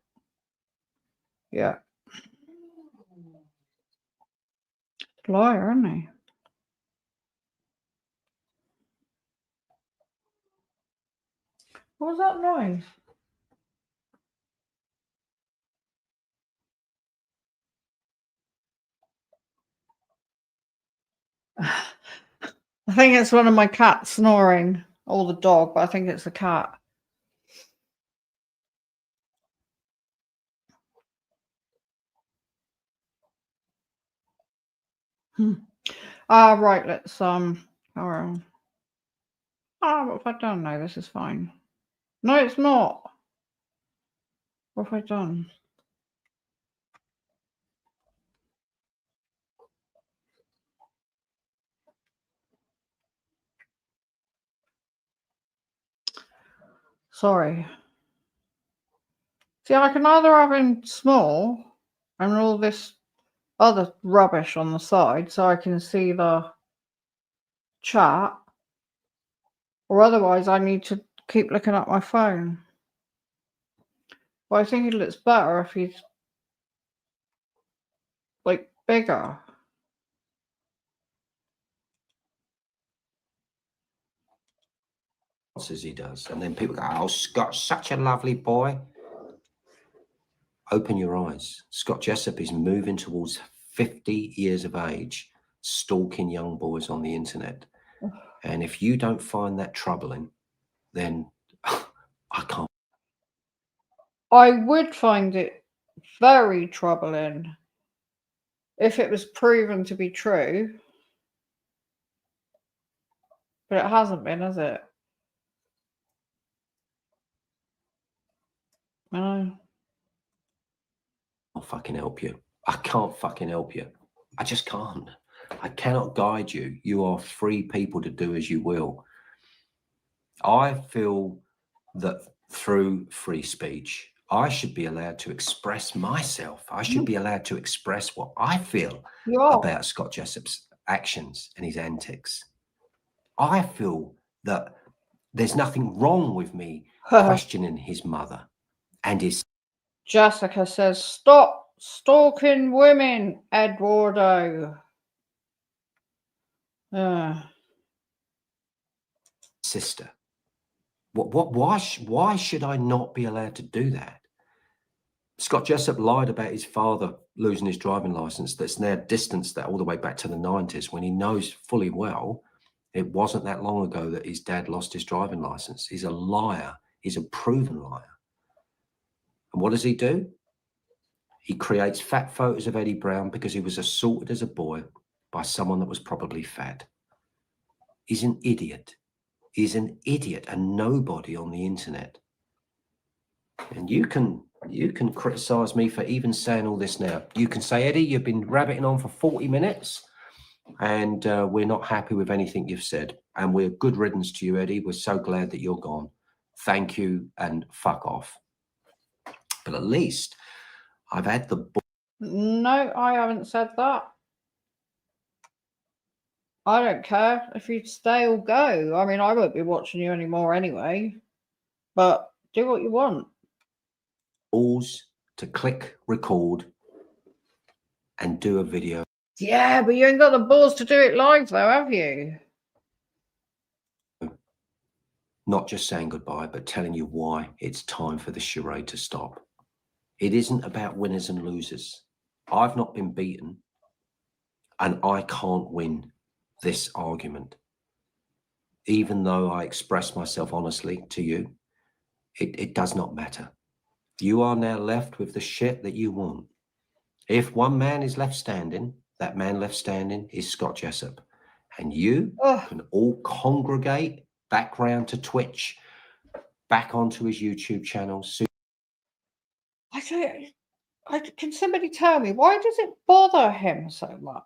yeah. Liar, isn't he? What was that noise? I think it's one of my cats snoring, or the dog, but I think it's the cat. Right, let's all right. What have I done? No, this is fine. No, it's not. What have I done? Sorry. See, I can either have him small and all this other rubbish on the side so I can see the chat, or otherwise I need to keep looking at my phone. But I think it looks better if he's like bigger. As he does, and then people go, "Oh, Scott's such a lovely boy." Open your eyes. Scott Jessup is moving towards 50 years of age, stalking young boys on the internet. And if you don't find that troubling, then I can't. I would find it very troubling if it was proven to be true. But it hasn't been, has it? I know. I'll fucking help you. I can't fucking help you. I just can't. I cannot guide you. You are free people to do as you will. I feel that through free speech, I should be allowed to express myself. I should be allowed to express what I feel about Scott Jessup's actions and his antics. I feel that there's nothing wrong with me questioning his mother and his... Jessica says, "Stop stalking women, Eduardo." sister. Why should I not be allowed to do that? Scott Jessup lied about his father losing his driving license. That's now distanced that all the way back to the 90s, when he knows fully well it wasn't that long ago that his dad lost his driving license. He's a liar. He's a proven liar. And what does he do? He creates fat photos of Eddie Brown because he was assaulted as a boy by someone that was probably fat. He's an idiot. He's an idiot, a nobody on the internet. And you can criticize me for even saying all this now. You can say, "Eddie, you've been rabbiting on for 40 minutes and we're not happy with anything you've said. And we're good riddance to you, Eddie. We're so glad that you're gone. Thank you and fuck off." But at least I've had the... No, I haven't said that. I don't care if you stay or go. I mean, I won't be watching you anymore anyway. But do what you want. balls to click record and do a video. Yeah, but you ain't got the balls to do it live though, have you? Not just saying goodbye, but telling you why it's time for the charade to stop. It isn't about winners and losers. I've not been beaten, and I can't win this argument. Even though I express myself honestly to you, it does not matter. You are now left with the shit that you want. If one man is left standing, that man left standing is Scott Jessup. And you can all congregate back round to Twitch, back onto his YouTube channel. Can somebody tell me, why does it bother him so much?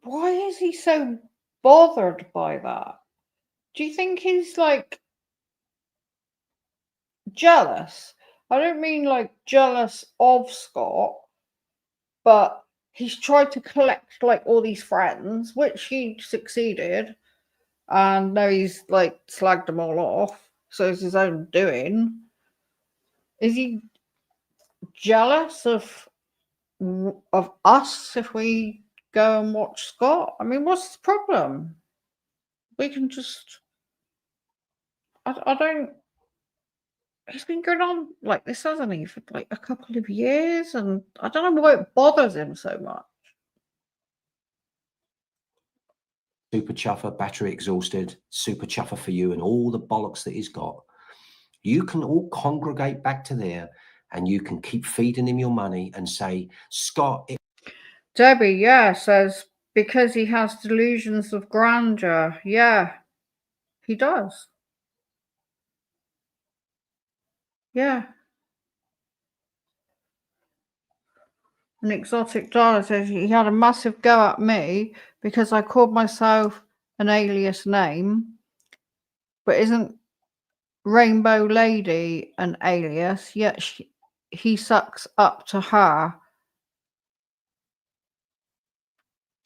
Why is he so bothered by that? Do you think he's like jealous? I don't mean like jealous of Scott, but he's tried to collect like all these friends, which he succeeded, and now he's like slagged them all off, so it's his own doing. Is he jealous of us if we go and watch Scott? I mean, what's the problem? We can just... I don't... He's been going on like this, hasn't he, for like a couple of years, and I don't know why it bothers him so much. Super chuffer, battery exhausted, super chuffer for you, and all the bollocks that he's got. You can all congregate back to there and you can keep feeding him your money and say, Scott. Debbie, yeah, says because he has delusions of grandeur. Yeah, he does. Yeah. An exotic dollar says he had a massive go at me because I called myself an alias name, but isn't Rainbow Lady an alias? Yet he sucks up to her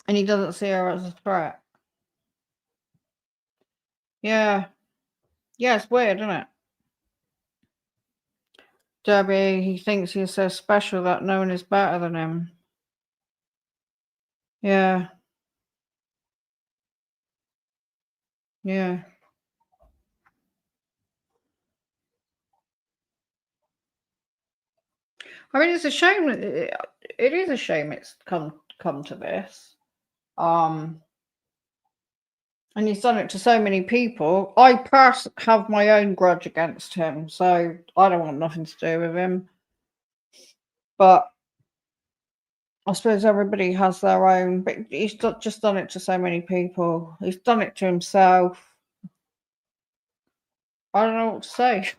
and he doesn't see her as a threat. Yeah. Yeah, it's weird, isn't it? Debbie, he thinks he's so special that no one is better than him. Yeah. Yeah. I mean, it's a shame. It is a shame it's come to this. And he's done it to so many people. I personally have my own grudge against him, so I don't want nothing to do with him. But I suppose everybody has their own. But he's just done it to so many people. He's done it to himself. I don't know what to say.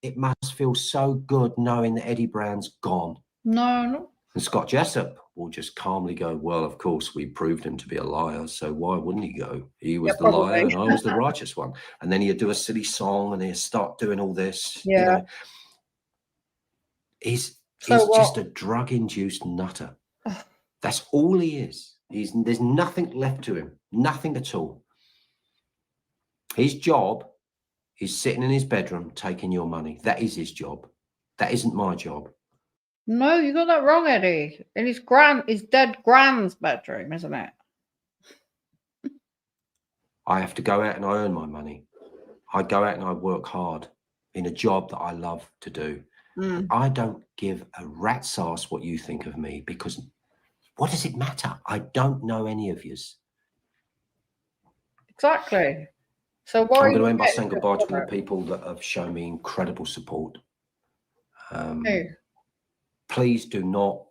It must feel so good knowing that Eddie Brown's gone. No. And Scott Jessup will just calmly go, well, of course, we proved him to be a liar, so why wouldn't he go? He was the liar and I was the righteous one. And then he'd do a silly song and he'd start doing all this. Yeah. You know, he's just a drug-induced nutter. That's all he is. There's nothing left to him. Nothing at all. His job is sitting in his bedroom taking your money. That is his job. That isn't my job. No, you got that wrong, Eddie. In his dead grand's bedroom, isn't it? I have to go out and I earn my money. I go out and I work hard in a job that I love to do. I don't give a rat's ass what you think of me, because what does it matter? I don't know any of yous. Exactly. So why I'm going to end by saying goodbye to all the people that have shown me incredible support. Please do not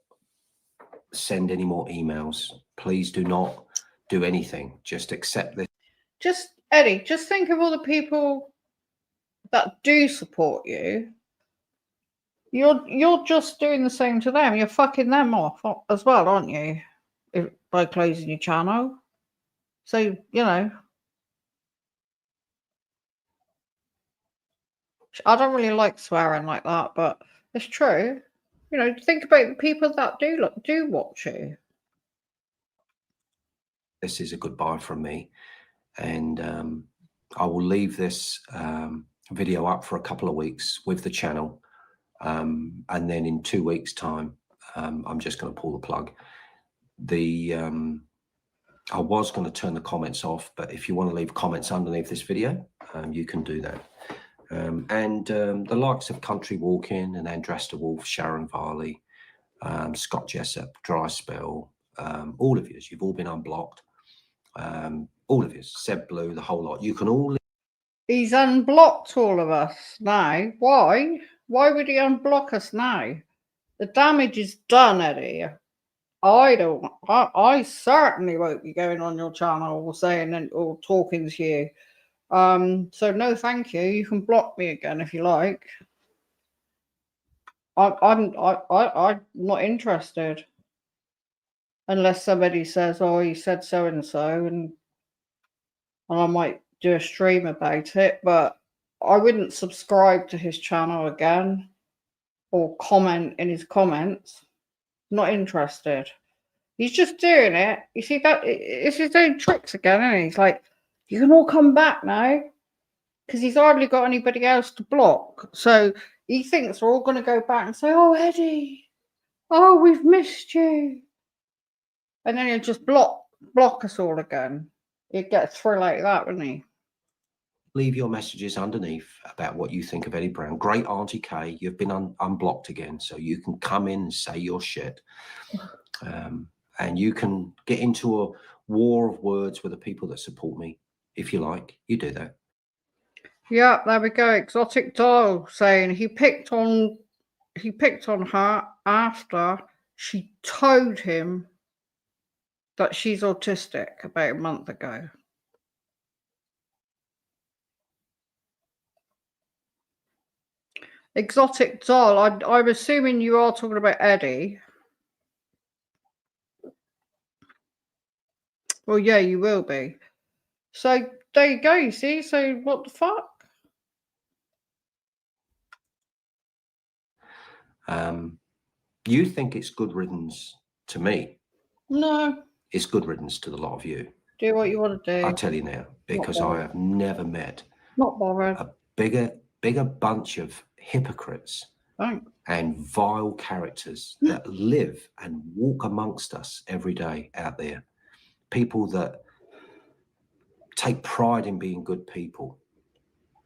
send any more emails. Please do not do anything. Just accept this. Just, Eddie, just think of all the people that do support you. You're just doing the same to them. You're fucking them off as well, aren't you? By closing your channel. So, you know, I don't really like swearing like that, but it's true. You know, think about the people that do watch you. This is a goodbye from me, and I will leave this video up for a couple of weeks with the channel, and then in 2 weeks' time, I'm just going to pull the plug. I was going to turn the comments off, but if you want to leave comments underneath this video, you can do that. The likes of Country Walking and Andrasta Wolf, Sharon Varley, Scott Jessup, Dry Spell, all of you, you've all been unblocked. All of you, Seb Blue, the whole lot. You can all. He's unblocked all of us now. Why? Why would he unblock us now? The damage is done, Eddie. I certainly won't be going on your channel or saying or talking to you. So no, thank you. You can block me again if you like. I'm not interested unless somebody says, "Oh, he said so and so," and I might do a stream about it. But I wouldn't subscribe to his channel again or comment in his comments. Not interested. He's just doing it. You see that it's his own tricks again, isn't he? He's like, you can all come back now, because he's hardly got anybody else to block. So he thinks we're all going to go back and say, "Oh, Eddie, oh, we've missed you," and then he'll just block us all again. He'd get through like that, wouldn't he? Leave your messages underneath about what you think of Eddie Brown. Great Auntie Kay, you've been unblocked again, so you can come in and say your shit. And you can get into a war of words with the people that support me. If you like, you do that. Yeah, there we go. Exotic doll saying he picked on her after she told him that she's autistic about a month ago. Exotic doll. I'm assuming you are talking about Eddie. Well, yeah, you will be. So there you go. You see. So what the fuck? You think it's good riddance to me. No. It's good riddance to the lot of you. Do what you want to do. I'll tell you now, because I have never met Not bothered. a bigger bunch of hypocrites Thanks. and vile characters that live and walk amongst us every day out there. People that take pride in being good people.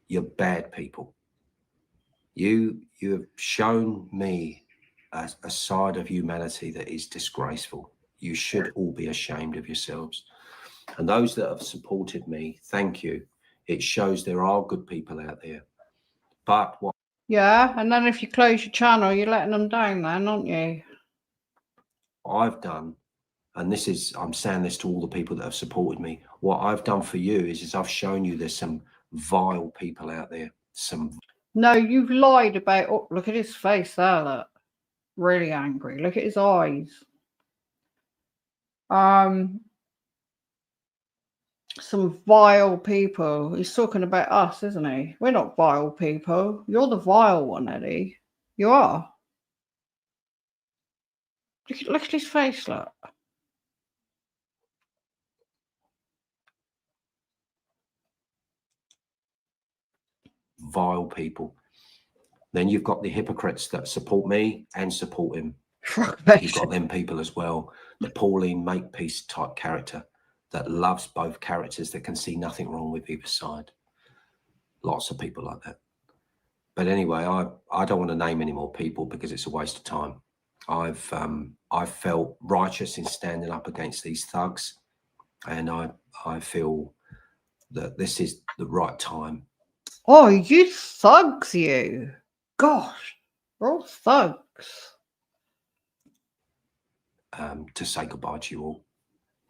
You're bad people. You have shown me a side of humanity that is disgraceful. You should all be ashamed of yourselves. And those that have supported me, thank you. It shows there are good people out there. But what? Yeah, and then if you close your channel, you're letting them down then, aren't you? I've done, and this is, I'm saying this to all the people that have supported me. What I've done for you is I've shown you there's some vile people out there. No, you've lied about. Oh, look at his face there. Look, really angry. Look at his eyes. Some vile people. He's talking about us, isn't he? We're not vile people. You're the vile one, Eddie. You are. Look at his face, look. Vile people. Then you've got the hypocrites that support me and support him. You've got them people as well. The Pauline Makepeace type character that loves both characters, that can see nothing wrong with either side. Lots of people like that. But anyway, I don't want to name any more people because it's a waste of time. I've felt righteous in standing up against these thugs, and I feel that this is the right time. Oh, you thugs, you. Gosh, we're all thugs. To say goodbye to you all.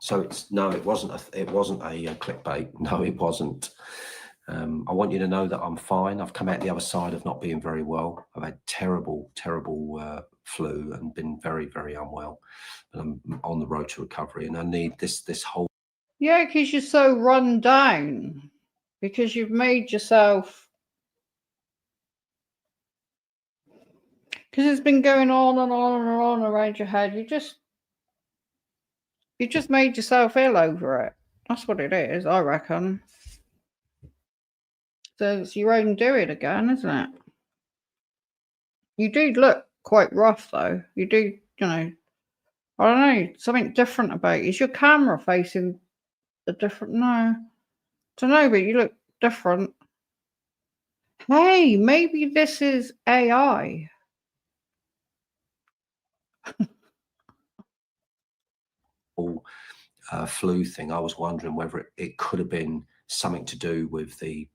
So it wasn't a clickbait. No, it wasn't. I want you to know that I'm fine. I've come out the other side of not being very well. I've had terrible flu and been very, very unwell. But I'm on the road to recovery, and I need this whole. Yeah, because you're so run down. Because you've made yourself. Because it's been going on and on and on around your head. You just made yourself ill over it. That's what it is, I reckon. So it's your own doing again, isn't it? You do look quite rough, though. You do, you know, I don't know, something different about you. Is your camera facing a different? No. I don't know, but you look different. Hey, maybe this is AI. Flu thing. I was wondering whether it could have been something to do with the,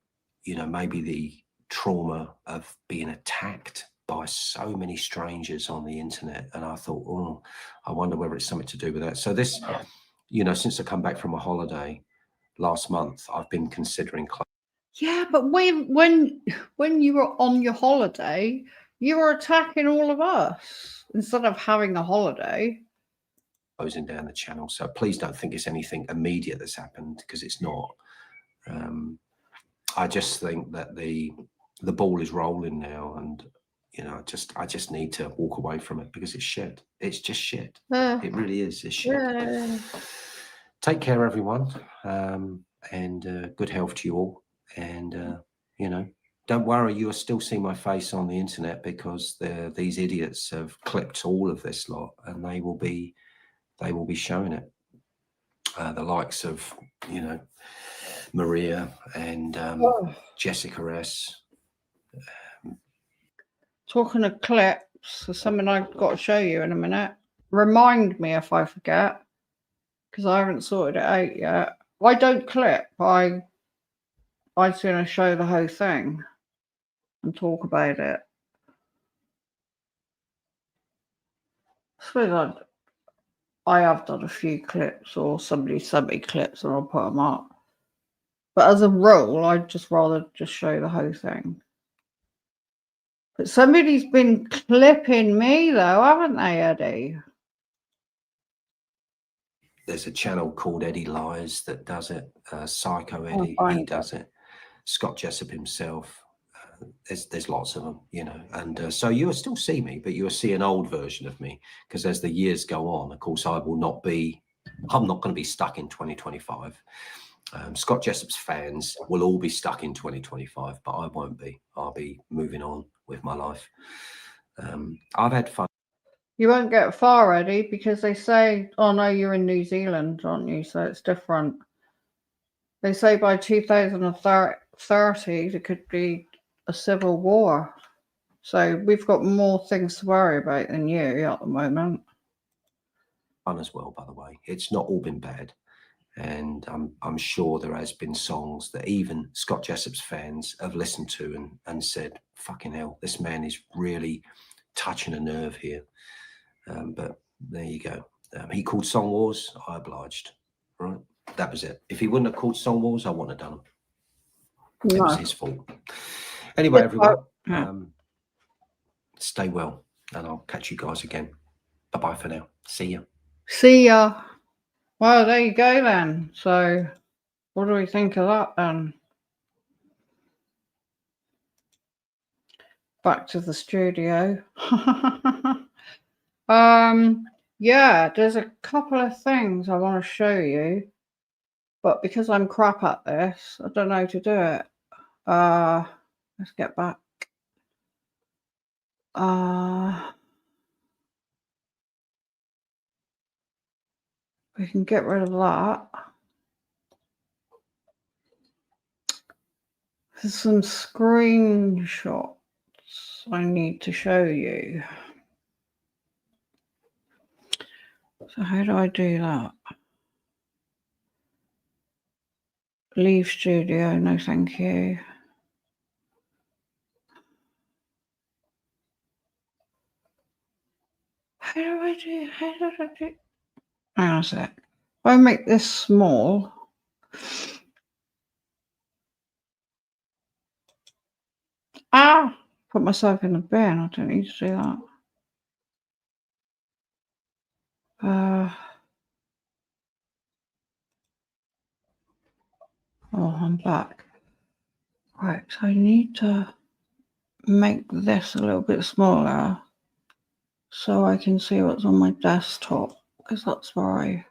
maybe the trauma of being attacked by so many strangers on the internet. And I thought, oh, I wonder whether it's something to do with that. So this, since I come back from a holiday last month, I've been considering. Yeah, but when you were on your holiday, you were attacking all of us instead of having a holiday. Closing down the channel. So please don't think it's anything immediate that's happened, because it's not. I just think that the ball is rolling now, and I just need to walk away from it because it's shit. It's just shit. It really is. It's shit. Yeah. Take care, everyone, and good health to you all. And don't worry, you will still see my face on the internet, because these idiots have clipped all of this lot, and they will be showing it. The likes of, Maria and Jessica S. Talking of clips, there's something I've got to show you in a minute. Remind me if I forget, because I haven't sorted it out yet. I don't clip. I I'd sooner show the whole thing and talk about it. I suppose I have done a few clips, or somebody sent me clips and I'll put them up. But as a rule, I'd just rather just show the whole thing. But somebody's been clipping me though, haven't they, Eddie? There's a channel called Eddie Lies that does it. Psycho Eddie, he does it. Scott Jessup himself. There's lots of them, you know. And so you will still see me, but you will see an old version of me, because as the years go on, of course, I'm not going to be stuck in 2025. Scott Jessup's fans will all be stuck in 2025, but I won't be. I'll be moving on with my life. I've had fun. You won't get far, Eddie, because they say, oh no, you're in New Zealand, aren't you? So it's different. They say by 2030 there could be a civil war. So we've got more things to worry about than you at the moment. Fun as well, by the way. It's not all been bad. And I'm sure there has been songs that even Scott Jessup's fans have listened to and said, fucking hell, this man is really touching a nerve here. But there you go. He called Song Wars. I obliged. Right? That was it. If he wouldn't have called Song Wars, I wouldn't have done them. It was his fault. Anyway, everyone, stay well, and I'll catch you guys again. Bye-bye for now. See ya. See ya. Well, there you go then. So what do we think of that then? Back to the studio. Yeah, there's a couple of things I want to show you, but because I'm crap at this, I don't know how to do it. Let's get back. We can get rid of that. There's some screenshots I need to show you. So how do I do that? Leave studio, no thank you. How did I do? Hang on a sec. If I make this small, put myself in the bin. I don't need to do that. Oh, I'm back. Right, so I need to make this a little bit smaller so I can see what's on my desktop, because that's where I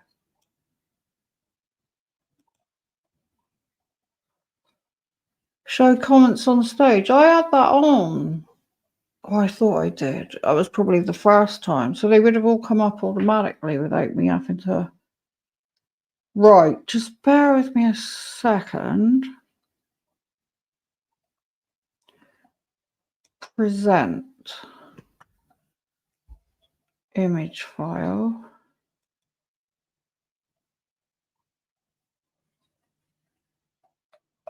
show comments on stage. I had that on. Oh, I thought I did. That was probably the first time. So they would have all come up automatically without me having to. Right, just bear with me a second. Present. Image file.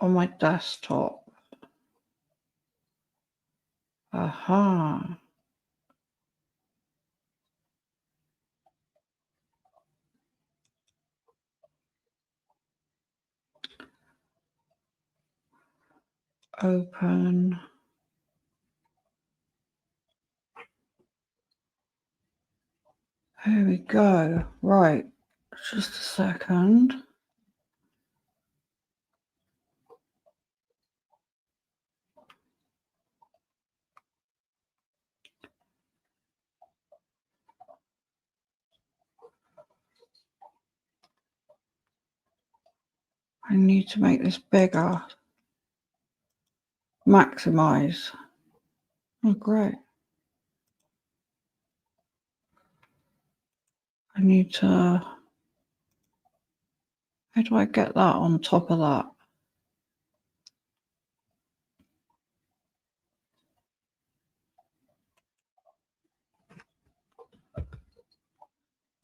On my desktop. Aha. Open. Here we go. Right. Just a second. I need to make this bigger. Maximize. Oh, great. I need to. How do I get that on top of that?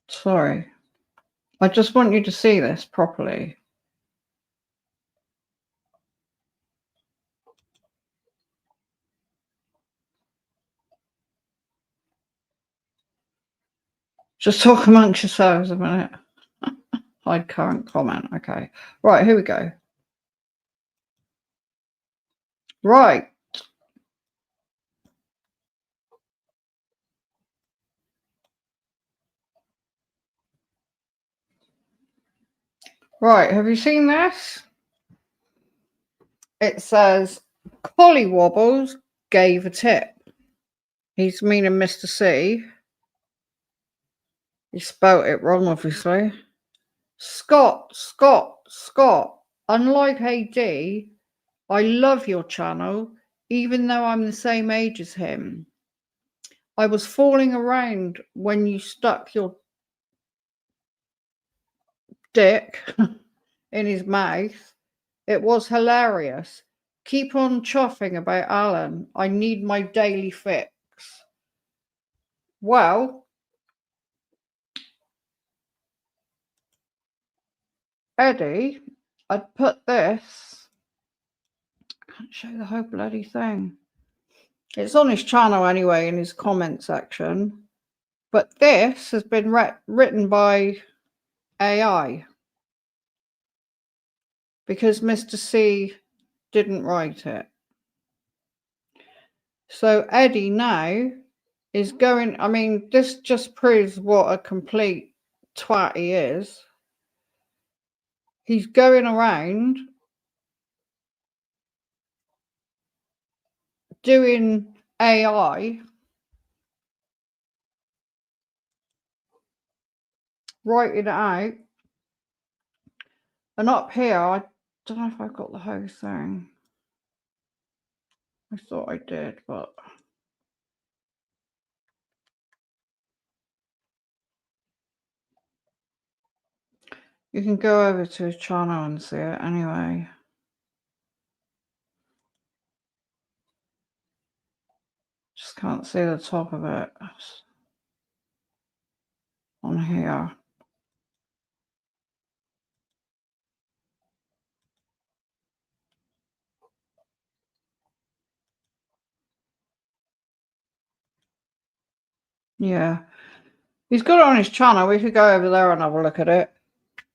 Sorry. I just want you to see this properly. Just talk amongst yourselves a minute. Hide current comment. Okay. Right, here we go. Right. Right, have you seen this? It says, Collywobbles gave a tip. He's meaning Mr. C. He spelt it wrong, obviously. Scott. Unlike AD, I love your channel, even though I'm the same age as him. I was falling around when you stuck your dick in his mouth. It was hilarious. Keep on chuffing about Alan. I need my daily fix. Well, Eddie, I'd put this. I can't show the whole bloody thing. It's on his channel anyway, in his comment section. But this has been written by AI because Mr. C didn't write it. So Eddie now is going, I mean, this just proves what a complete twat he is. He's going around doing AI, writing it out. And up here, I don't know if I've got the whole thing. I thought I did, but you can go over to his channel and see it anyway. Just can't see the top of it on here. Yeah. He's got it on his channel. We could go over there and have a look at it.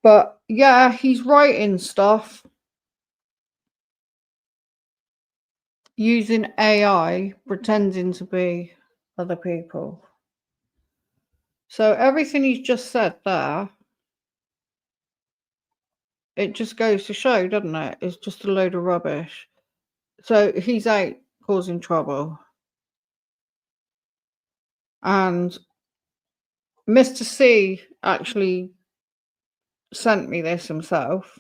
But yeah, he's writing stuff using AI, pretending to be other people. So everything he's just said there, it just goes to show, doesn't it? It's just a load of rubbish. So he's out causing trouble. And Mr. C actually sent me this himself.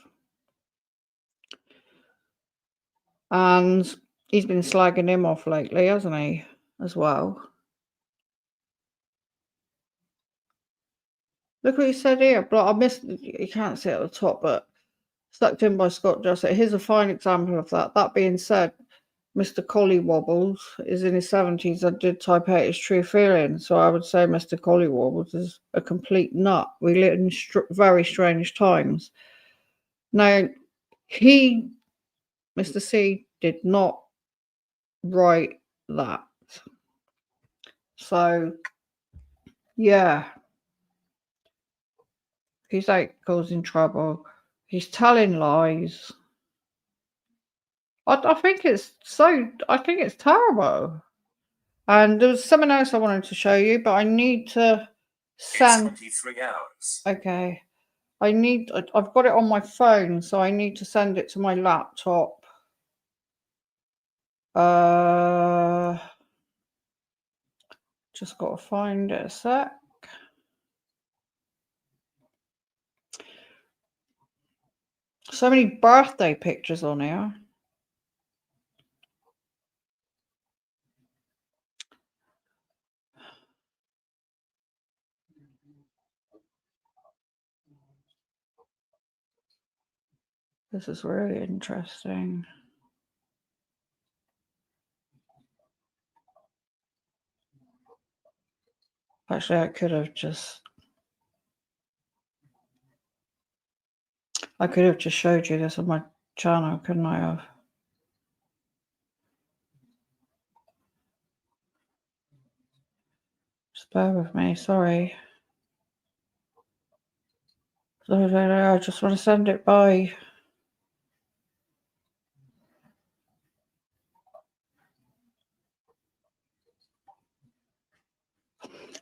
And he's been slagging him off lately, hasn't he? As well. Look what he said here. But I missed, you can't see it at the top, but sucked in by Scott Joseph. Here's a fine example of that. That being said, Mr. Collywobbles is in his 70s. I did type out his true feelings. So I would say Mr. Collywobbles is a complete nut. We live in very strange times. Now, Mr. C, did not write that. So, yeah. He's out causing trouble. He's telling lies. I think it's terrible. And there was something else I wanted to show you, but I need to send. 23 hours. Okay. I've got it on my phone, so I need to send it to my laptop. Just got to find it a sec. So many birthday pictures on here. This is really interesting. Actually, I could have just showed you this on my channel, couldn't I have? Just bear with me, sorry. I just want to send it by.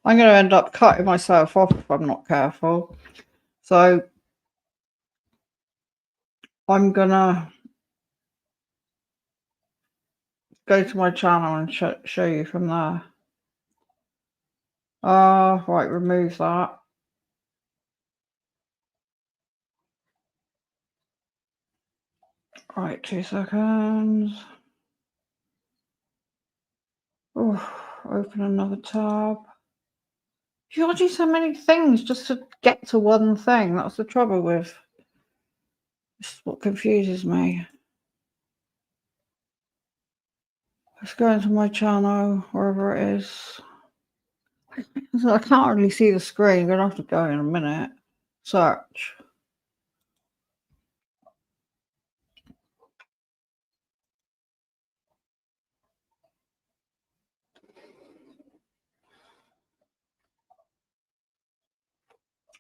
I'm going to end up cutting myself off if I'm not careful. So I'm going to go to my channel and show you from there. Right, remove that. Right, 2 seconds. Oh, open another tab. You gotta do so many things just to get to one thing. That's the trouble with. This is what confuses me. Let's go into my channel, wherever it is. I can't really see the screen. I'm gonna have to go in a minute. Search.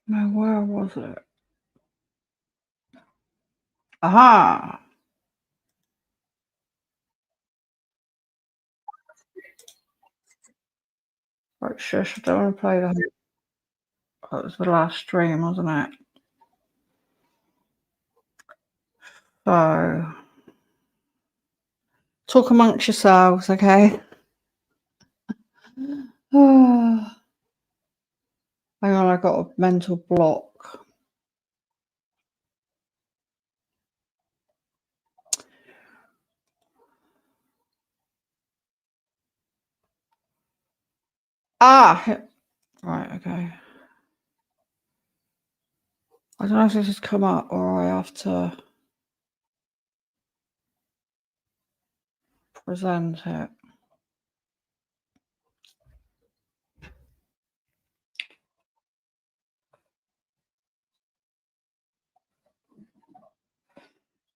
Now, where was it? Aha! Right, shush, I don't want to play that. That was the last stream, wasn't it? So, talk amongst yourselves, okay? Hang on, I got a mental block. Right, okay. I don't know if this has come up or I have to present it.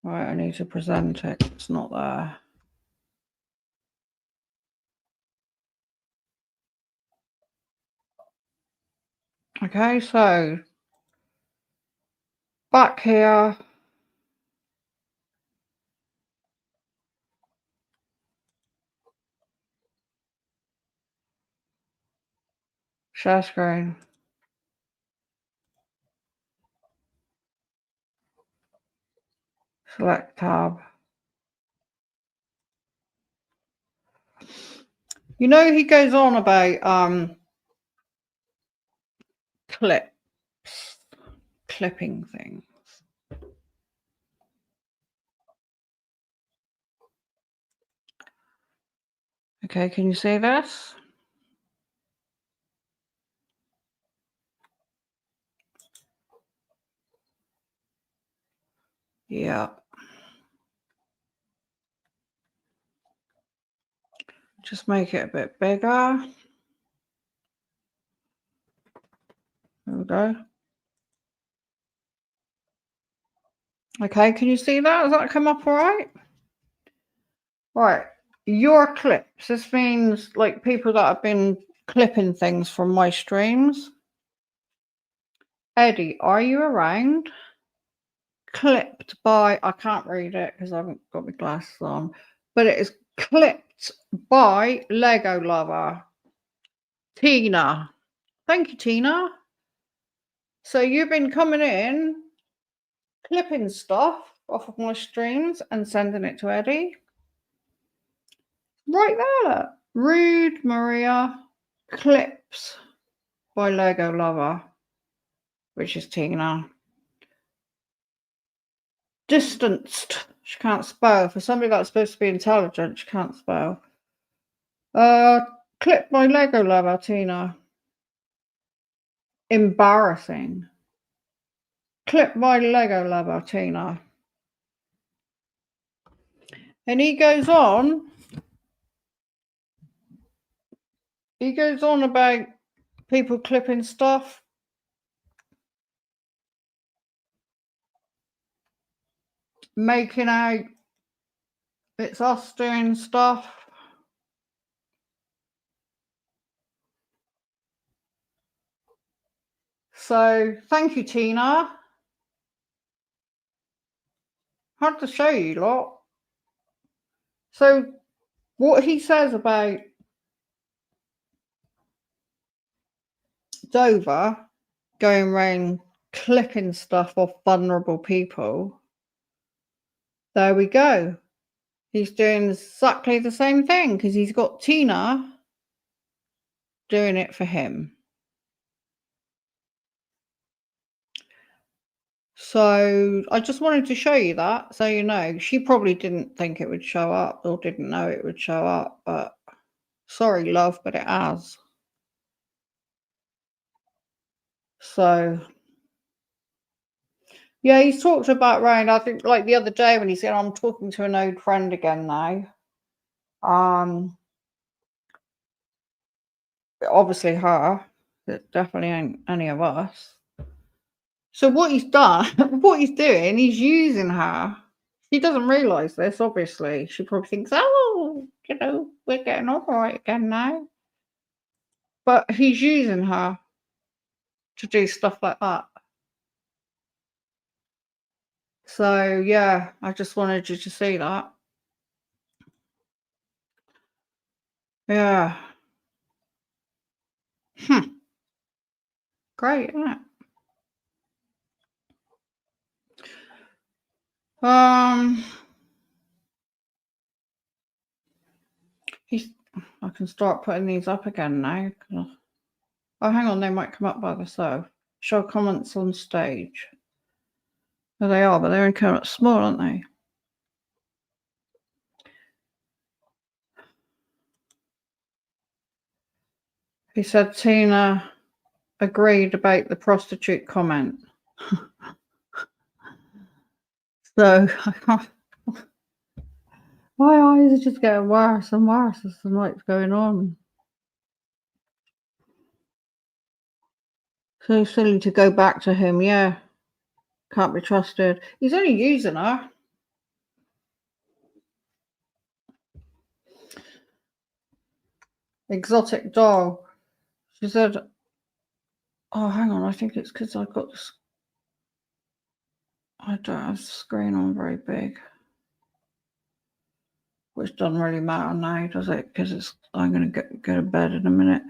Right, I need to present it. It's not there. Okay, so back here. Share screen. Select tab. You know, he goes on about clipping things. Okay, can you see this? Yeah. Just make it a bit bigger. There we go. Okay, can you see that? Does that come up all right? Right, your clips. This means like people that have been clipping things from my streams. Eddie, are you around? Clipped by, I can't read it because I haven't got my glasses on, but it is clipped by Lego Lover. Tina. Thank you, Tina. So you've been coming in, clipping stuff off of my streams and sending it to Eddie. Right there. Rude Maria. Clips by Lego Lover, which is Tina. Distanced. She can't spell. For somebody that's supposed to be intelligent, she can't spell. Clip by Lego Lover, Tina. Embarrassing. Clip by Lego Lover, Tina. And he goes on about people clipping stuff. Making out it's us doing stuff. So thank you, Tina. Had to show you lot. So what he says about Dover going around clipping stuff off vulnerable people, there we go. He's doing exactly the same thing because he's got Tina doing it for him. So I just wanted to show you that, so you know. She probably didn't think it would show up or didn't know it would show up, but sorry, love, but it has. So yeah, he's talked about Ryan. I think like the other day when he said, I'm talking to an old friend again now. Obviously her. It definitely ain't any of us. So what he's done, what he's doing, he's using her. She doesn't realise this, obviously. She probably thinks, oh, you know, we're getting all right again now. But he's using her to do stuff like that. So yeah, I just wanted you to see that. Yeah. Great, isn't it? I can start putting these up again now. Oh, hang on, they might come up by themselves. Show comments on stage. There they are, but they're in coming up small, aren't they? He said Tina agreed about the prostitute comment. So my eyes are just getting worse and worse as the night's going on. So silly to go back to him, yeah. Can't be trusted. He's only using her. Exotic doll. She said, oh, hang on, I think it's because I've got this. I don't have the screen on very big. Which doesn't really matter now, does it? Because I'm going to go to bed in a minute.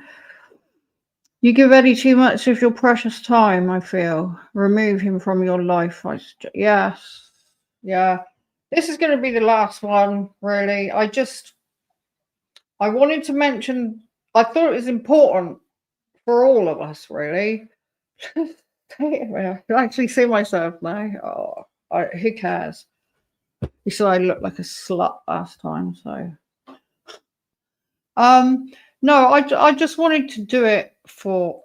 You give Eddie too much of your precious time, I feel. Remove him from your life. Yes. Yeah. This is going to be the last one, really. I wanted to mention, I thought it was important for all of us, really. I can actually see myself now. Oh, who cares? You said I looked like a slut last time, so. No, I just wanted to do it for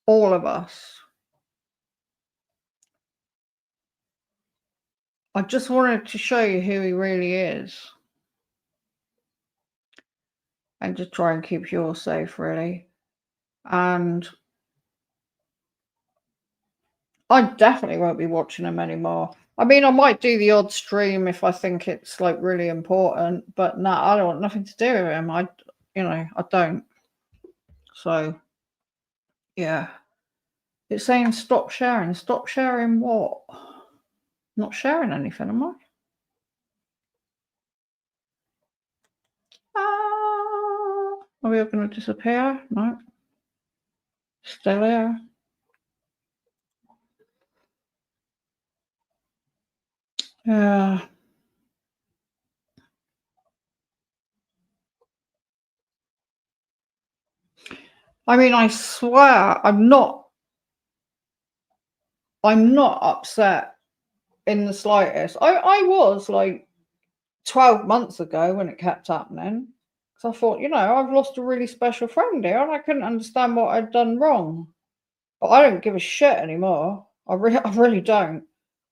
all of us. I just wanted to show you who he really is. And just try and keep you all safe, really. And I definitely won't be watching him anymore. I mean, I might do the odd stream if I think it's like really important, but no, I don't want nothing to do with him. I don't. So, yeah. It's saying stop sharing. Stop sharing what? Not sharing anything, am I? Are we all going to disappear? No. Still here. Yeah. I mean, I swear I'm not upset in the slightest. I was like 12 months ago when it kept happening. Because I thought, I've lost a really special friend here and I couldn't understand what I'd done wrong. But I don't give a shit anymore. I really don't.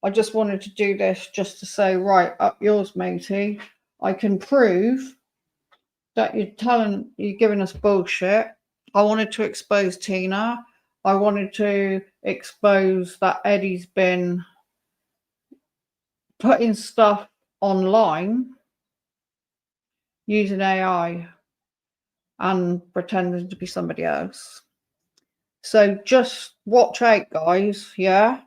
I just wanted to do this just to say, right, up yours, matey. I can prove that you're giving us bullshit. I wanted to expose Tina. I wanted to expose that Eddie's been putting stuff online using AI and pretending to be somebody else. So just watch out, guys. Yeah.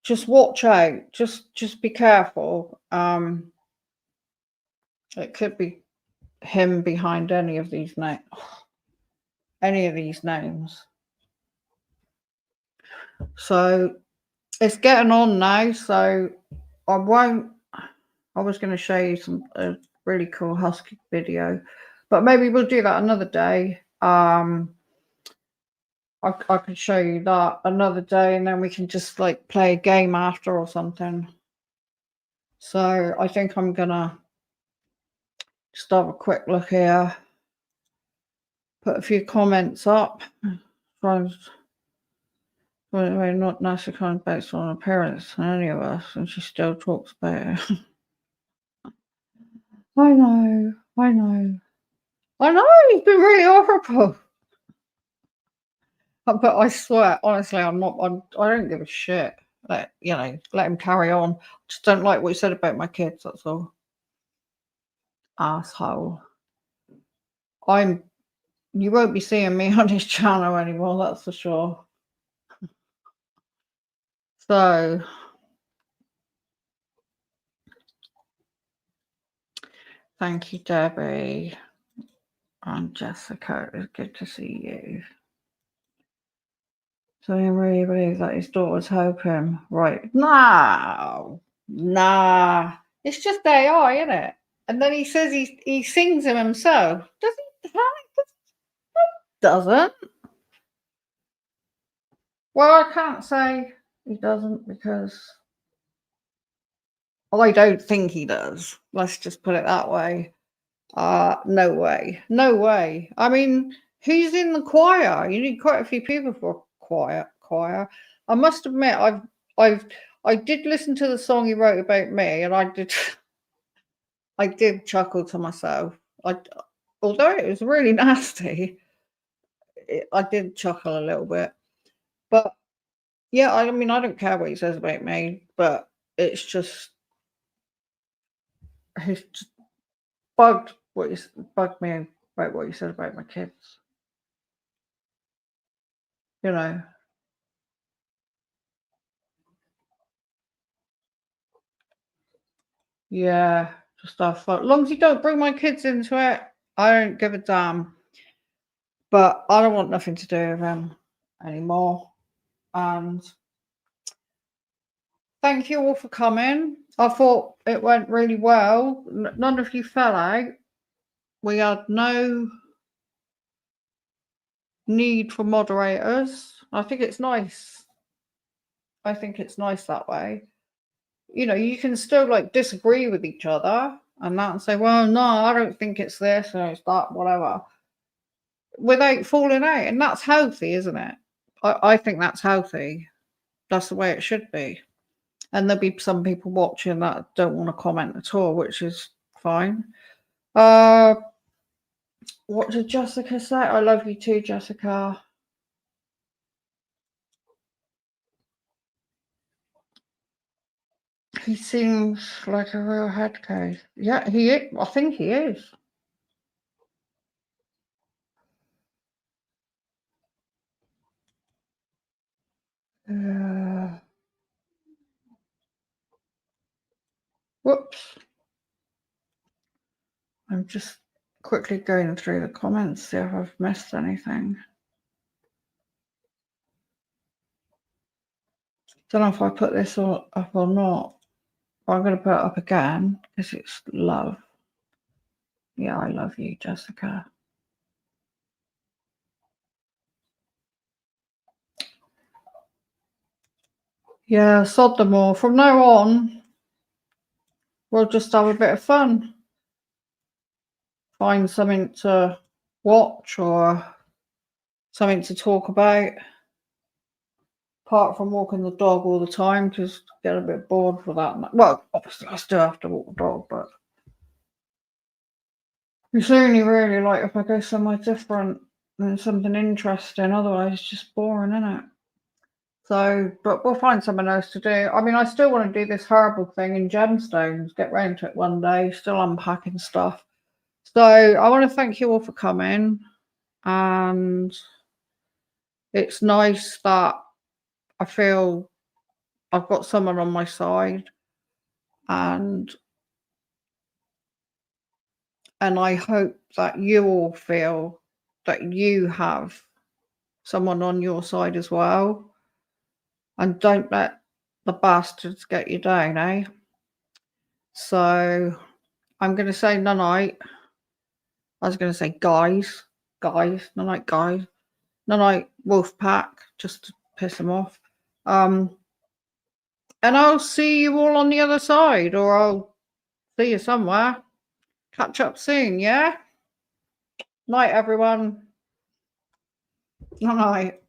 just watch out. Just be careful. It could be him behind any of these names. So it's getting on now. So I was going to show you a really cool husky video, but maybe we'll do that another day. I could show you that another day, and then we can just like play a game after or something. So I think I'm gonna just have a quick look here, put a few comments up. We're not nice kind based on appearance than any of us, and she still talks about it. I know. It's been really horrible. But I swear, honestly, I don't give a shit. Let him carry on. Just don't like what he said about my kids, that's all. Asshole. You won't be seeing me on his channel anymore, that's for sure. So thank you, Debbie and Jessica. It was good to see you. So he really believes that his daughters help him, right? Nah. It's just AI, isn't it? And then he says he sings him himself. Does he? Doesn't. Well, I can't say he doesn't because I don't think he does. Let's just put it that way. No way. I mean, who's in the choir? You need quite a few people for a choir. I must admit, I did listen to the song he wrote about me, and I did chuckle to myself. Although it was really nasty, I did chuckle a little bit. But yeah, I mean, I don't care what he says about me, but it's just he's just bugged me about what he said about my kids. You know. Yeah, just have fun. As long as you don't bring my kids into it, I don't give a damn. But I don't want nothing to do with him anymore. And thank you all for coming. I thought it went really well. None of you fell out. We had no need for moderators. I think it's nice. That way. You know, you can still like disagree with each other and that and say, well, no, I don't think it's this or it's that, whatever, without falling out. And that's healthy, isn't it? I think that's healthy. That's the way it should be. And there'll be some people watching that don't want to comment at all, which is fine. What did Jessica say? I love you too, Jessica. He seems like a real head case. Yeah, he is. I think he is. Whoops. I'm just quickly going through the comments, see if I've missed anything. Don't know if I put this up or not. I'm going to put it up again because it's love. Yeah, I love you, Jessica. Yeah, sod them all. From now on, we'll just have a bit of fun. Find something to watch or something to talk about. Apart from walking the dog all the time, because I get a bit bored with that. Well, obviously I still have to walk the dog, but it's only really like if I go somewhere different and something interesting. Otherwise, it's just boring, isn't it? So, but we'll find something else to do. I mean, I still want to do this herbal thing in gemstones, get round to it one day, still unpacking stuff. So I want to thank you all for coming. And it's nice that I feel I've got someone on my side, and I hope that you all feel that you have someone on your side as well, and don't let the bastards get you down, eh? So I'm going to say night. I was going to say guys, night guys, night wolf pack, just to piss them off. And I'll see you all on the other side, or I'll see you somewhere. Catch up soon, yeah? Night, everyone. Night.